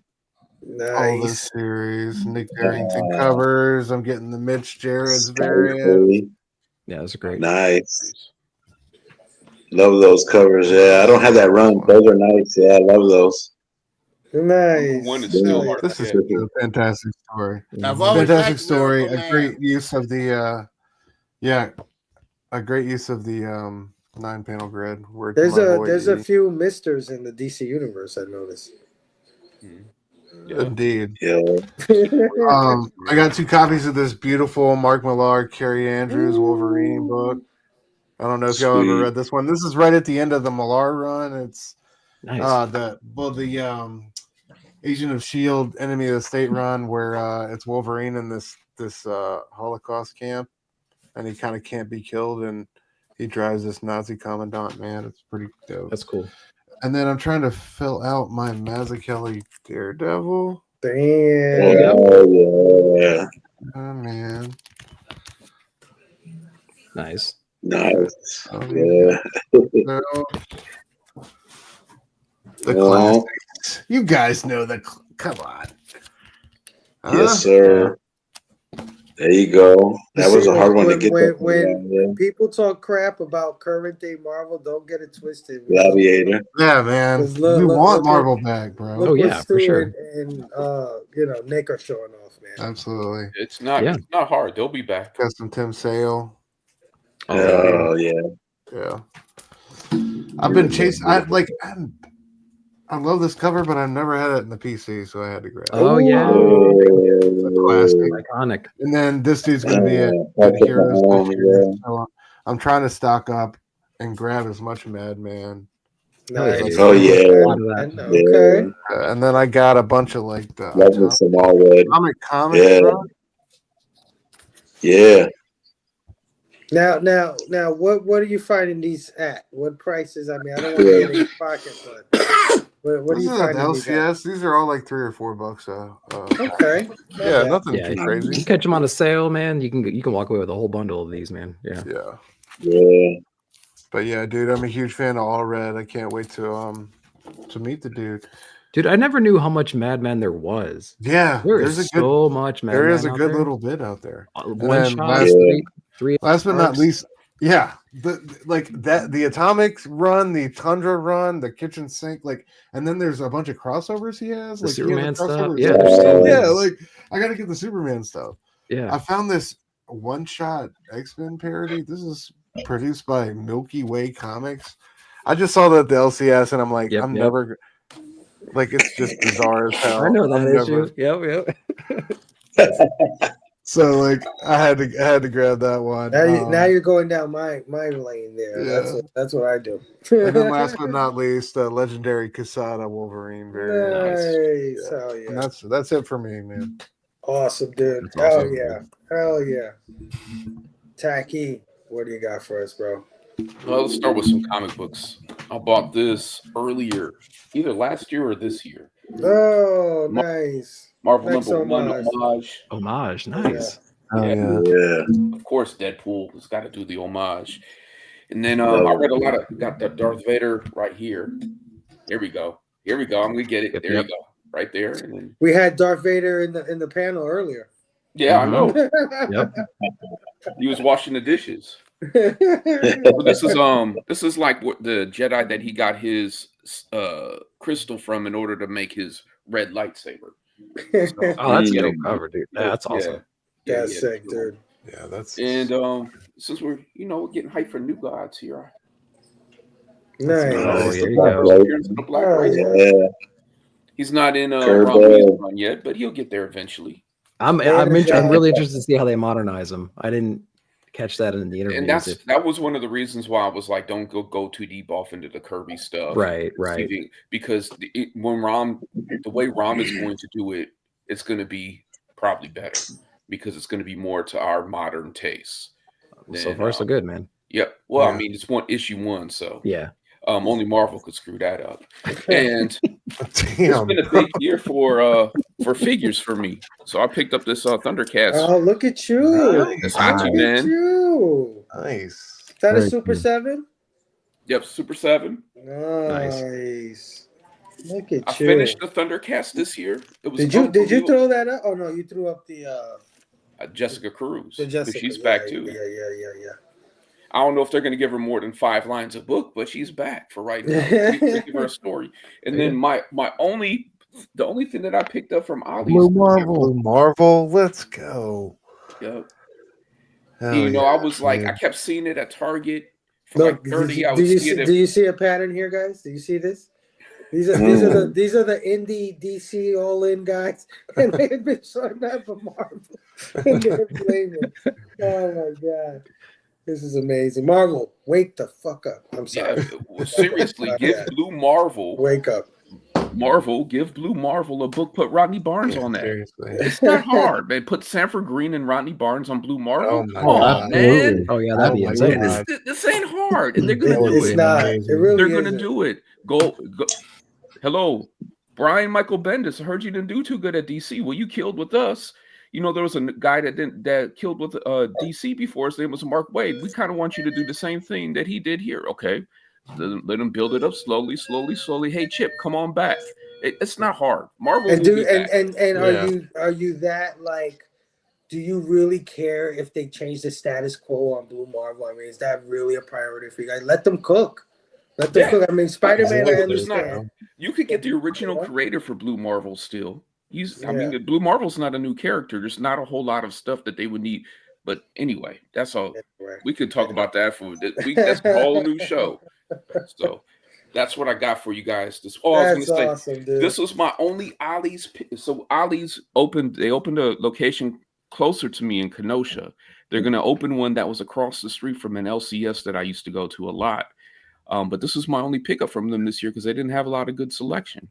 all the series. Nick Barrington covers. I'm getting the Mitch Gerrard's variant. Yeah, those are great. Nice. Love those covers. Yeah, I don't have that run. Those are nice. Yeah, I love those. Nice. One is still hard. This is a fantastic story. Fantastic story. A great use of the a great use of the 9-panel grid. There's a few misters in the DC universe, I noticed. Yeah. Indeed. Yeah. I got 2 copies of this beautiful Mark Millar, Carrie Andrews Wolverine book. I don't know if y'all ever read this one. This is right at the end of the Millar run. It's nice. The Agent of S.H.I.E.L.D. Enemy of the State run where it's Wolverine in this Holocaust camp. and he kind of can't be killed, and he drives this Nazi commandant. Man, it's pretty dope. That's cool. And then I'm trying to fill out my Mazzucchelli Daredevil. Damn. Oh yeah. Oh man. Nice. Yeah. The classics. You guys know the. Come on. Yes, sir. There you go. That was a hard one to get. When people talk crap about current day Marvel, don't get it twisted. Gladiator. Yeah, man. You want Marvel back, bro. Oh yeah, for sure. And Nick are showing off, man. Absolutely. It's not hard. They'll be back. Got some Tim Sale. Oh yeah. Yeah. I've been chasing. I love this cover, but I've never had it in the PC, so I had to grab it. Oh yeah, classic, iconic. And then this dude's gonna be a Heroes next year. So I'm trying to stock up and grab as much Madman. Nice. Oh yeah. Okay. And then I got a bunch of like the comics. Yeah. Bro. Yeah. Now, what are you finding these at? What prices? I mean, I don't want to get in your pocket, but what are you finding these at? These are all like $3 or $4. Okay. Yeah, nothing too crazy. You catch them on a sale, man. You can walk away with a whole bundle of these, man. Yeah. Yeah. But yeah, dude, I'm a huge fan of All Red. I can't wait to meet the dude. Dude, I never knew how much Madman there was. Yeah, there's so much Madman. There is a good there. little bit out there. One shot, three last but not least, yeah, the Atomic run, the Tundra run, the kitchen sink, and then there's a bunch of crossovers he has, the Superman stuff. Yeah, I got to get the Superman stuff. Yeah, I found this one-shot X-Men parody. This is produced by Milky Way Comics. I just saw that the LCS, and I'm like, never. It's just bizarre as hell. I know that issue. Yep. So I had to grab that one. Now you're going down my lane there. Yeah. That's what I do. And then last but not least, legendary Quesada Wolverine. Very nice. Yeah. Hell yeah. And that's it for me, man. Awesome, dude. That's awesome. Hell yeah. Taqi, what do you got for us, bro? Well, let's start with some comic books. I bought this earlier, either last year or this year. Oh, nice. Marvel Next number homage. 1 Homage, nice. Yeah. Of course, Deadpool has got to do the homage. And then I read a lot of got the Darth Vader right here. Here we go. I'm gonna get it. There you go, right there. And then, we had Darth Vader in the panel earlier. Yeah, I know. Yep. He was washing the dishes. This is like what the Jedi that he got his crystal from in order to make his red lightsaber. So, that's getting covered, dude. That's awesome. That's sick, dude. Yeah, that's and since we're getting hyped for New Gods here. Nice. Oh, here you go. He's not in Robbie's run yet, but he'll get there eventually. I'm really interested to see how they modernize him. I didn't catch that in the interview. And that was one of the reasons why I was like, don't go too deep off into the Kirby stuff. Right. Because when the way Rom is going to do it, it's going to be probably better because it's going to be more to our modern tastes. So far, so good, man. Yep. Well, I mean, it's issue 1, so yeah. Only Marvel could screw that up. And it's damn, been a big year for figures for me. So I picked up this Thundercats. Oh, look at you! It's Hachi Man. Nice. Is that a Super 7? Yep, Super 7. Nice. Look at I you. finished the Thundercats this year. It was Did you throw that up? Oh no, you threw up the Jessica Cruz. Jessica, she's back too. Yeah. I don't know if they're going to give her more than 5 lines a book, but she's back for right now. Give her a story. And then the only thing that I picked up from Ollie's Marvel, let's go. Yep. Hell I was like, I kept seeing it at Target for Look, like 30. Do you see a pattern here, guys? Do you see this? These are the indie DC all-in guys, and they've been showing up for Marvel. And they're blaming. Oh my god. This is amazing. Marvel, wake the fuck up. I'm sorry. Yeah, seriously, give Blue Marvel wake up. Marvel, give Blue Marvel a book. Put Rodney Barnes on that. Seriously. It's not hard, man. Put Sanford Green and Rodney Barnes on Blue Marvel. Oh my Come on, God. man. Oh yeah, that'd be my insane. God. This ain't hard, and they're gonna That would do It's it. be not. It amazing. really They're gonna isn't. do it. Go. Hello, Brian Michael Bendis. I heard you didn't do too good at DC. Well, you killed with us. You know, there was a guy that killed with DC before. His name was Mark Waid. We kind of want you to do the same thing that he did here. Okay, let him build it up slowly. Hey, Chip, come on back. It's not hard. Marvel And will do be back. and Yeah. are you that like? Do you really care if they change the status quo on Blue Marvel? I mean, is that really a priority for you guys? Let them cook. Let them cook. I mean, Spider-Man, I understand. You could get the original creator for Blue Marvel still. I mean, Yeah. Blue Marvel's not a new character. There's not a whole lot of stuff that they would need. But anyway, that's all. We could talk about that for that's a whole new show. So that's what I got for you guys. I was That's gonna say, awesome, dude. this was my only Ollie's. So Ollie's opened a location closer to me in Kenosha. They're gonna open one that was across the street from an LCS that I used to go to a lot. But this was my only pickup from them this year because they didn't have a lot of good selection.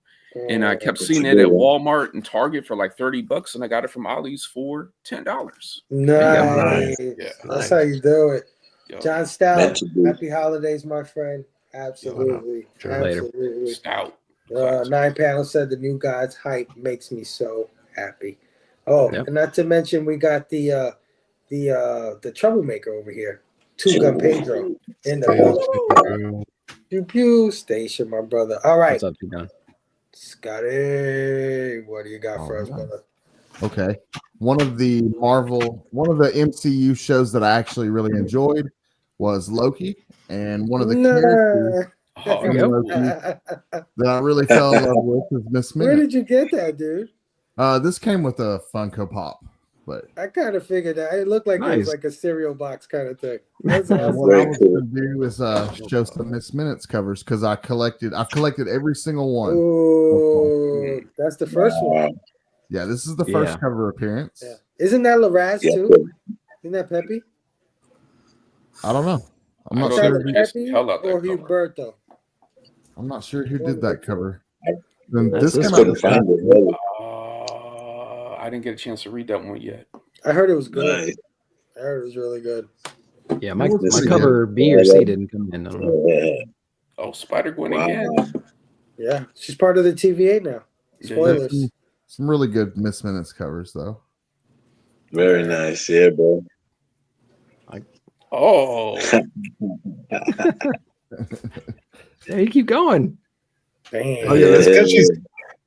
And I kept seeing it at Walmart and Target for like $30, and I got it from Ollie's for $10. Nice. Yeah. That's how you do it. Yo. John Stout, happy holidays, my friend. Absolutely. Later. Absolutely. Stout. 9 Panel said the new God's hype makes me so happy. Oh, Yep. and not to mention we got the troublemaker over here. Two Gun Pedro in the building. Pew pew station, my brother. All right. What's up, you done? Scotty, what do you got for us, brother? Okay. One of the MCU shows that I actually really enjoyed was Loki, and one of the characters from Loki that I really fell in love with is Miss Where Minute. did you get that, dude? This came with a Funko Pop, but I kind of figured that it looked like it was Nice. like a cereal box kind of thing. That's what awesome. I was going to do is show some Miss Minutes covers because I've collected every single one. Oh, that's the first one. Yeah, this is the first cover appearance. Yeah. Isn't that Laraz too? Isn't that Pepe? I don't know. I'm not Is sure. that Pepe or Huberto? I'm not sure who did that cover. Then That's this this came one. out. I didn't get a chance to read that one yet. I heard it was good. I heard it was really good. Yeah, my cover B or C didn't come in. I don't know. Oh, Spider-Gwen again. Yeah, she's part of the TVA now. Spoilers. Some really good Miss Minutes covers though. Very nice, yeah, bro. Oh, yeah, you keep going. Damn. Oh yeah, that's because she's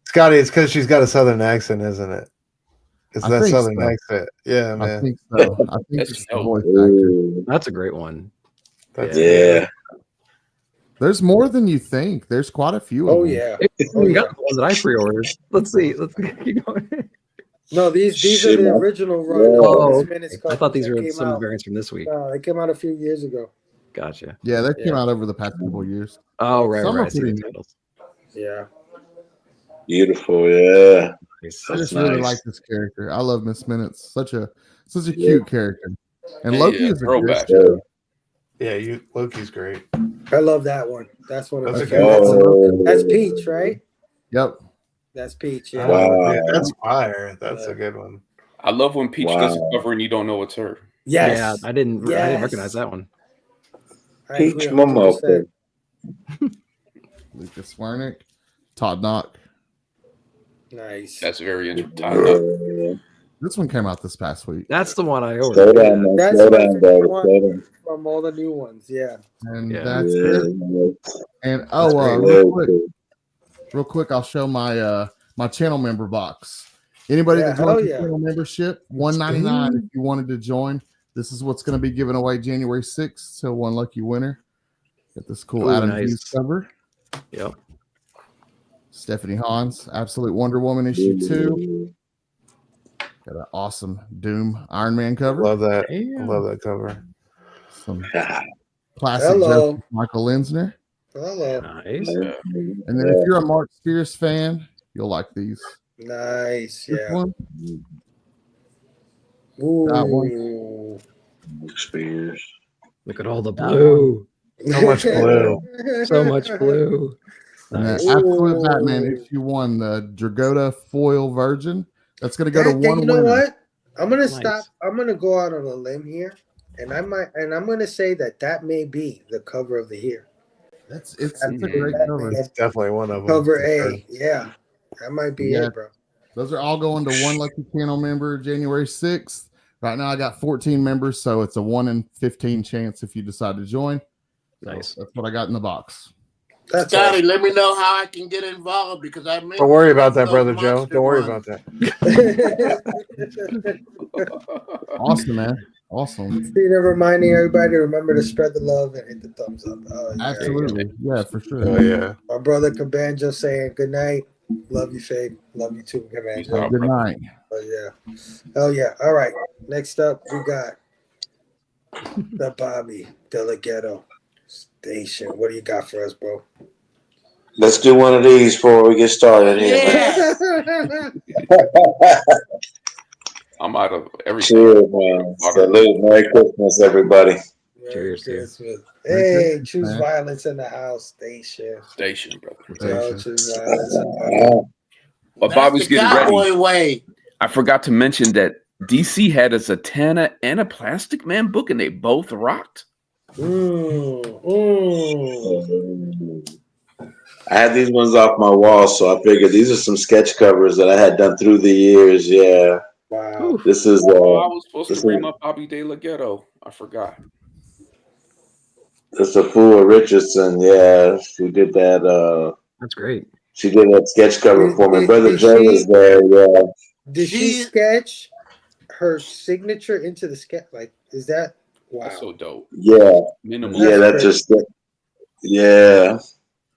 Scotty. It's because she's got a southern accent, isn't it? It's I that think southern so. accent. Yeah, man. I think so. I think it's the voice actor. That's a great one. Yeah. There's more than you think. There's quite a few. Oh of them. yeah. We got the ones that I pre-ordered. Let's see. Let's keep going. No, these are Shit, the man. original run. Oh, Miss Minutes I thought these covers were that came some of the out. variants from this week. They came out a few years ago. Gotcha. Yeah, they came out over the past couple years. Oh, right, Some right. are I see pretty the neat. titles. Yeah. Beautiful, yeah. I just That's really nice. like this character. I love Miss Minutes. Such a cute character. And Loki is a good throwback. show. Yeah, Loki's great. I love that one. That's one of That's my a good favorites. one. That's Peach, right? Yep. That's Peach. Yeah. Wow. Dude, that's fire. That's a good one. I love when Peach does a Wow. cover and you don't know it's her. Yes. Yeah, I didn't Yes. recognize that one. I agree Peach 100%. Momo. Lucas Wernick, Todd Knock. Nice. That's very interesting. This one came out this past week. That's the one I Slow ordered. down, man. That's Slow my down, favorite brother. one. Slow down. From all the new ones. Yeah. And Yeah. that's Yeah, it. man. And Very real quick, I'll show my my channel member box. Anybody Yeah, that joins hell the yeah. channel membership, $199 if you wanted to join. This is what's going to be given away January 6th to one lucky winner. Get this cool Ooh, Adam nice. Hughes cover. Yep. Stephanie Hans, Absolute Wonder Woman issue 2. Got an awesome Doom Iron Man cover. Love that. Damn. I love that cover. Some classic Hello. Joseph Michael Linsner. Hello. Nice. And then if you're a Mark Spears fan, you'll like these. Nice. This Yeah. one, that one. Ooh. Spears. Look at all the blue. So much blue. So much blue. And then Nice. Absolute Batman issue 1, the Dragotta foil version. That's going to go to one You know winner. what? I'm gonna Nice. stop. I'm gonna go out on a limb here, and I'm gonna say that may be the cover of the year. It's a great cover. It's definitely one of them. Cover for A, sure. yeah, that might be Yeah. it, bro. Those are all going to one lucky channel member January 6th. Right now I got 14 members, so it's a 1 in 15 chance if you decide to join. Nice. That's what I got in the box. That's Scotty, awesome. let me know how I can get involved because I Don't worry about that, brother Joe. monster Don't worry ones. about that. Awesome, man. Awesome. Speaking of reminding everybody, remember to spread the love and hit the thumbs up. Oh, yeah. Absolutely. Yeah, for sure. Oh yeah. My brother Cabanjo saying good night. Love you, Fabe. Love you too, Cabanjo. Good night. Oh yeah. Oh yeah. All right. Next up, we got the Bobby Delgado Station. What do you got for us, bro? Let's do one of these before we get started here. Yeah. I'm out of everything. Cheers, man. Salute. Merry Christmas, everybody. Merry Cheers, Christmas. Hey, Christmas, choose man. violence in the house, Station. Station, brother. No, choose violence in the house. Well, That's Bobby's the getting cowboy ready. way. I forgot to mention that DC had a Zatanna and a Plastic Man book, and they both rocked. I had these ones off my wall, so I figured these are some sketch covers that I had done through the years. Yeah. Wow. This is I was supposed to bring up Bobby De La Ghetto. I forgot. This is a Fool Richardson. Yeah, she did that. That's great. She did that sketch cover for me. Brother Did Joe she- was there. Yeah. Did she sketch her signature into the sketch? Like, is that wow? That's so dope. Yeah. Minimal. Yeah, that's just yeah.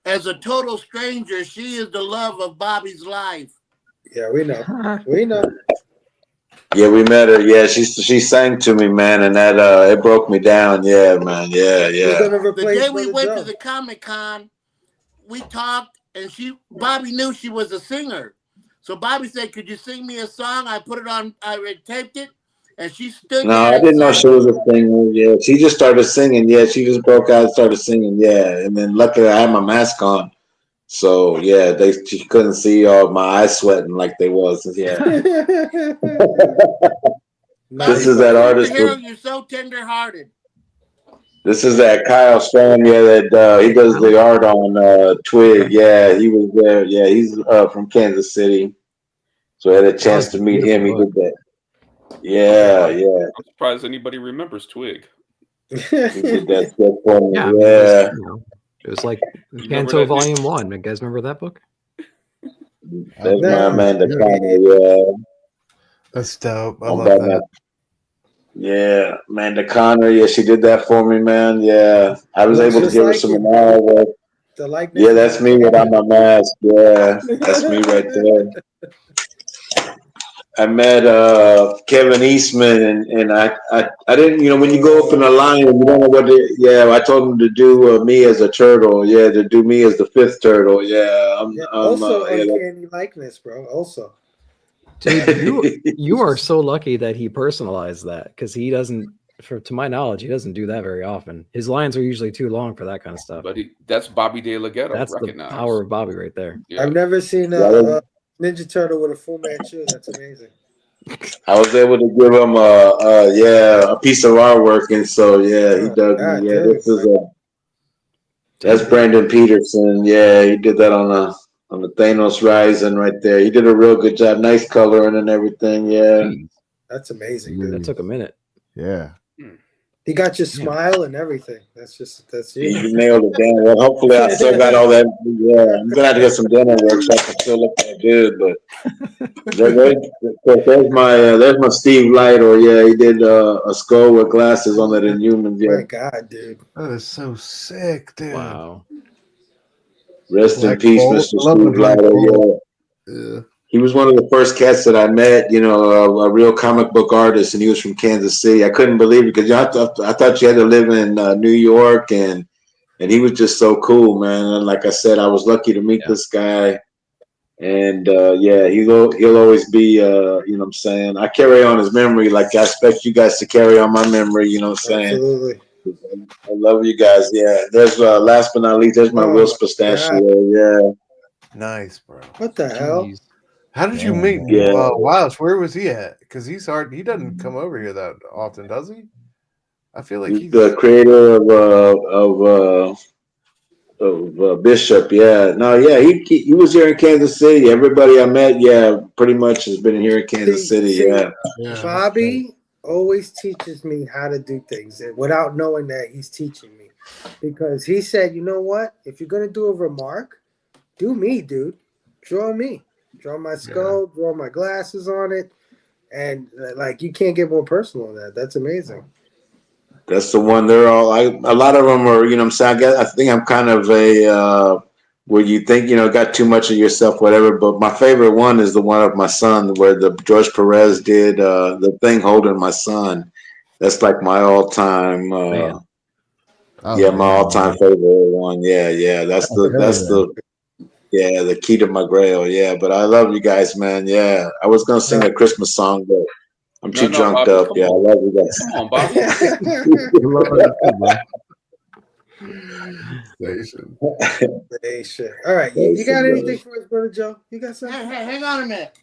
As a total stranger, she is the love of Bobby's life. Yeah, we know. We know. Yeah, we met her. Yeah, she sang to me, man, and that it broke me down. Yeah, man. Yeah, We're yeah. gonna The replace day we Brother went Joe. to the Comic-Con, we talked, and Bobby knew she was a singer. So Bobby said, "Could you sing me a song?" I put it on, I taped it, and she stood No, there I and didn't know sang. she was a singer. Yeah, she just started singing. Yeah, she just broke out and started singing. Yeah, and then luckily I had my mask on, so yeah, she couldn't see all my eyes sweating like they was. Yeah. This is that artist. You're so tender-hearted. This is that Kyle Stone. Yeah, that he does the art on Twig. Yeah, he was there. Yeah, he's from Kansas City, so I had a chance to meet him. He did that. Yeah, yeah. I'm surprised anybody remembers Twig. He did that stuff for me. Yeah, I mean, Yeah. it was like remember Panto that, Volume 1. You guys remember that book? That's my No. Amanda Connor. Yeah. That's dope. I I'm love about that. Yeah, Amanda Connor. Yeah, she did that for me, man. Yeah, I was Looks able to just give her like some you. more. The likeness. Yeah, that's me without my mask. Yeah, that's me right there. I met Kevin Eastman, and I didn't, when you go up in a line, you don't know what to, yeah, I told him to do me as a turtle. Yeah, to do me as the fifth turtle. Yeah, Also, yeah, uncanny likeness, bro. Also. Dude, you are so lucky that he personalized that because he doesn't, to my knowledge, he doesn't do that very often. His lines are usually too long for that kind of stuff. But that's Bobby De La Ghetto. That's the power of Bobby right there. Yeah. I've never seen a Ninja Turtle with a Full Manchu. That's amazing. I was able to give him a piece of artwork, and so yeah, he dug me. Yeah, this is that's Brandon Peterson. Yeah, he did that on the Thanos Rising right there. He did a real good job. Nice coloring and everything. Yeah, That's amazing, dude. That took a minute. Yeah. He got your smile and everything. That's you. you nailed it, Dan. Well, hopefully, I still got all that. Yeah, I'm gonna have to get some dental work so I can still look that good. But there's my Steve Lytle. Yeah, he did a skull with glasses on that Inhumans. Yeah. My God, dude. That is so sick, dude. Wow. Rest in Black peace, Bolt. Mr. Love the Steve Black Lytle. Bolt. Yeah. He was one of the first cats that I met, a real comic book artist, and he was from Kansas City. I couldn't believe it because I thought you had to live in New York, and he was just so cool, man. And like I said, I was lucky to meet this guy, and he'll always be, what I'm saying. I carry on his memory, like I expect you guys to carry on my memory. You know what I'm saying? Absolutely. I love you guys. Yeah. There's last but not least, there's my Will Pistachio. Yeah. Nice, bro. What the hell? How did you meet Wiles? Where was he at? Because he's hard. He doesn't come over here that often, does he? I feel like he's the creator of Bishop. Yeah. No. Yeah. He was here in Kansas City. Everybody I met, pretty much has been here in Kansas City. Yeah. Bobby always teaches me how to do things without knowing that he's teaching me, because he said, you know what? If you're gonna do a remark, do me, dude. Draw me. Draw my skull. Draw my glasses on it, and like you can't get more personal than that. That's amazing. That's the one. They're all. A lot of them are. You know, what I'm saying. I think I'm kind of a where you think got too much of yourself, whatever. But my favorite one is the one of my son, where the George Perez did the thing holding my son. That's like my all-time. My all-time favorite one. Yeah. That's the key to my grail. Yeah, but I love you guys, man. Yeah, I was gonna sing a Christmas song, but I'm too drunked up. Yeah, I love you guys. Come on, Bobby. Station. All right, you got anything for us, brother Joe? You got something? Hey, hang on a minute.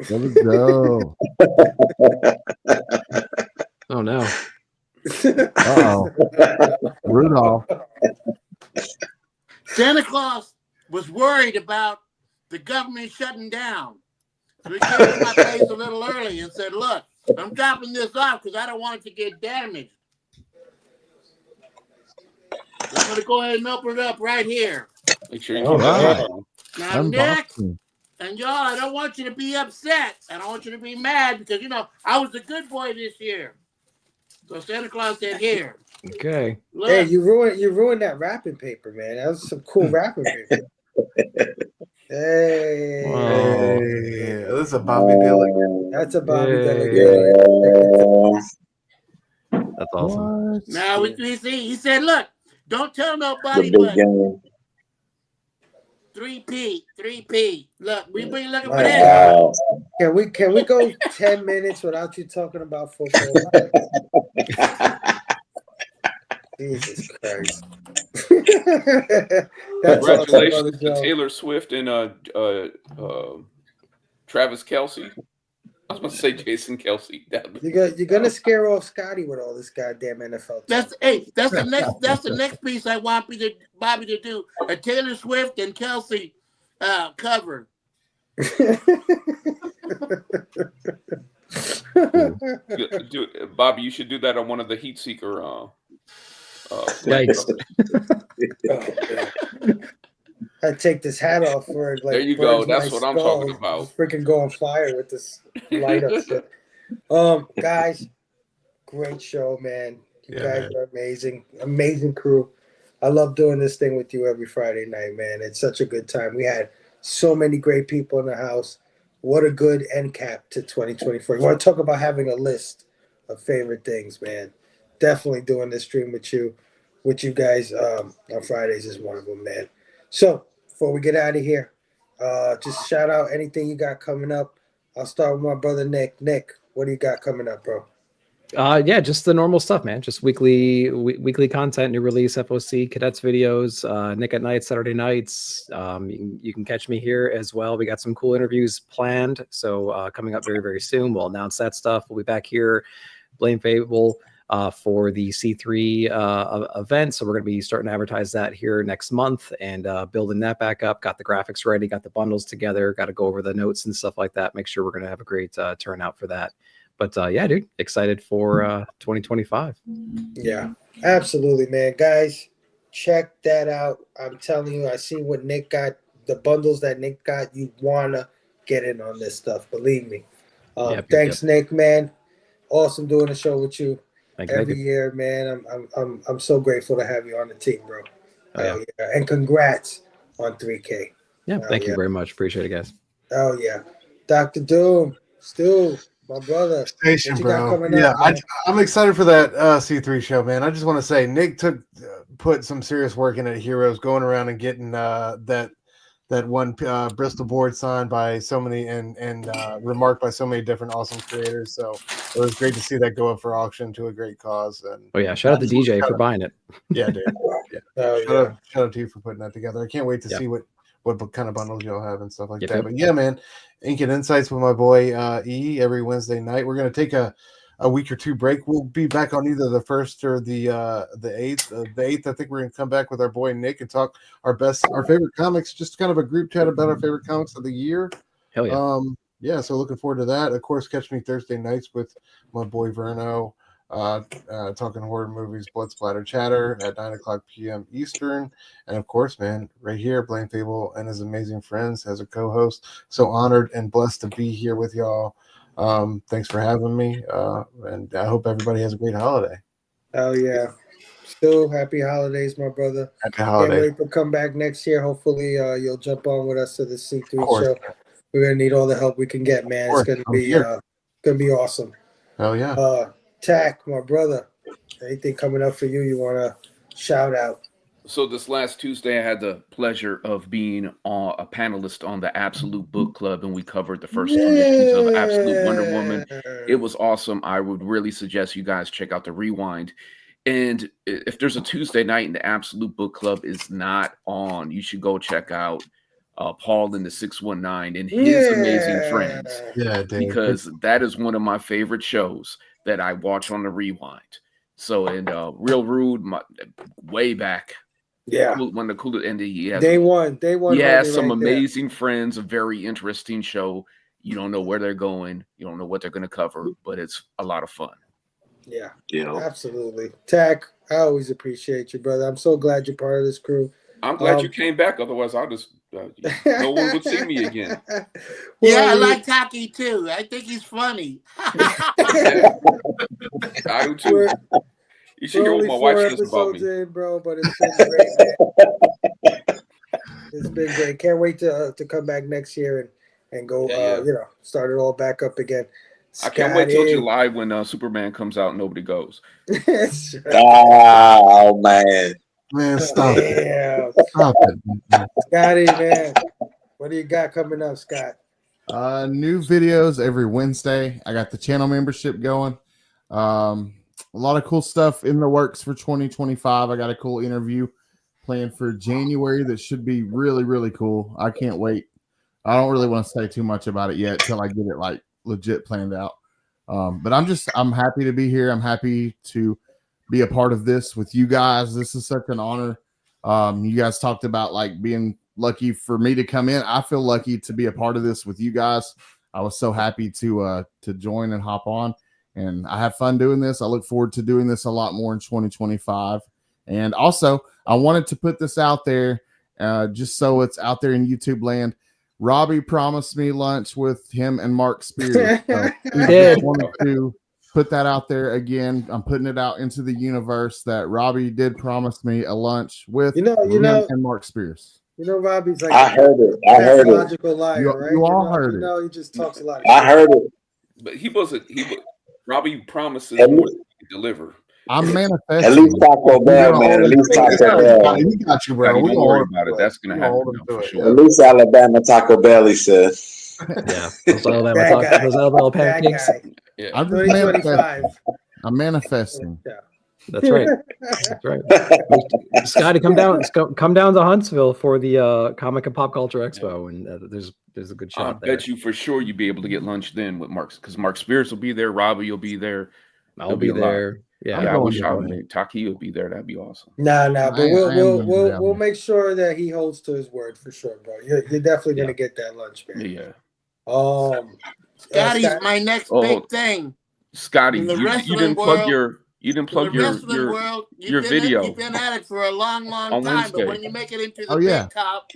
There we go. Oh no. Uh-oh. Rudolph. Santa Claus was worried about the government shutting down. So he came to my place a little early and said, look, I'm dropping this off because I don't want it to get damaged. I'm going to go ahead and open it up right here. Make sure you keep that on. Now, Nick and y'all, I don't want you to be upset. I don't want you to be mad because, I was a good boy this year. So Santa Claus said, here. Okay. Look. Hey, you ruined that wrapping paper, man. That was some cool wrapping paper. Hey. Hey. This is a Bobby Dillick. That's a Bobby Dillick. That's awesome. What? Now we see. He said, "Look, don't tell nobody, but 3P. Look, we be looking for that. Can we go 10 minutes without you talking about football? Jesus Christ! Congratulations to Taylor Swift and Travis Kelce. I was going to say Jason Kelce. You're gonna scare off Scotty with all this goddamn NFL. That's the next piece I want Bobby to do. A Taylor Swift and Kelce cover. Bobby, you should do that on one of the Heat Seeker. Yikes. I take this hat off for it. Like, there you go. That's what I'm talking about. Freaking go on fire with this light up shit. Guys, great show, man. You guys are amazing. Amazing crew. I love doing this thing with you every Friday night, man. It's such a good time. We had so many great people in the house. What a good end cap to 2024. You want to talk about having a list of favorite things, man. Definitely doing this stream with you guys on Fridays is one of them, man. So before we get out of here, just shout out anything you got coming up. I'll start with my brother Nick. Nick, what do you got coming up, bro? Just the normal stuff, man. Just weekly content, new release, FOC, cadets videos, Nick at night, Saturday nights. You can catch me here as well. We got some cool interviews planned, so coming up very, very soon. We'll announce that stuff. We'll be back here, Blame Phable, for the C3 event. So we're going to be starting to advertise that here next month and building that back up. Got the graphics ready, got the bundles together, got to go over the notes and stuff like that. Make sure we're going to have a great turnout for that. But yeah, dude, excited for 2025. Yeah, absolutely, man. Guys, check that out. I'm telling you, I see what Nick got, the bundles that Nick got. You want to get in on this stuff. Believe me. Thanks, Nick, man. Awesome doing a show with you. Every year, man. I'm so grateful to have you on the team, bro. Yeah. And congrats on 3K. Yeah, thank you very much. Appreciate it, guys. Oh yeah, Dr. Doom, Stu, my brother. Station, bro. Yeah, I'm excited for that C3 show, man. I just want to say Nick put some serious work in at Heroes, going around and getting that that won Bristol board signed by so many and remarked by so many different awesome creators. So it was great to see that go up for auction to a great cause. And Oh yeah, shout out to DJ for buying it. Yeah, dude. Yeah. Shout out to you for putting that together. I can't wait to see what kind of bundles y'all have and stuff like that. But yeah, man, Ink and Insights with my boy E every Wednesday night. We're gonna take a week or two break. We'll be back on either the 1st or the 8th. The 8th, I think we're gonna come back with our boy Nick and talk our favorite comics, just kind of a group chat about our favorite comics of the year. Hell yeah. Yeah, so looking forward to that. Of course, catch me Thursday nights with my boy Verno, talking horror movies, Blood Splatter Chatter at 9:00 p.m. Eastern. And of course, man, right here, Blame Phable and his amazing friends as a co-host. So honored and blessed to be here with y'all. Thanks for having me. And I hope everybody has a great holiday. Oh yeah. Still happy holidays, my brother. Happy holidays. Can't wait to come back next year. Hopefully you'll jump on with us to the C3 show. We're gonna need all the help we can get, man. It's gonna be awesome. Hell yeah. Tack, my brother. Anything coming up for you? You wanna shout out? So this last Tuesday, I had the pleasure of being a panelist on the Absolute Book Club, and we covered the first 2 issues of Absolute Wonder Woman. It was awesome. I would really suggest you guys check out the rewind. And if there's a Tuesday night and the Absolute Book Club is not on, you should go check out Paul in the 619 and his amazing friends. Yeah, Dave. Because that is one of my favorite shows that I watch on the rewind. So, and Real Rude, way back. Yeah. One of the coolest, and he has Day one. He has some amazing friends, a very interesting show. You don't know where they're going. You don't know what they're going to cover, but it's a lot of fun. Yeah, absolutely. Tack, I always appreciate you, brother. I'm so glad you're part of this crew. I'm glad you came back. Otherwise, I'll just no one would see me again. Yeah, I like Taqi too. I think he's funny. I do too. You should hear what my wife says about me. In, bro, but it's been great, man. It's been great. Can't wait to come back next year and go, start it all back up again. I can't wait till July when Superman comes out and nobody goes. Oh, man. Man, stop it. Stop it. Scotty, man. What do you got coming up, Scott? New videos every Wednesday. I got the channel membership going. A lot of cool stuff in the works for 2025. I got a cool interview planned for January that should be really, really cool. I can't wait. I don't really want to say too much about it yet till I get it like legit planned out. But I'm happy to be here. I'm happy to be a part of this with you guys. This is such an honor. You guys talked about like being lucky for me to come in. I feel lucky to be a part of this with you guys. I was so happy to join and hop on, and I have fun doing this. I look forward to doing this a lot more in 2025. And also, I wanted to put this out there just so it's out there in YouTube land. Robbie promised me lunch with him and Mark Spears. So he did. I wanted to put that out there again. I'm putting it out into the universe that Robbie did promise me a lunch with him and Mark Spears. You know, Robbie's like I heard it. Logical liar, right? You all heard it. No, he just talks a lot. I heard it. But Robbie promises to deliver. I'm manifesting. At least Taco Bell, man. At least Taco Bell. He got you, bro. Don't worry about it. That's gonna happen for sure. At least Alabama Taco Bell, he said. Yeah, those Alabama pancakes. Yeah. I'm just manifesting. I'm manifesting. Yeah. That's right. That's right. Scotty, come down to Huntsville for the Comic and Pop Culture Expo, and there's a good shot. I bet you for sure you'd be able to get lunch then with Mark, because Mark Spears will be there, Robbie will be there. I'll be there. Yeah, I wish Taqi would be there. That'd be awesome. Nah, but we'll make sure that he holds to his word for sure, bro. You're definitely gonna get that lunch, man. Yeah. Scotty's my next big thing. Scotty, you didn't plug your video. You've been at it for a long time, Wednesday. but when you make it into the big top,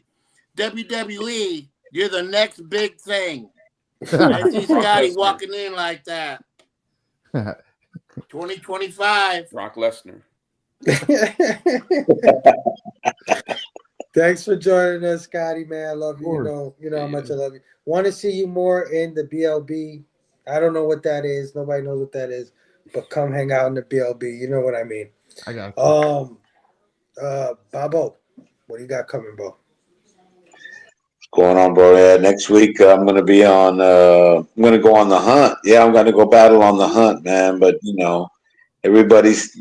WWE, you're the next big thing. I see Scotty walking in like that. 2025. Brock Lesnar. Thanks for joining us, Scotty, man. I love you. You know how much I love you. Want to see you more in the BLB. I don't know what that is. Nobody knows what that is. But come hang out in the BLB. You know what I mean. I got Babo, what do you got coming, bro? Going on, bro? Yeah, next week I'm gonna be on. I'm gonna go on the hunt. Yeah, I'm gonna go battle on the hunt, man. But everybody's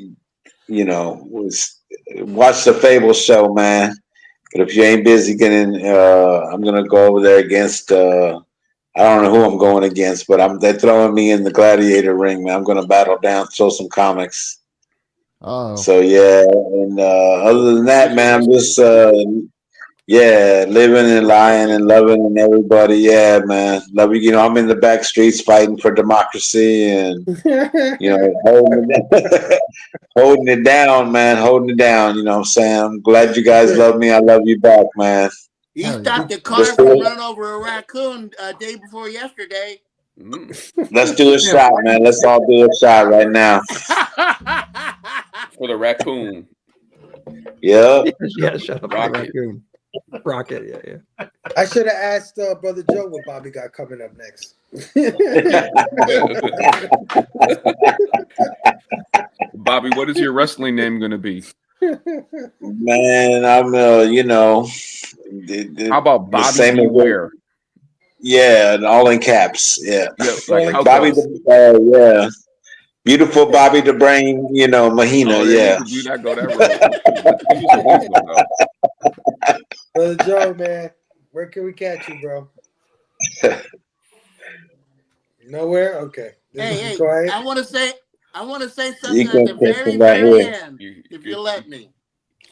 watch the Phable show, man. But if you ain't busy getting, I'm gonna go over there against. I don't know who I'm going against, but they're throwing me in the gladiator ring, man. I'm gonna battle down, throw some comics. Oh. So yeah, and other than that, man, I'm just living and lying and loving and everybody. Yeah, man, love you. I'm in the back streets fighting for democracy and holding it down, man, holding it down. You know what I'm saying? I'm glad you guys love me. I love you back, man. He stopped the car from running over a raccoon day before yesterday. Let's do a shot, man. Let's all do a shot right now. For the raccoon. Yeah. Yeah, shut up. Raccoon. Rocket, yeah. I should have asked Brother Joe what Bobby got coming up next. Bobby, what is your wrestling name going to be? Man, I'm how about Bobby Beware? Yeah, and all in caps. Yeah, like Bobby. Yeah, beautiful Bobby the Brain. Mahina. Yeah. Do not go that road. Brother Joe, man, where can we catch you, bro? Nowhere. Okay. Hey, I want to say something at the very end, if you let me.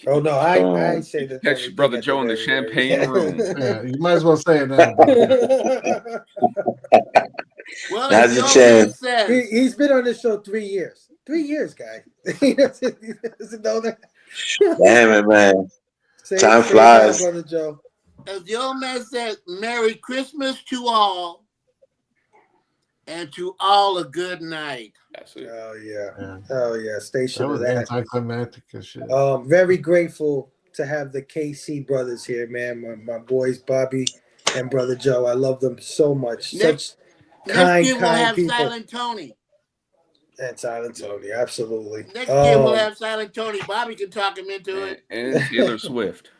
Oh no, I say that. Catch Brother Joe in the champagne room. Yeah, you might as well say it now. Well, that's a chance. He's been on this show 3 years. 3 years, guy. He doesn't know that. Damn it, man. Time flies. That, Brother Joe. As the old man said, Merry Christmas to all, and to all a good night. That's it. Oh yeah. Oh yeah. Station that was that. Anticlimactic as shit. Very grateful to have the KC brothers here, man. My boys Bobby and Brother Joe. I love them so much. Such kind we'll have people. Silent Tony. And Silent Tony, absolutely. Next year we'll have Silent Tony. Bobby can talk him into it. And Taylor Swift.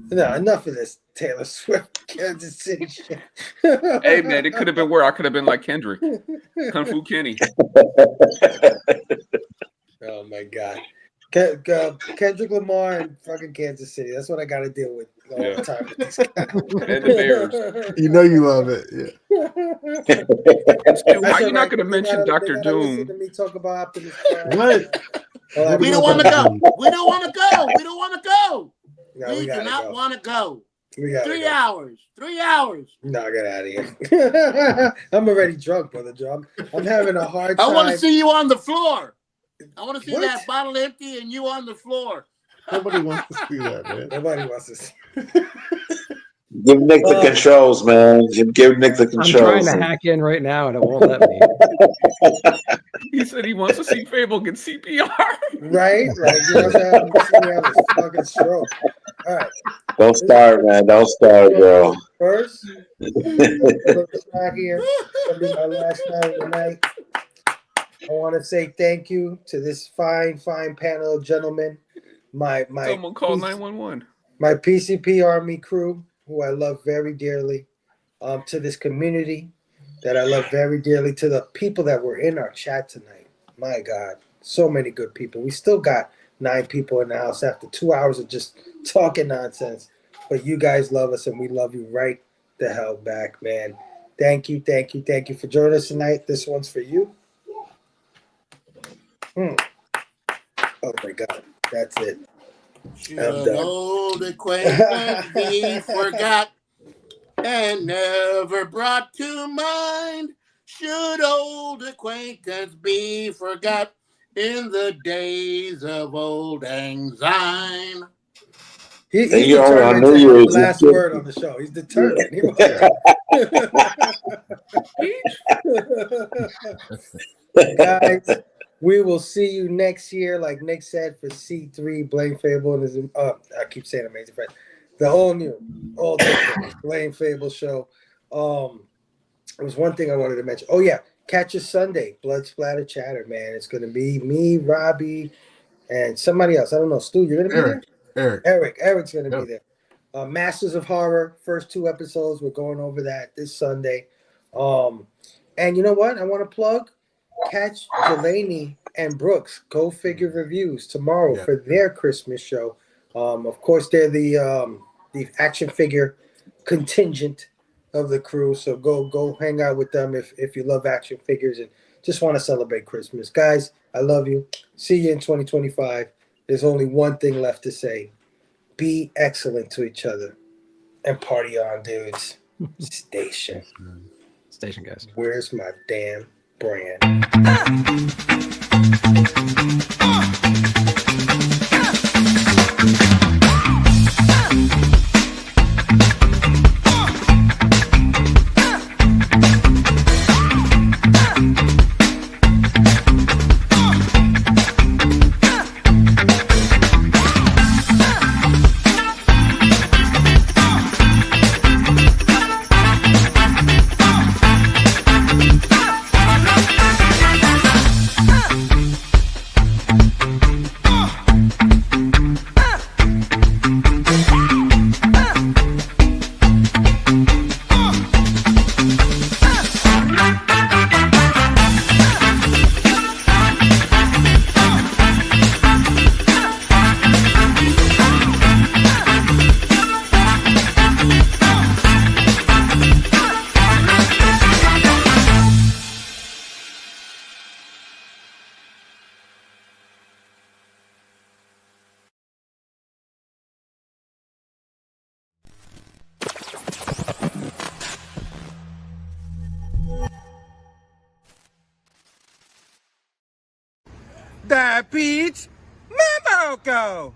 No, enough of this Taylor Swift, Kansas City shit. Hey, man, it could have been where I could have been like Kendrick. Kung Fu Kenny. Oh, my God. Kendrick Lamar and fucking Kansas City. That's what I got to deal with all the time with these guys. And the Bears. You know you love it. Yeah. Stu, how you not going to mention Dr. Doom? To me talk about Optimus What? We don't want to go. We don't want to go. We don't want to go. No, we do not want to go. 3 hours. 3 hours. No, get out of here. I'm already drunk, Brother Joe. I'm having a hard time. I want to see you on the floor. I want to see that bottle empty and you on the floor. Nobody wants to see that, man. Nobody wants to see. Give Nick the controls, man. Give Nick the controls. I'm trying to hack in right now and it won't let me. He said he wants to see Phable get CPR. Right? Like, you know what I'm saying? I'm have a fucking stroke. All right. Don't start, man. Don't start, girl. First, here. It'll be my last night of the night. I want to say thank you to this fine panel of gentlemen. Someone call 911. My PCP Army crew, who I love very dearly. To this community that I love very dearly. To the people that were in our chat tonight. My God, so many good people. We still got 9 people in the house after 2 hours of just talking nonsense. But you guys love us, and we love you right the hell back, man. Thank you for joining us tonight. This one's for you. Oh my God, that's it. Should old acquaintance be forgot and never brought to mind? Should old acquaintance be forgot in the days of old Lang Syne? He's determined to have the last word on the show. He's determined. Guys, we will see you next year, like Nick said, for C3, Blame Phable, and his, I keep saying Amazing Friends. The all different Blame Phable show. There was one thing I wanted to mention. Oh, yeah. Catch us Sunday, Blood Splatter Chatter, man. It's going to be me, Robbie, and somebody else. I don't know. Stu, you're going to be there? Eric's going to be there. Masters of Horror, first 2 episodes. We're going over that this Sunday. And you know what? I want to plug. Catch Delaney and Brooks, Go Figure Reviews, tomorrow for their Christmas show. Of course, they're the action figure contingent of the crew. So go hang out with them if you love action figures and just want to celebrate Christmas. Guys, I love you. See you in 2025. There's only one thing left to say. Be excellent to each other and party on, dudes. Station. Station, guys. Where's my damn brand? The Peach Memo Go!